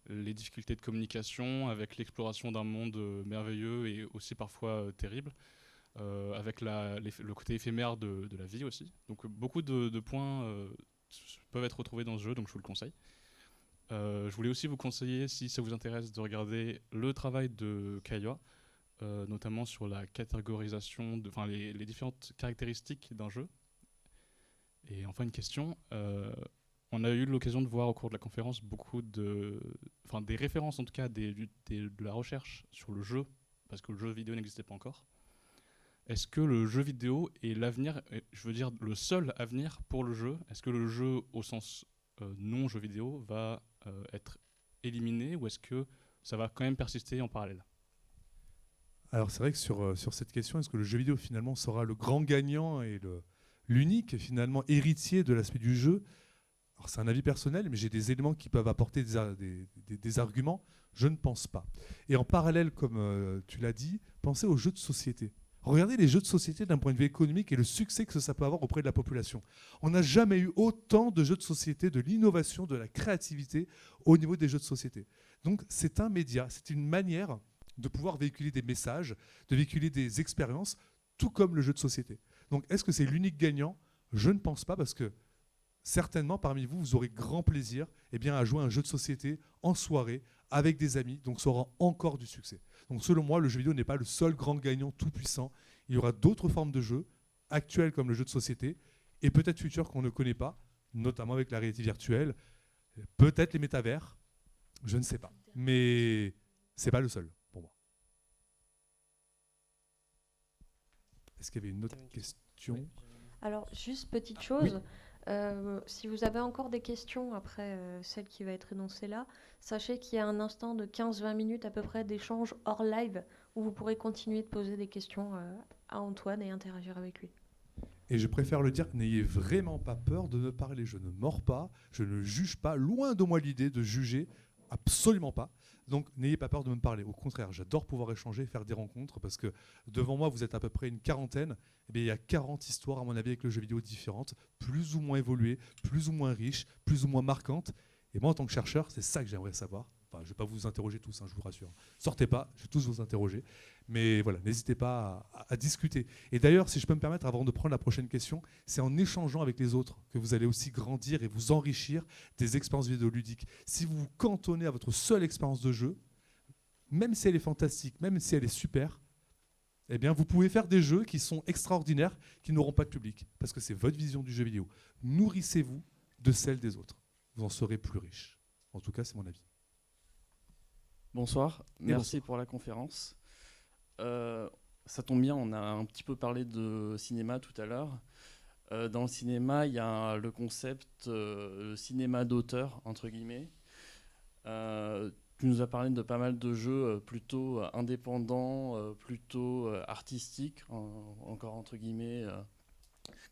[SPEAKER 14] les difficultés de communication, avec l'exploration d'un monde merveilleux et aussi parfois terrible. Avec le côté éphémère de la vie aussi. Donc beaucoup de points peuvent être retrouvés dans ce jeu, donc je vous le conseille. Je voulais aussi vous conseiller, si ça vous intéresse, de regarder le travail de Kaiwa, notamment sur la catégorisation, les différentes caractéristiques d'un jeu. Et enfin une question, on a eu l'occasion de voir au cours de la conférence beaucoup des références en tout cas de la recherche sur le jeu, parce que le jeu vidéo n'existait pas encore. Est-ce que le jeu vidéo est l'avenir, je veux dire le seul avenir pour le jeu? Est-ce que le jeu au sens non jeu vidéo va être éliminé ou est-ce que ça va quand même persister en parallèle?
[SPEAKER 1] Alors c'est vrai que sur cette question, est-ce que le jeu vidéo finalement sera le grand gagnant et l'unique finalement héritier de l'aspect du jeu? Alors c'est un avis personnel, mais j'ai des éléments qui peuvent apporter des arguments. Je ne pense pas. Et en parallèle, comme tu l'as dit, pensez aux jeux de société. Regardez les jeux de société d'un point de vue économique et le succès que ça peut avoir auprès de la population. On n'a jamais eu autant de jeux de société, de l'innovation, de la créativité au niveau des jeux de société. Donc c'est un média, c'est une manière de pouvoir véhiculer des messages, de véhiculer des expériences, tout comme le jeu de société. Donc est-ce que c'est l'unique gagnant? Je ne pense pas, parce que certainement parmi vous, vous aurez grand plaisir à jouer à un jeu de société en soirée avec des amis, donc ça aura encore du succès. Donc selon moi, le jeu vidéo n'est pas le seul grand gagnant tout puissant. Il y aura d'autres formes de jeux, actuelles comme le jeu de société, et peut-être futures qu'on ne connaît pas, notamment avec la réalité virtuelle, peut-être les métavers, je ne sais pas. Mais c'est pas le seul pour moi. Est-ce qu'il y avait une autre question?
[SPEAKER 6] Alors, juste petite chose. Si vous avez encore des questions après celle qui va être énoncée là, sachez qu'il y a un instant de 15-20 minutes à peu près d'échange hors live où vous pourrez continuer de poser des questions à Antoine et interagir avec lui.
[SPEAKER 1] Et je préfère le dire, n'ayez vraiment pas peur de me parler. Je ne mords pas, je ne juge pas. Loin de moi l'idée de juger, absolument pas. Donc n'ayez pas peur de me parler. Au contraire, j'adore pouvoir échanger, faire des rencontres, parce que devant moi, vous êtes à peu près une quarantaine. Eh bien, il y a 40 histoires, à mon avis, avec le jeu vidéo différentes, plus ou moins évoluées, plus ou moins riches, plus ou moins marquantes. Et moi, en tant que chercheur, c'est ça que j'aimerais savoir. Enfin, je ne vais pas vous interroger tous, je vous rassure. Sortez pas, je vais tous vous interroger. Mais voilà, n'hésitez pas à discuter. Et d'ailleurs, si je peux me permettre, avant de prendre la prochaine question, c'est en échangeant avec les autres que vous allez aussi grandir et vous enrichir des expériences vidéoludiques. Si vous vous cantonnez à votre seule expérience de jeu, même si elle est fantastique, même si elle est super, eh bien, vous pouvez faire des jeux qui sont extraordinaires, qui n'auront pas de public, parce que c'est votre vision du jeu vidéo. Nourrissez-vous de celle des autres. Vous en serez plus riche. En tout cas, c'est mon avis.
[SPEAKER 15] Bonsoir, merci pour la conférence. Ça tombe bien, on a un petit peu parlé de cinéma tout à l'heure. Dans le cinéma, il y a le concept le cinéma d'auteur, entre guillemets. Tu nous as parlé de pas mal de jeux plutôt indépendants, plutôt artistiques, encore entre guillemets,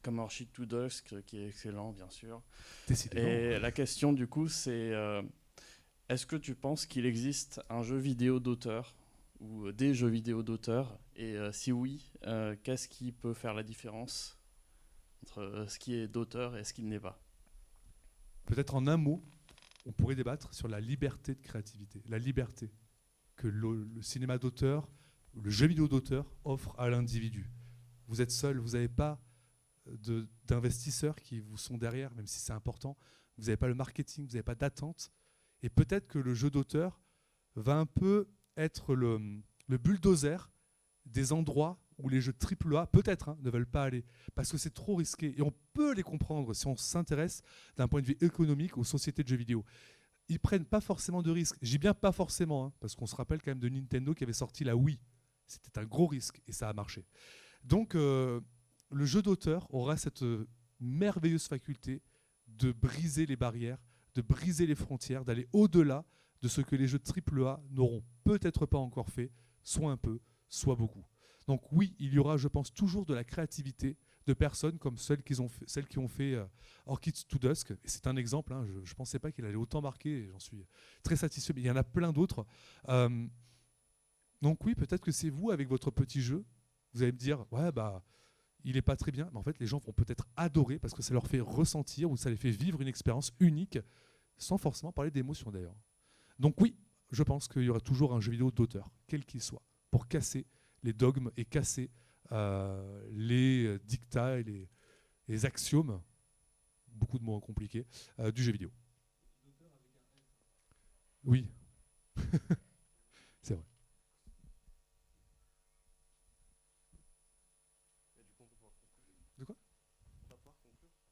[SPEAKER 15] comme Orchid to Dusk, qui est excellent, bien sûr.
[SPEAKER 1] Décidément.
[SPEAKER 15] Et la question, du coup, c'est est-ce que tu penses qu'il existe un jeu vidéo d'auteur ou des jeux vidéo d'auteur Et si oui, qu'est-ce qui peut faire la différence entre ce qui est d'auteur et ce qui ne l'est pas?
[SPEAKER 1] Peut-être en un mot, on pourrait débattre sur la liberté de créativité, la liberté que le cinéma d'auteur, le jeu vidéo d'auteur offre à l'individu. Vous êtes seul, vous n'avez pas d'investisseurs qui vous sont derrière, même si c'est important. Vous n'avez pas le marketing, vous n'avez pas d'attente. Et peut-être que le jeu d'auteur va un peu être le bulldozer des endroits où les jeux AAA, peut-être, ne veulent pas aller. Parce que c'est trop risqué. Et on peut les comprendre si on s'intéresse d'un point de vue économique aux sociétés de jeux vidéo. Ils prennent pas forcément de risques. Je dis bien pas forcément, parce qu'on se rappelle quand même de Nintendo qui avait sorti la Wii. C'était un gros risque et ça a marché. Donc, le jeu d'auteur aura cette merveilleuse faculté de briser les barrières, de briser les frontières, d'aller au-delà de ce que les jeux AAA n'auront peut-être pas encore fait, soit un peu, soit beaucoup. Donc oui, il y aura, je pense, toujours de la créativité de personnes comme celles qui ont fait Orchid to Dusk. Et c'est un exemple, je ne pensais pas qu'il allait autant marquer, et j'en suis très satisfait, mais il y en a plein d'autres. Donc oui, peut-être que c'est vous, avec votre petit jeu, vous allez me dire, ouais, bah, il n'est pas très bien, mais en fait, les gens vont peut-être adorer parce que ça leur fait ressentir ou ça les fait vivre une expérience unique, sans forcément parler d'émotion d'ailleurs. Donc oui, je pense qu'il y aura toujours un jeu vidéo d'auteur, quel qu'il soit, pour casser les dogmes et casser les dictats et les axiomes, beaucoup de mots compliqués, du jeu vidéo. Oui, c'est vrai. De quoi?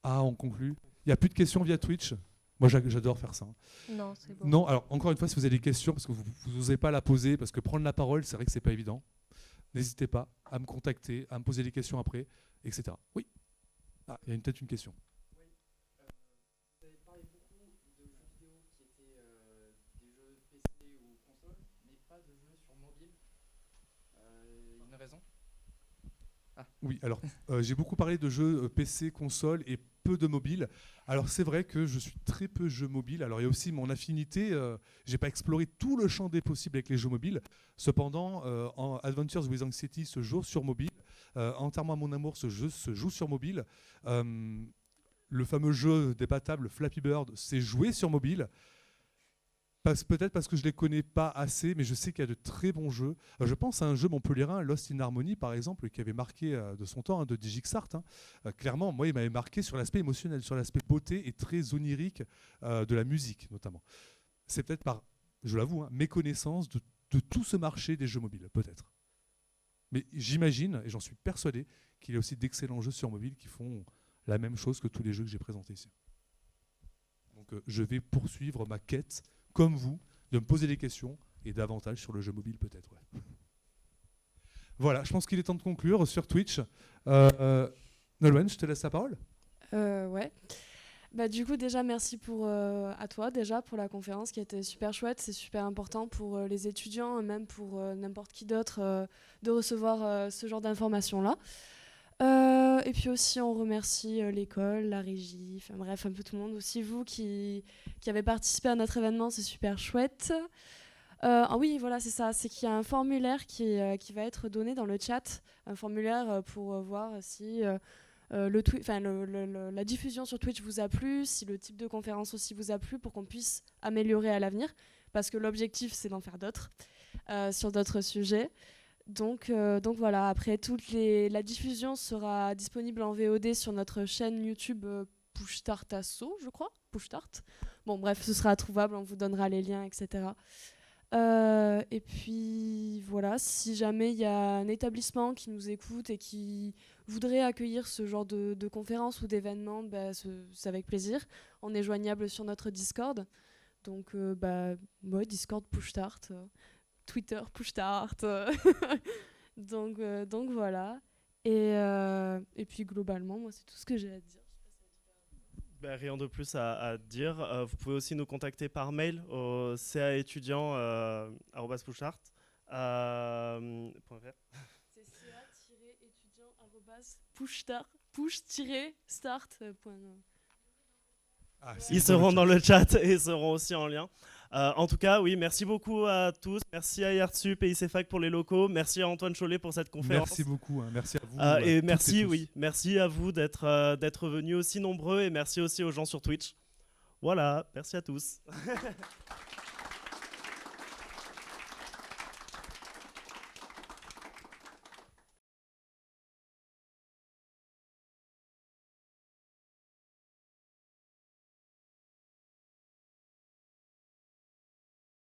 [SPEAKER 1] Ah, on conclut. Il n'y a plus de questions via Twitch. Moi, j'adore faire ça.
[SPEAKER 6] Non, c'est bon.
[SPEAKER 1] Non, alors encore une fois, si vous avez des questions, parce que vous n'osez pas la poser, parce que prendre la parole, c'est vrai que c'est pas évident. N'hésitez pas à me contacter, à me poser des questions après, etc. Oui. Ah, il y a peut-être une question.
[SPEAKER 16] Oui. Vous avez parlé beaucoup de jeux vidéo qui étaient des jeux PC ou console, mais pas de jeux sur mobile. Une raison?
[SPEAKER 1] Oui, alors j'ai beaucoup parlé de jeux PC, console et peu de mobile. Alors c'est vrai que je suis très peu jeux mobile. Alors il y a aussi mon affinité. J'ai pas exploré tout le champ des possibles avec les jeux mobiles. Cependant, en Adventures with Anxiety se joue sur mobile. Entièrement à mon amour se joue sur mobile. Le fameux jeu débattable Flappy Bird s'est joué sur mobile. Peut-être parce que je ne les connais pas assez, mais je sais qu'il y a de très bons jeux. Je pense à un jeu montpelliérain, Lost in Harmony, par exemple, qui avait marqué de son temps, de DigixArt. Clairement, moi, il m'avait marqué sur l'aspect émotionnel, sur l'aspect beauté et très onirique de la musique, notamment. C'est peut-être par, je l'avoue, méconnaissance de tout ce marché des jeux mobiles, peut-être. Mais j'imagine, et j'en suis persuadé, qu'il y a aussi d'excellents jeux sur mobile qui font la même chose que tous les jeux que j'ai présentés ici. Donc je vais poursuivre ma quête, comme vous, de me poser des questions et davantage sur le jeu mobile peut-être. Ouais. Voilà, je pense qu'il est temps de conclure sur Twitch. Nolwenn, je te laisse la parole.
[SPEAKER 17] Ouais. Bah, du coup, déjà, merci à toi déjà pour la conférence qui a été super chouette. C'est super important pour les étudiants, même pour n'importe qui d'autre, de recevoir ce genre d'informations-là. Et puis aussi, on remercie l'école, la régie, enfin bref, un peu tout le monde. Aussi vous qui avez participé à notre événement, c'est super chouette. Ah oui, voilà, c'est ça. C'est qu'il y a un formulaire qui va être donné dans le chat. Un formulaire pour voir si la diffusion sur Twitch vous a plu, si le type de conférence aussi vous a plu, pour qu'on puisse améliorer à l'avenir. Parce que l'objectif, c'est d'en faire d'autres sur d'autres sujets. Donc voilà, après la diffusion sera disponible en VOD sur notre chaîne YouTube Push-Start Asso, je crois. Push-Start. Bon bref, ce sera trouvable, on vous donnera les liens, etc. Et puis voilà, si jamais il y a un établissement qui nous écoute et qui voudrait accueillir ce genre de conférences ou d'événements, bah, c'est avec plaisir. On est joignable sur notre Discord. Donc Discord Push-Start. Twitter, Push-Start. donc voilà. Et puis globalement, moi, c'est tout ce que j'ai à dire.
[SPEAKER 18] Rien de plus à dire. Vous pouvez aussi nous contacter par mail au ca-étudiant@pushstart.
[SPEAKER 17] C'est ca-étudiant@push-start.
[SPEAKER 18] Ils seront dans le chat et ils seront aussi en lien. En tout cas, oui, merci beaucoup à tous. Merci à IRTSUP et ICFAC pour les locaux. Merci à Antoine Chollet pour cette conférence.
[SPEAKER 1] Merci beaucoup. Merci à vous.
[SPEAKER 18] Et
[SPEAKER 1] toutes
[SPEAKER 18] merci,
[SPEAKER 1] et tous.
[SPEAKER 18] oui, merci à vous d'être venus aussi nombreux et merci aussi aux gens sur Twitch. Voilà, merci à tous.